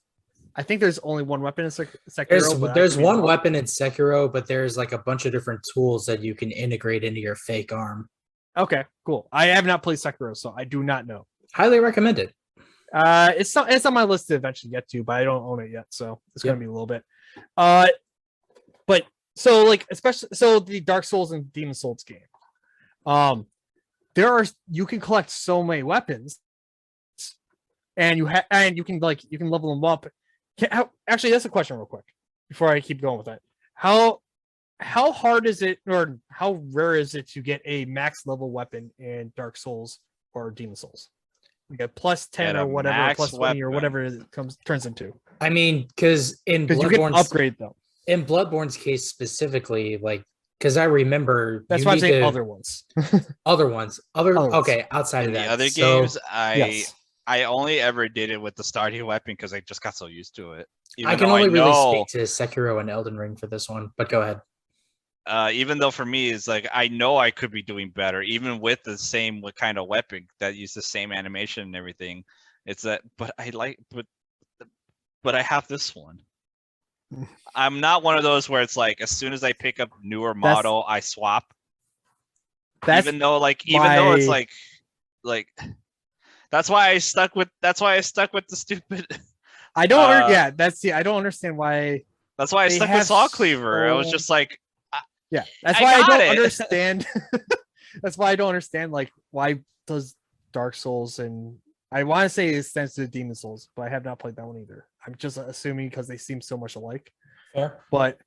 I think there's only one weapon in Sekiro. but I There's could be one wrong. weapon in Sekiro, but there's like a bunch of different tools that you can integrate into your fake arm. Okay, cool. I have not played Sekiro, so I do not know. Highly recommend it. It's on my list to eventually get to, but I don't own it yet, so it's gonna be a little bit. But so especially the Dark Souls and Demon Souls game, you can collect so many weapons, and you can level them up. Actually, that's a question real quick before I keep going with that. How how hard is it, or how rare is it to get a max level weapon in Dark Souls or Demon Souls? Like a plus 10 Get a or whatever, max plus 20 or weapon. whatever it turns into. I mean, because Because you can upgrade them. in Bloodborne's case specifically, like, because I remember That's you why I'm need saying to other ones. other ones, Other ones. okay, outside In of the that. other So games, Yes. I only ever did it with the starting weapon because I just got so used to it. I Even can though only really know, speak to Sekiro and Elden Ring for this one, but go ahead. even though for me it's like I know I could be doing better, even with the same kind of weapon that use the same animation and everything. It's that, but I have this one. I'm not one of those where it's like as soon as I pick up newer model, I swap. That's Even though it's like that's why I stuck with the stupid. I don't. Yeah, I don't understand why. That's why I They stuck with have Saw Cleaver. I was so- just like, Yeah, that's I why I got don't it. understand. That's why I don't understand. Like, why does Dark Souls and I want to say it extends to Demon Souls, but I have not played that one either. I'm just assuming because they seem so much alike. Fair. But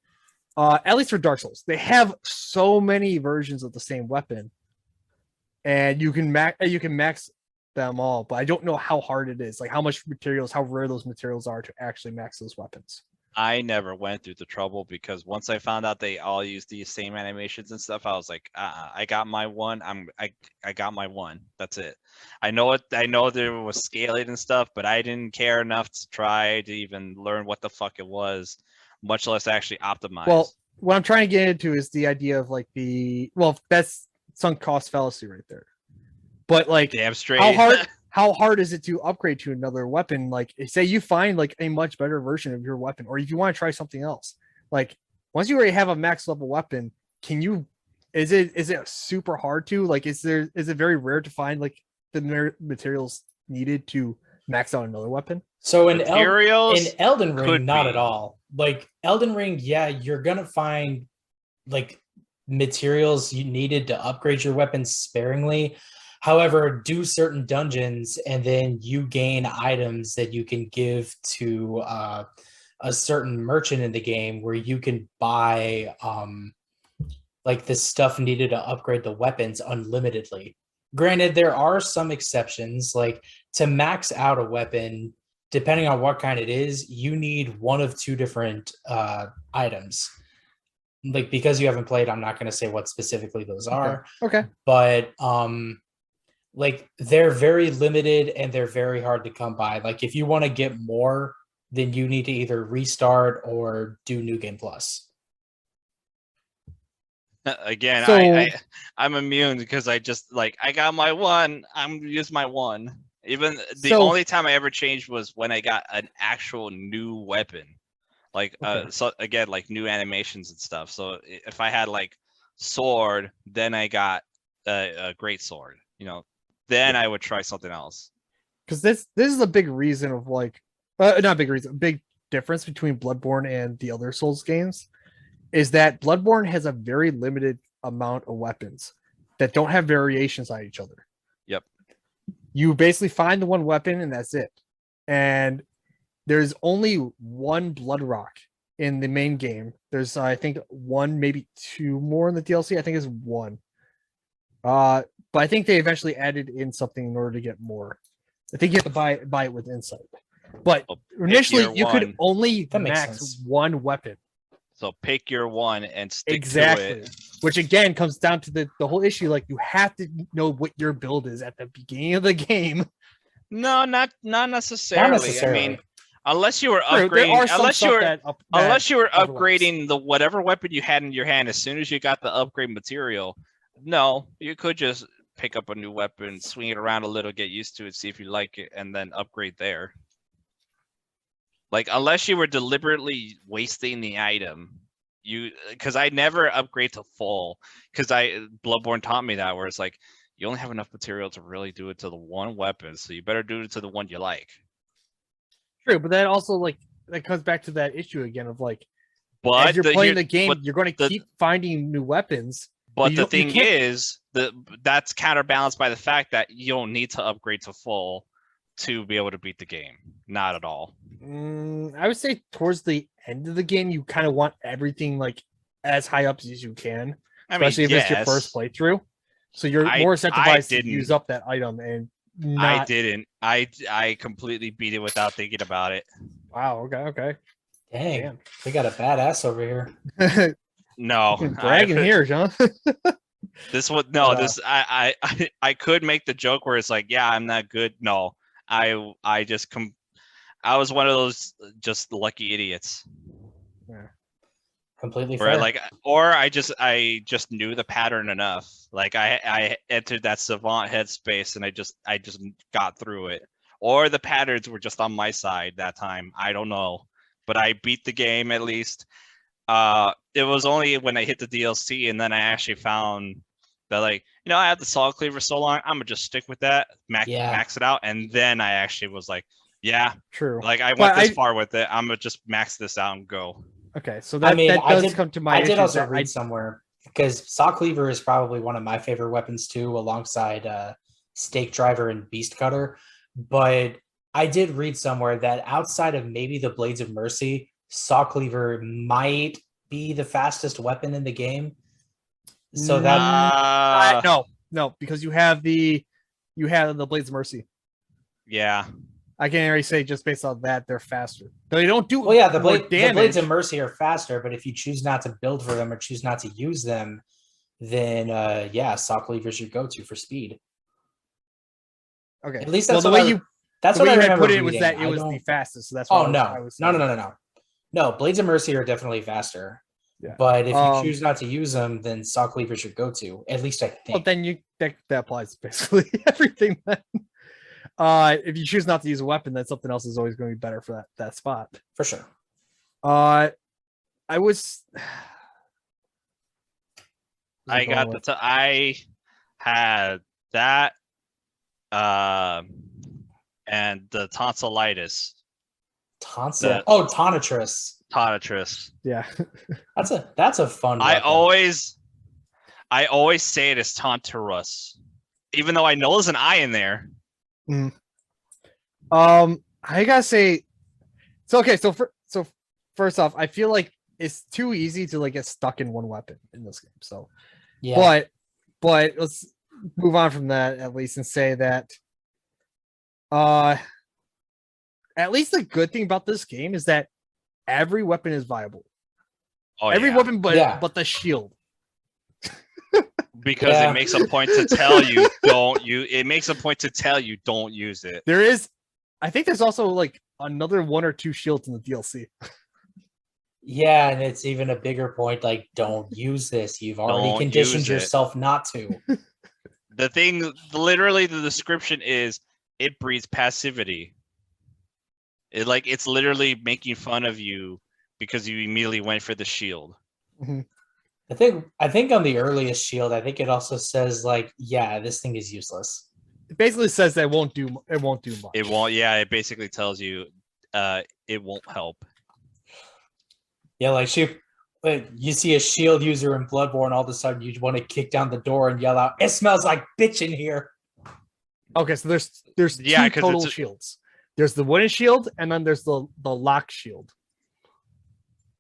at least for Dark Souls, they have so many versions of the same weapon, and you can max them all. But I don't know how hard it is, like how much materials, how rare those materials are to actually max those weapons. I never went through the trouble because once I found out they all use these same animations and stuff, I was like, I got my one. I got my one. That's it. I know there was scaling and stuff, but I didn't care enough to try to even learn what the fuck it was, much less actually optimize. Well, what I'm trying to get into is the idea of like that's sunk cost fallacy right there. But like, damn straight. how hard is it to upgrade to another weapon? Like, say you find like a much better version of your weapon, or if you want to try something else, like once you already have a max level weapon, is it super hard to like? Is it very rare to find like the materials needed to max out another weapon? So in Materials Elden Ring, could not be. at all. Like Elden Ring, yeah, you're gonna find like materials you needed to upgrade your weapons sparingly. However, do certain dungeons and then you gain items that you can give to a certain merchant in the game where you can buy like the stuff needed to upgrade the weapons unlimitedly. Granted, there are some exceptions, like to max out a weapon, depending on what kind it is, you need one of two different items. Like because you haven't played, I'm not going to say what specifically those are. Okay. But like they're very limited and they're very hard to come by. Like if you want to get more, then you need to either restart or do New Game Plus. Again, So- I'm immune because I just like I got my one. I'm gonna use my one. Even the So- only time I ever changed was when I got an actual new weapon. Like Okay. so again, like new animations and stuff. So if I had like sword, then I got a great sword. Then I would try something else. Because this is a big reason of like not a big reason, a big difference between Bloodborne and the other Souls games is that Bloodborne has a very limited amount of weapons that don't have variations on each other. Yep. You basically find the one weapon and that's it. And there's only one blood rock in the main game. There's I think one, maybe two more in the DLC. I think it's one. But I think they eventually added in something in order to get more. I think you have to buy it with insight. But Well, initially your you could one. only That makes max sense. one weapon. So pick your one and stick Exactly. to it. Which again comes down to the whole issue. Like you have to know what your build is at the beginning of the game. No, not necessarily. Not necessarily. I mean, unless you were True, there are upgrading, some stuff that unless you were overlaps. upgrading the whatever weapon you had in your hand as soon as you got the upgrade material. No, you could just pick up a new weapon, swing it around a little, get used to it, see if you like it, and then upgrade there. Like unless you were deliberately wasting the item, because I never upgrade to full, because Bloodborne taught me that, where it's like you only have enough material to really do it to the one weapon, so you better do it to the one you like. True, but that also like that comes back to that issue again of like But as you're playing the game, but you're going to keep finding new weapons. But you the don't- you thing can't- is, that's counterbalanced by the fact that you don't need to upgrade to full to be able to beat the game. Not at all. I would say towards the end of the game, you kind of want everything like as high up as you can, I mean, especially if it's your first playthrough. So you're more incentivized to use up that item and not. I didn't. I completely beat it without thinking about it. Wow. Okay. Dang, we got a badass over here. No, bragging here, John. This would no. This I could make the joke where it's like, yeah, I'm not good. No, I just I was one of those just lucky idiots. Yeah. Completely where fair. like, or I just knew the pattern enough. Like I entered that savant headspace and I just got through it. Or the patterns were just on my side that time. I don't know, but I beat the game at least. It was only when I hit the DLC and then I actually found that, like, I had the Solid Cleaver so long, I'm gonna just stick with that, max it out, and then I actually was like, yeah, true. Like I went this far with it, I'm gonna just max this out and go. Okay, so that does come to my. I did also read somewhere, because Saw Cleaver is probably one of my favorite weapons too, alongside Stake Driver and Beast Cutter. But I did read somewhere that outside of maybe the Blades of Mercy, Saw Cleaver might be the fastest weapon in the game. So that no, because you have the Blades of Mercy. Yeah. I can already say just based on that they're faster. They don't do the Blades of Mercy are faster, but if you choose not to build for them or choose not to use them, then Saw Cleaver is your go-to for speed. Okay. At least that's what I remember put it reading. Was that it was the fastest. So that's why No. Blades of Mercy are definitely faster. Yeah. But if you choose not to use them, then Saw Cleaver is your go-to. At least I think. Well, then that applies to basically everything. Then, if you choose not to use a weapon, then something else is always going to be better for that spot. For sure. I had that, and the tonsillitis. Tonitrus. Yeah. That's a fun weapon. I always say it as Tonturus, even though I know there's an I in there. I gotta say, so first off, I feel like it's too easy to like get stuck in one weapon in this game. So yeah, but let's move on from that at least and say that at least the good thing about this game is that every weapon is viable. Every weapon but the shield. Because it makes a point to tell you don't use it. I think there's also like another 1 or 2 shields in the DLC. Yeah, and it's even a bigger point, like, don't use this. You've already conditioned yourself not to. The thing, literally the description is it breeds passivity. It's literally making fun of you because you immediately went for the shield. Mm-hmm. I think on the earliest shield, I think it also says like, yeah, this thing is useless. It basically says that it won't do much. It won't. Yeah, it basically tells you it won't help. Yeah, like you see a shield user in Bloodborne, all of a sudden you want to kick down the door and yell out, "It smells like bitch in here." Okay, so there's 2 total shields. There's the wooden shield, and then there's the lock shield.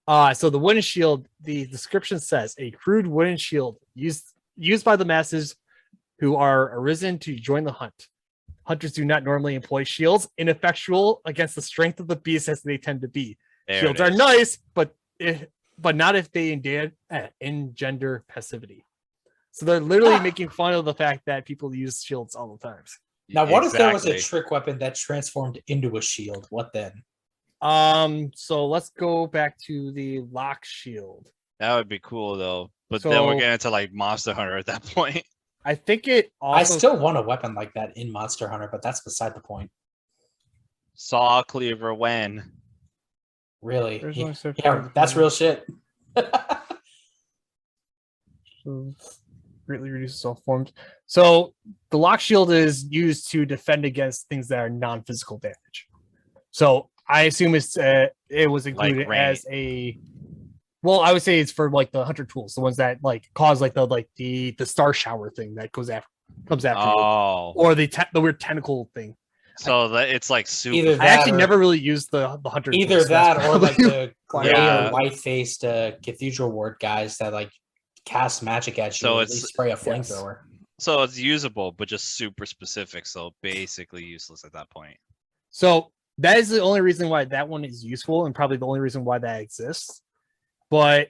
So the wooden shield, the description says a crude wooden shield used by the masses who are arisen to join the hunt. Hunters do not normally employ shields, ineffectual against the strength of the beast as they tend to be. Shields are nice, but not if they engender passivity. So they're literally making fun of the fact that people use shields all the time. Now, what if there was a trick weapon that transformed into a shield? What then? So let's go back to the lock shield. That would be cool though. But then we're getting into like Monster Hunter at that point. I think it also... I still want a weapon like that in Monster Hunter, but that's beside the point. Saw Cleaver when? Really? Yeah, that's real shit. So greatly reduces all forms. So the lock shield is used to defend against things that are non-physical damage. So I assume it was included like as a. Well, I would say it's for like the hunter tools, the ones that like cause like the star shower thing that comes after. Oh. Or the weird tentacle thing. So that it's like super. Either I that actually or- never really used the hunter. Either boost. that That's or like probably the why gray I Yeah. or don't- white-faced cathedral ward guys that like cast magic at you So or at it's- least spray a yes. flamethrower. So it's usable, but just super specific. So basically useless at that point. So that is the only reason why that one is useful, and probably the only reason why that exists. But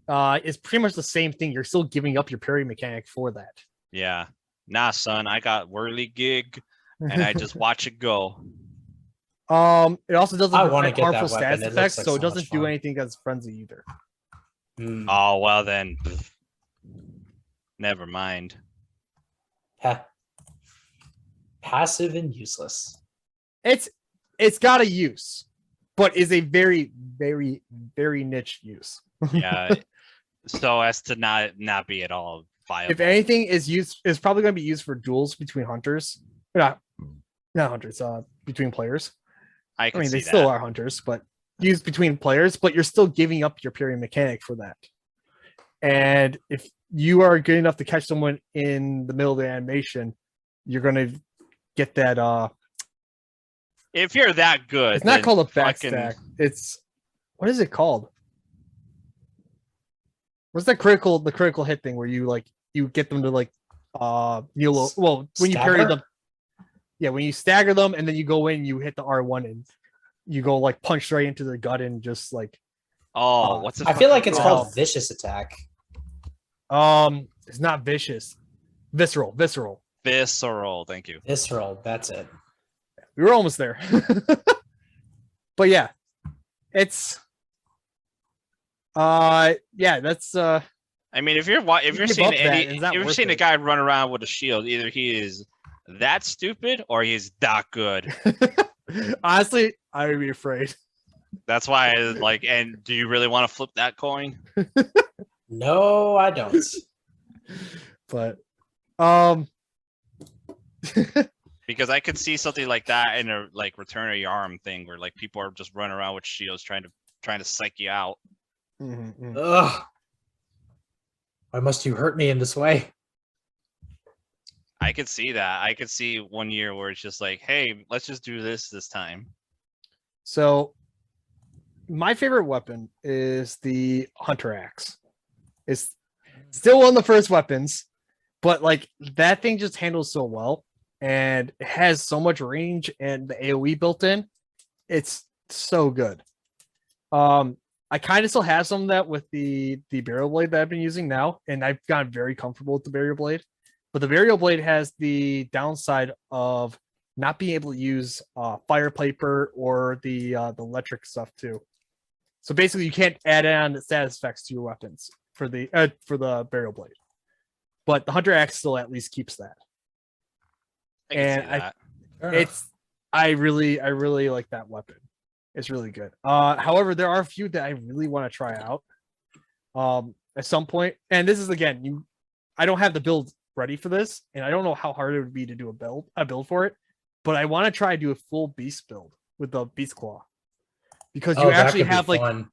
it's pretty much the same thing. You're still giving up your parry mechanic for that. Yeah. Nah, son, I got whirly gig, and I just watch it go. It also doesn't I wanna prevent get that harmful weapon. status It looks effects, like so so it much doesn't do fun. anything against frenzy either. Hmm. Oh well, then. Never mind. Passive and useless. It's got a use, but is a very, very, very niche use. Yeah. So as to not be at all viable. If anything is used, is probably going to be used for duels between hunters. Not hunters. Between players. I I can mean, see they still that. are hunters, but used between players. But you're still giving up your parry mechanic for that. And if you are good enough to catch someone in the middle of the animation, you're going to get that. If you're that good, It's not then called a fucking- backstack. It's what is it called? What's that the critical hit thing where you get them to when you parry Stagger? them. Yeah, when you stagger them and then you go in, you hit the R1 and you go like punch right into the gut and just like Oh, what's it? I feel like fucking it's Oh. called vicious attack. it's not vicious. Visceral. Visceral. Thank you. Visceral, that's it. We were almost there. But yeah, it's that's I mean, if you're give seeing up that, any, it's if not you're worth seeing a it. guy run around with a shield, either he is that stupid or he's that good. honestly, I would be afraid. That's why, like, and do you really want to flip that coin? No, I don't. But Because I could see something like that in a like Return of Yarm thing, where like people are just running around with shields trying to psych you out. Ugh. Why must you hurt me in this way? I could see that. I could see one year where it's just like, hey, let's just do this time. So my favorite weapon is the hunter axe. It's still one of the first weapons, but like that thing just handles so well and it has so much range and the AoE built in. It's so good. I kind of still have some of that with the burial blade that I've been using now, and I've gotten very comfortable with the burial blade. But the burial blade has the downside of not being able to use fire paper or the electric stuff too. So basically, you can't add on status effects to your weapons for the burial blade. But the hunter axe still at least keeps that. I can And see that. Fair enough. I really like that weapon. It's really good. However, there are a few that I really want to try out at some point. And this is again, I don't have the build ready for this, and I don't know how hard it would be to do a build for it. But I want to try to do a full beast build with the beast claw, because you Oh, that actually could be have like fun.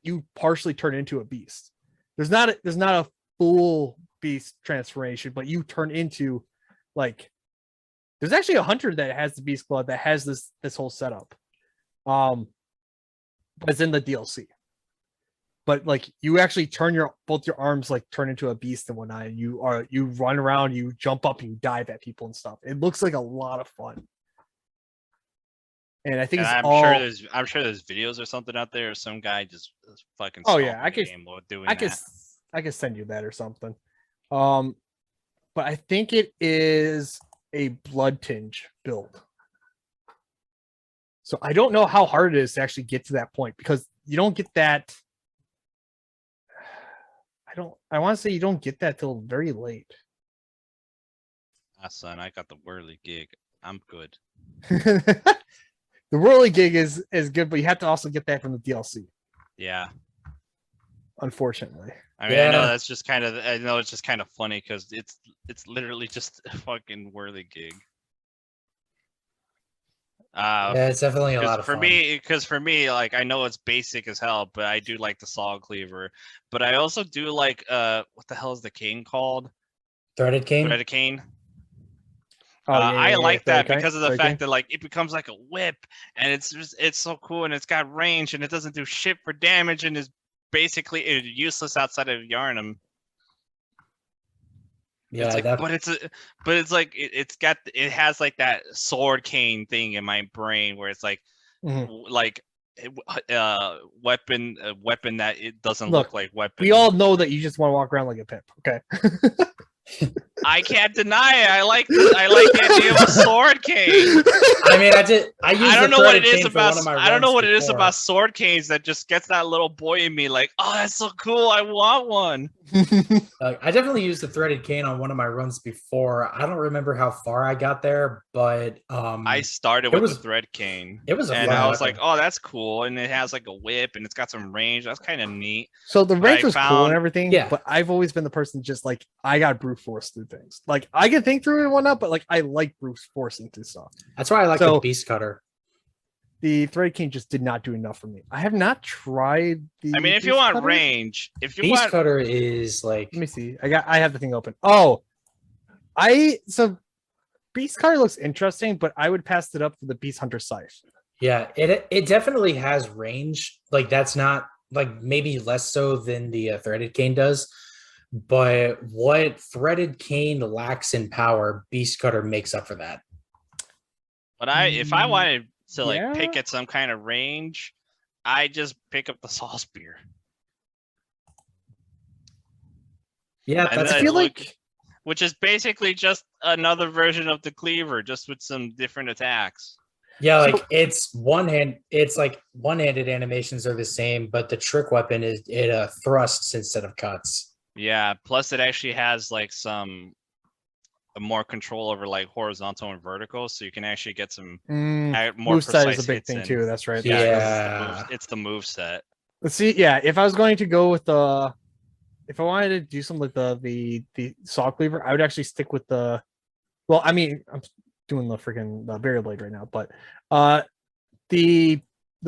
you partially turn into a beast. There's not a full beast transformation, but you turn into like there's actually a hunter that has the beast claw that has this whole setup. But it's in the DLC. But like you actually turn both your arms like turn into a beast and whatnot, and you run around, you jump up and you dive at people and stuff. It looks like a lot of fun. And I think And it's I'm sure there's videos or something out there. Or some guy just fucking. Oh, yeah, stomping the game while doing I that. could send you that or something. But I think it is a blood tinge build. So I don't know how hard it is to actually get to that point, because you don't get that. I want to say you don't get that till very late. Ah, son, I got the whirly gig. I'm good. The whirly gig is good, but you have to also get that from the DLC, Yeah. unfortunately. I mean, I know Yeah. that's just kind of. I know it's just kind of funny because it's literally just a fucking whirly gig. Yeah, it's definitely a lot of fun. Because for me, like I know it's basic as hell, but I do like the saw cleaver. But I also do like what the hell is the cane called? Threaded cane. Threaded cane. I like that Thread because of the cane. fact that like it becomes like a whip, and it's so cool, and it's got range, and it doesn't do shit for damage, and is basically useless outside of Yarnum. Yeah, It's like, that but it's like it has like that sword cane thing in my brain where it's like, like weapon that it doesn't look like weapon. We all know that you just want to walk around like a pimp. Okay. I can't deny it. I like the idea of a sword cane. I mean, I don't know what it is about. I don't know what it is about sword canes that just gets that little boy in me like, oh, that's so cool. I want one. I definitely used the threaded cane on one of my runs before. I don't remember how far I got there, but I started with the thread cane. It was and I was like, oh, that's cool, and it has like a whip and it's got some range. That's kind of neat. So the range was cool and everything. Yeah, but I've always been the person just like I got brute force through things. Like I can think through it and whatnot, but like I like brute force into stuff. That's why I like the beast cutter. The thread cane just did not do enough for me. I have not tried the. I mean, if you want range, if you beast want cutter is like. Let me see. I have the thing open. So beast cutter looks interesting, but I would pass it up for the beast hunter scythe. Yeah, it definitely has range. Like that's not like maybe less so than the threaded cane does, but what threaded cane lacks in power, beast cutter makes up for that. But if I wanted to like pick at some kind of range, I just pick up the saw spear. Yeah, I feel like, which is basically just another version of the cleaver, just with some different attacks. Yeah, like it's like one-handed animations are the same, but the trick weapon is it thrusts instead of cuts. Yeah, plus it actually has like more control over like horizontal and vertical, so you can actually get some more precise is a big thing too. That's right. Yeah, it's the move set. Let's see. Yeah, if I was going to go with if I wanted to do something like the saw cleaver, I would actually stick with the. Well, I mean, I'm doing the freaking barrier blade right now, but the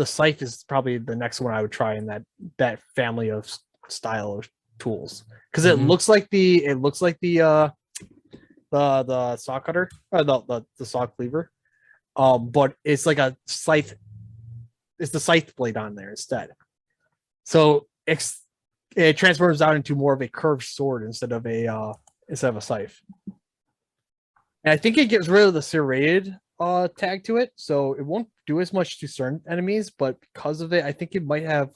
scythe is probably the next one I would try in that family of style of tools because it looks like the saw cutter or the saw cleaver, but it's like a scythe. It's the scythe blade on there instead, so it transforms out into more of a curved sword instead of a scythe. And I think it gets rid of the serrated tag to it, so it won't do as much to certain enemies, but because of it, I think it might have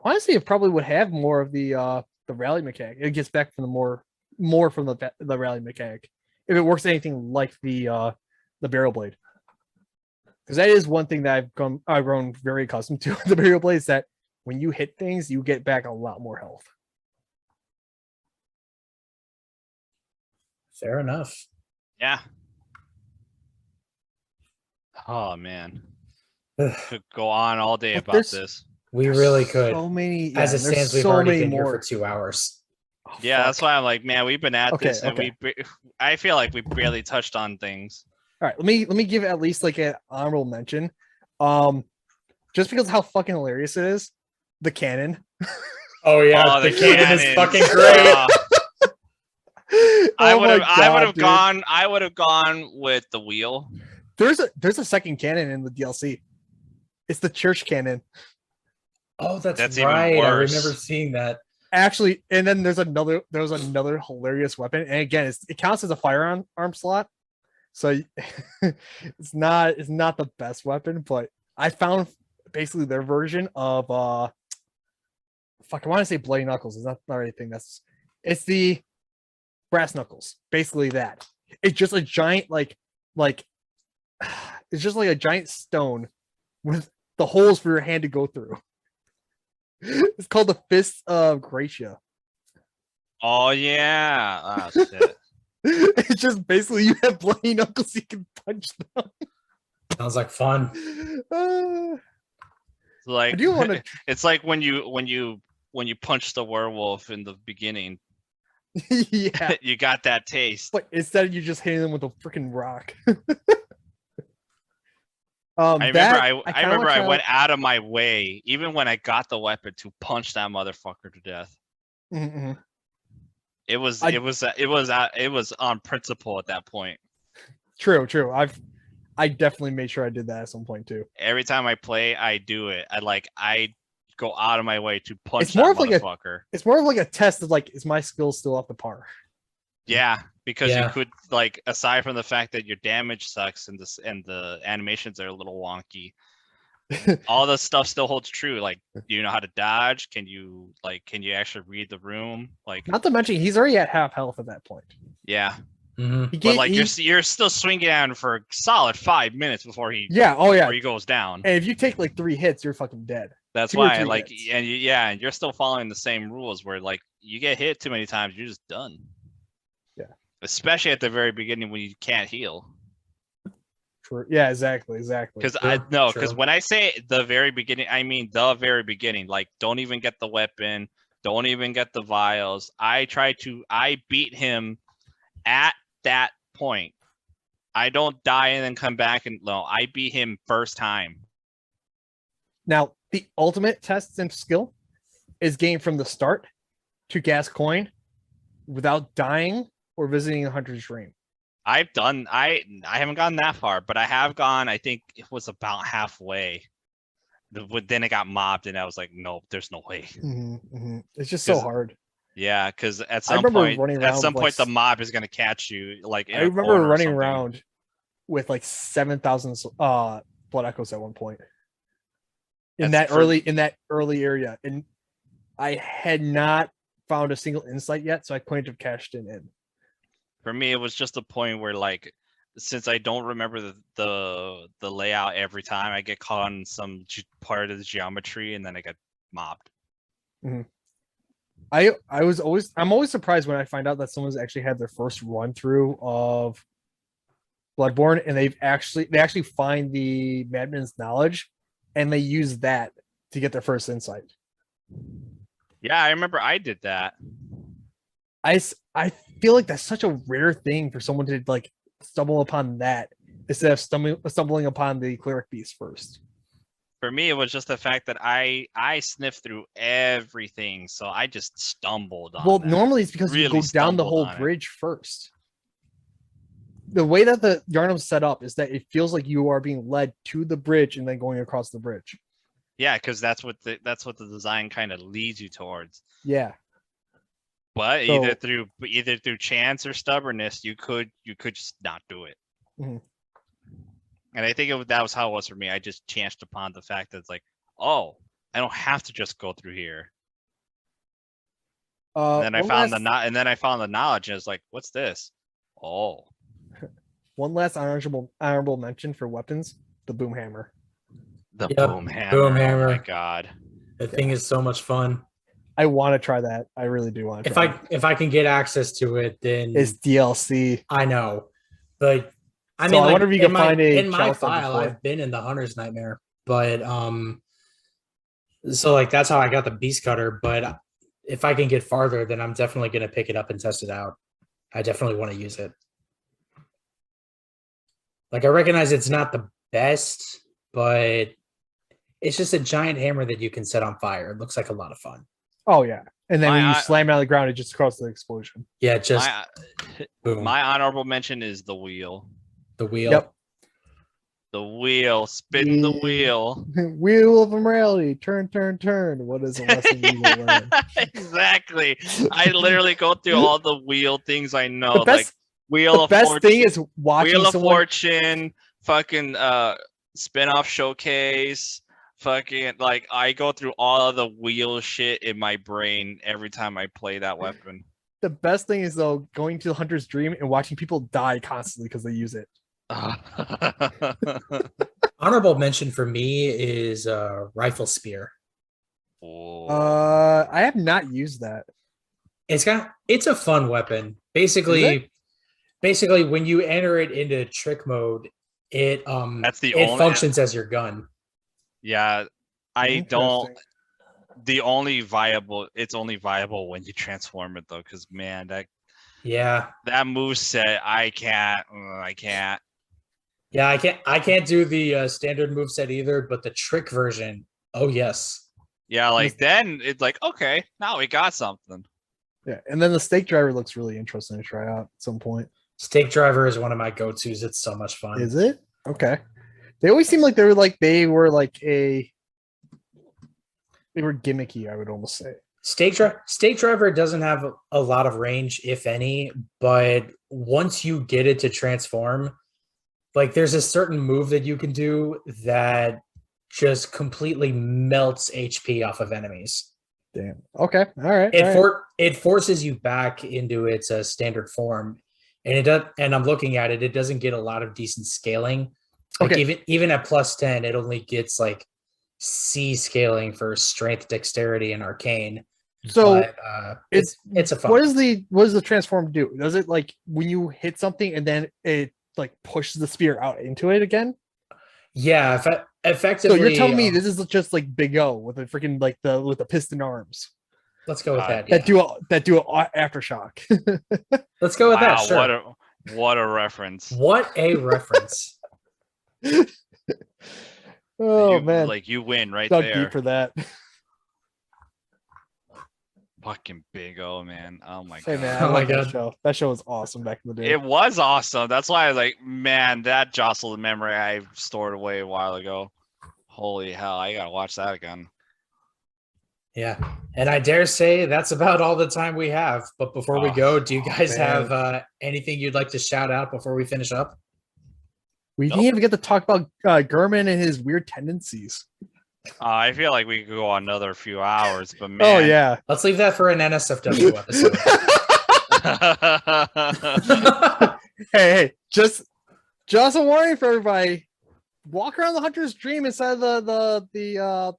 honestly it probably would have more of the rally mechanic. It gets back from the more from the rally mechanic if it works anything like the barrel blade. Because that is one thing that I've grown very accustomed to the barrel blade is that when you hit things, you get back a lot more health. Fair enough. Yeah. Oh man, could go on all day about this. We really could. So many. As it stands, we've already been here for 2 hours. Oh, yeah, that's why I'm like, man, we've been at this, and okay. I feel like we barely touched on things. All right, let me give at least like an honorable mention, just because of how fucking hilarious it is. The cannon. Oh yeah, the cannon is fucking great. I would have gone with the wheel. There's a second cannon in the DLC. It's the church cannon. Oh, that's right. I remember seeing that. Actually, and then there's another hilarious weapon, and again, it counts as a firearm slot, so it's not the best weapon, but I found basically their version of I want to say bloody knuckles. It's not the right thing. It's the brass knuckles. Basically that. It's just a giant it's just like a giant stone with the holes for your hand to go through. It's called the Fist of Gracia. Oh yeah. Oh shit. It's just basically you have bloody knuckles, you can punch them. Sounds like fun. Like it's like when you punch the werewolf in the beginning. Yeah. You got that taste. But instead you just hitting them with a freaking rock. I remember I went out of my way, even when I got the weapon, to punch that motherfucker to death. Mm-hmm. It was on principle at that point. True. I definitely made sure I did that at some point too. Every time I play, I do it. I go out of my way to punch It's more that of like motherfucker. It's more of like a test of like, is my skill still up to par? Yeah, because Yeah. you could like, aside from the fact that your damage sucks and the animations are a little wonky, all the stuff still holds true. Like, do you know how to dodge? Can you actually read the room? Like, Not to mention, he's already at half health at that point. yeah. Mhm. But like you're still swinging at him for a solid 5 minutes before he before he goes down. And if you take like 3 hits, you're fucking dead. That's why like hits. And you're still following the same rules where like you get hit too many times, you're just done. Yeah. Especially at the very beginning when you can't heal. True. Yeah, exactly. Because when I say the very beginning, I mean the very beginning. Like, don't even get the weapon, don't even get the vials. I beat him at that point. I don't die and then come back and no, I beat him first time. Now, the ultimate test and skill is gained from the start to gas coin without dying or visiting a hunter's dream. I haven't gone that far, but I have gone, I think it was about halfway. Then I got mobbed and I was like, no, there's no way. It's just so hard. Yeah, because at some point the mob is gonna catch you. Like, I remember running around with like 7,000 blood echoes at one point. In that early area, and I had not found a single insight yet, so I couldn't have cashed it in. For me, it was just a point where, like, since I don't remember the layout every time, I get caught on some part of the geometry, and then I get mobbed. I'm always surprised when I find out that someone's actually had their first run through of Bloodborne, and they actually find the Madman's knowledge, and they use that to get their first insight. Yeah, I remember I did that. I feel like that's such a rare thing for someone to like stumble upon that instead of stumbling upon the cleric beast first. For me, it was just the fact that I sniffed through everything, so I just stumbled on. Well, normally it's because you go down the whole bridge first. The way that the Yharnam's set up is that it feels like you are being led to the bridge and then going across the bridge. Yeah, because that's what the design kind of leads you towards. Yeah. But either through chance or stubbornness, you could just not do it. Mm-hmm. And I think that was how it was for me. I just chanced upon the fact that it's like, oh, I don't have to just go through here. And then I found the knowledge, and it's like, what's this? Oh. One last honorable mention for weapons: the boom hammer. Boom hammer. Oh my god, that thing is so much fun. I want to try that. I really do want to. If I can get access to it, then it's DLC. I know, but I wonder if you can find in my file. I've been in the Hunter's Nightmare, but so like that's how I got the Beast Cutter. But if I can get farther, then I'm definitely going to pick it up and test it out. I definitely want to use it. Like, I recognize it's not the best, but it's just a giant hammer that you can set on fire. It looks like a lot of fun. Oh, yeah. And then when you slam it on the ground, it just causes the explosion. Yeah, just boom. My honorable mention is the wheel. The wheel. Yep. The wheel. Spin the wheel. Wheel of morality. Turn, turn, turn. What is a lesson we will learn? Exactly. I literally go through all the wheel things I know. The best thing is watching Wheel of Fortune, fucking spin-off showcase, fucking like I go through all of the wheel shit in my brain every time I play that weapon. The best thing is though going to the Hunter's Dream and watching people die constantly because they use it. Honorable mention for me is rifle spear. Oh. I have not used that. It's a fun weapon. Basically when you enter it into trick mode, it functions as your gun. Yeah, I don't. It's only viable when you transform it though, because man, that moveset, I can't. Yeah, I can't do the standard moveset either, but the trick version, oh yes. Yeah, like then it's like, okay, now we got something. Yeah, and then the Stake Driver looks really interesting to try out at some point. Stake Driver is one of my go-tos. It's so much fun. Is it? Okay. They always seem like they were gimmicky, I would almost say. Stake Driver doesn't have a lot of range, if any, but once you get it to transform, like there's a certain move that you can do that just completely melts HP off of enemies. Damn. Okay. All right. It forces you back into its standard form, and it does. And I'm looking at it; it doesn't get a lot of decent scaling. Like even at +10, it only gets like C scaling for strength, dexterity, and arcane. So but, it's a fun. What does the transform do? Does it like when you hit something and then it like pushes the spear out into it again? Yeah, effectively. So you're telling me this is just like Big O with a freaking with the piston arms. Let's go with that. That do aftershock. Let's go with that. Sure. What a reference. What a reference. Man. Like you win right Dug there. deep for that. Fucking Big O, man. Oh my god. Hey man, I like that show. That show was awesome back in the day. It was awesome. That's why I was like, man, that jostled memory I stored away a while ago. Holy hell, I gotta watch that again. Yeah. And I dare say that's about all the time we have. But before we go, do you guys have anything you'd like to shout out before we finish up? We didn't even get to talk about Gurman and his weird tendencies. I feel like we could go on another few hours, but man. Oh yeah. Let's leave that for an NSFW episode. hey, just a warning for everybody. Walk around the Hunter's Dream inside the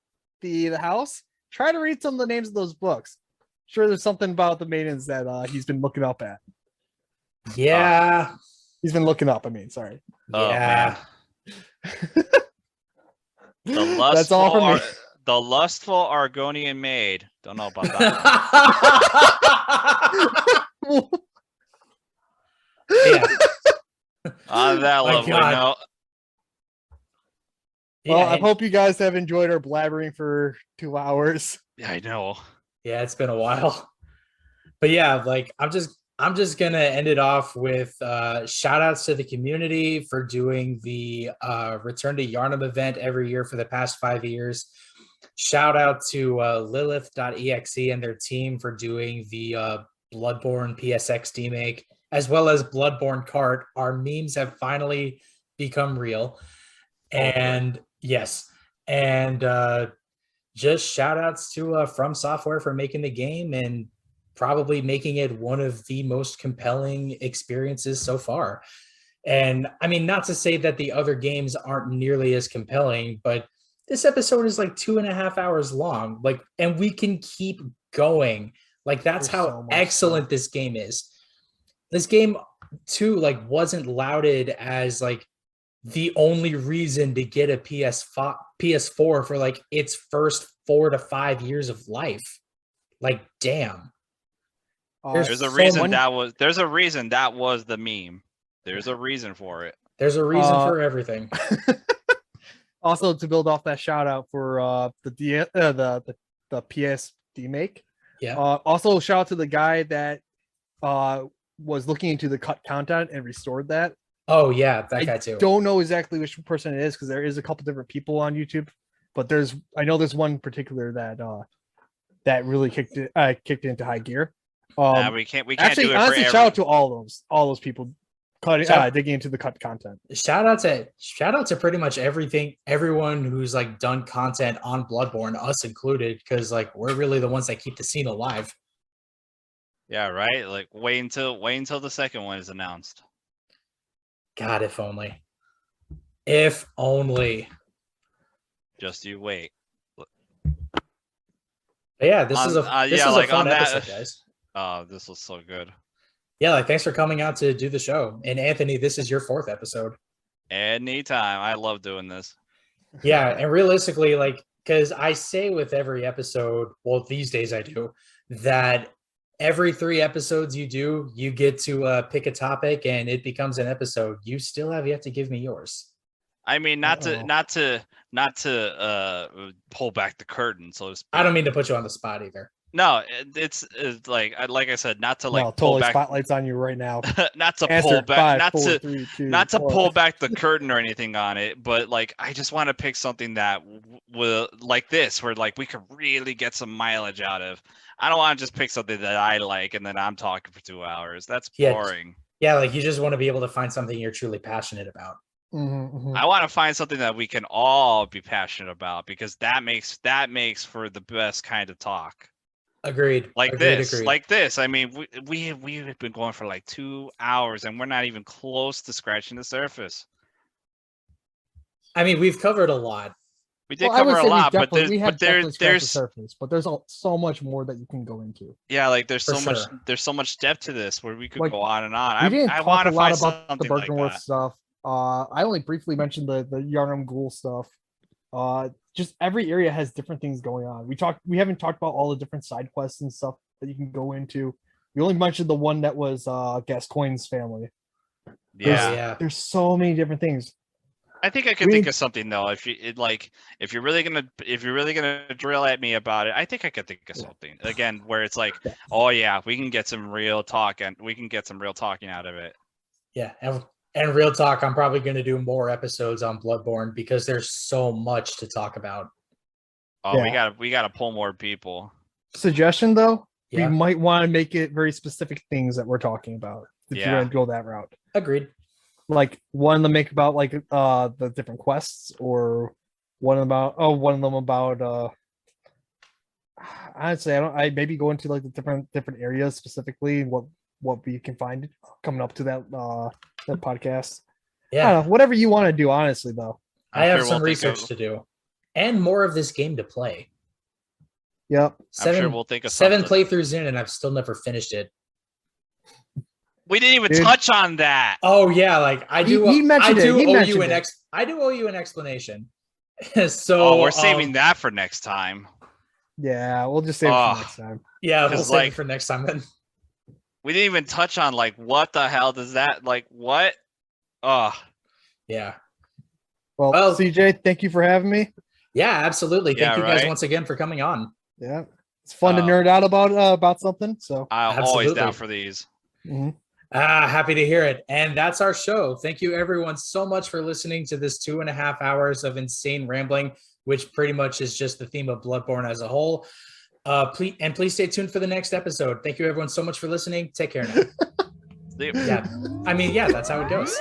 house. Try to read some of the names of those books. Sure, there's something about the maidens that he's been looking up at. Yeah. He's been looking up, sorry. Yeah. That's all from me. The lustful Argonian maid. Don't know about that. Yeah. On that lovely note. Well, I hope you guys have enjoyed our blabbering for 2 hours. Yeah, I know. Yeah, it's been a while. But yeah, like I'm just gonna end it off with shout outs to the community for doing the Return to Yarnum event every year for the past 5 years. Shout out to Lilith.exe and their team for doing the Bloodborne PSX demake, as well as Bloodborne cart. Our memes have finally become real. And yes, and just shout outs to From Software for making the game and probably making it one of the most compelling experiences so far. And I mean, not to say that the other games aren't nearly as compelling, but this episode is like 2.5 hours long. Like, and we can keep going. Like, that's how excellent this game is. This game too, like, wasn't lauded as like the only reason to get a PS4 for like its first 4 to 5 years of life. Like, damn. There's a reason that was the meme. There's a reason for it. There's a reason for everything. Also, to build off that shout out for the PS demake. Yeah. Also, shout out to the guy that was looking into the cut content and restored that. Oh yeah, that guy too. I don't know exactly which person it is because there is a couple different people on YouTube, but I know there's one particular that really kicked it into high gear. We can't actually, do it honestly, for shout out to all those people digging into the cut content. Shout out to pretty much everyone who's like done content on Bloodborne, us included, because like we're really the ones that keep the scene alive. Yeah, right. Like wait until the second one is announced. God, if only. If only. Just you wait. But yeah, this is a fun episode, guys. Oh, this was so good. Yeah, like thanks for coming out to do the show. And Anthony, this is your 4th episode. Anytime. I love doing this. Yeah, and realistically, like, because I say with every episode, well, these days I do, that every 3 episodes you do, you get to pick a topic and it becomes an episode. You still have yet to give me yours. I mean, not to pull back the curtain, so to speak. I don't mean to put you on the spot either. No, it's like I said, not to like No, pull totally back, spotlights on you right now. not to pull Answer back, 5, 4, 3, 2, not to 1. pull back the curtain or anything on it, but like I just want to pick something that will like this, where like we could really get some mileage out of. I don't want to just pick something that I like and then I'm talking for 2 hours. That's Yeah. boring. Yeah, like you just want to be able to find something you're truly passionate about. I want to find something that we can all be passionate about because that makes for the best kind of talk. Agreed. Like Agreed. this, Agreed. like this. I mean, we've been going for like 2 hours and we're not even close to scratching the surface. I mean, we've covered a lot. We did Well, I would cover a say lot, but we have definitely scratched the there's surface, but there's so much more that you can go into. yeah, like there's For so much depth to this where we could Like, go on and on. We didn't I talk want a to lot find about the something like Bergenworth that. stuff. I only briefly mentioned the Yarnum Ghoul stuff. Just every area has different things going on. We haven't talked about all the different side quests and stuff that you can go into. We only mentioned the one that was Gascoigne's family. Yeah. Oh, yeah. There's so many different things. I think I could think of something though. If you're really gonna drill at me about it, I think I could think of something again where it's like, oh yeah, we can get some real talk and we can get some real talking out of it. Yeah, and real talk, I'm probably going to do more episodes on Bloodborne because there's so much to talk about. Oh, Yeah. we gotta pull more people. Suggestion though, Yeah. we might want to make it very specific things that we're talking about if Yeah. you're going to go that route. Agreed. Like one to make about like the different quests, or one of them about honestly I maybe go into like the different areas specifically, what we can find coming up to that podcast. I Yeah, don't know, whatever you want to do, honestly though. I have sure some we'll think research to do and more of this game to play. Yep. I'm sure we'll think of seven something. playthroughs in, and I've still never finished it. We didn't even Dude. touch on that. Oh yeah, like I do. He mentioned I do it. He owe mentioned you an it. I do owe you an explanation. So Oh, we're saving that for next time. Yeah, we'll just save it for next time. Yeah, we'll 'Cause, save like- it for next time then. We didn't even touch on like what the hell does that like what? Oh, Yeah. Well, Well- CJ, thank you for having me. Yeah, absolutely. Thank Yeah, you guys right. once again for coming on. Yeah, it's fun to nerd out about something. So I'm always Absolutely. down for these. mhm. Happy to hear it. And that's our show. Thank you everyone so much for listening to this 2.5 hours of insane rambling, which pretty much is just the theme of Bloodborne as a whole. Please stay tuned for the next episode. Thank you everyone so much for listening. Take care now. See you. Yeah. I mean, yeah, that's how it goes.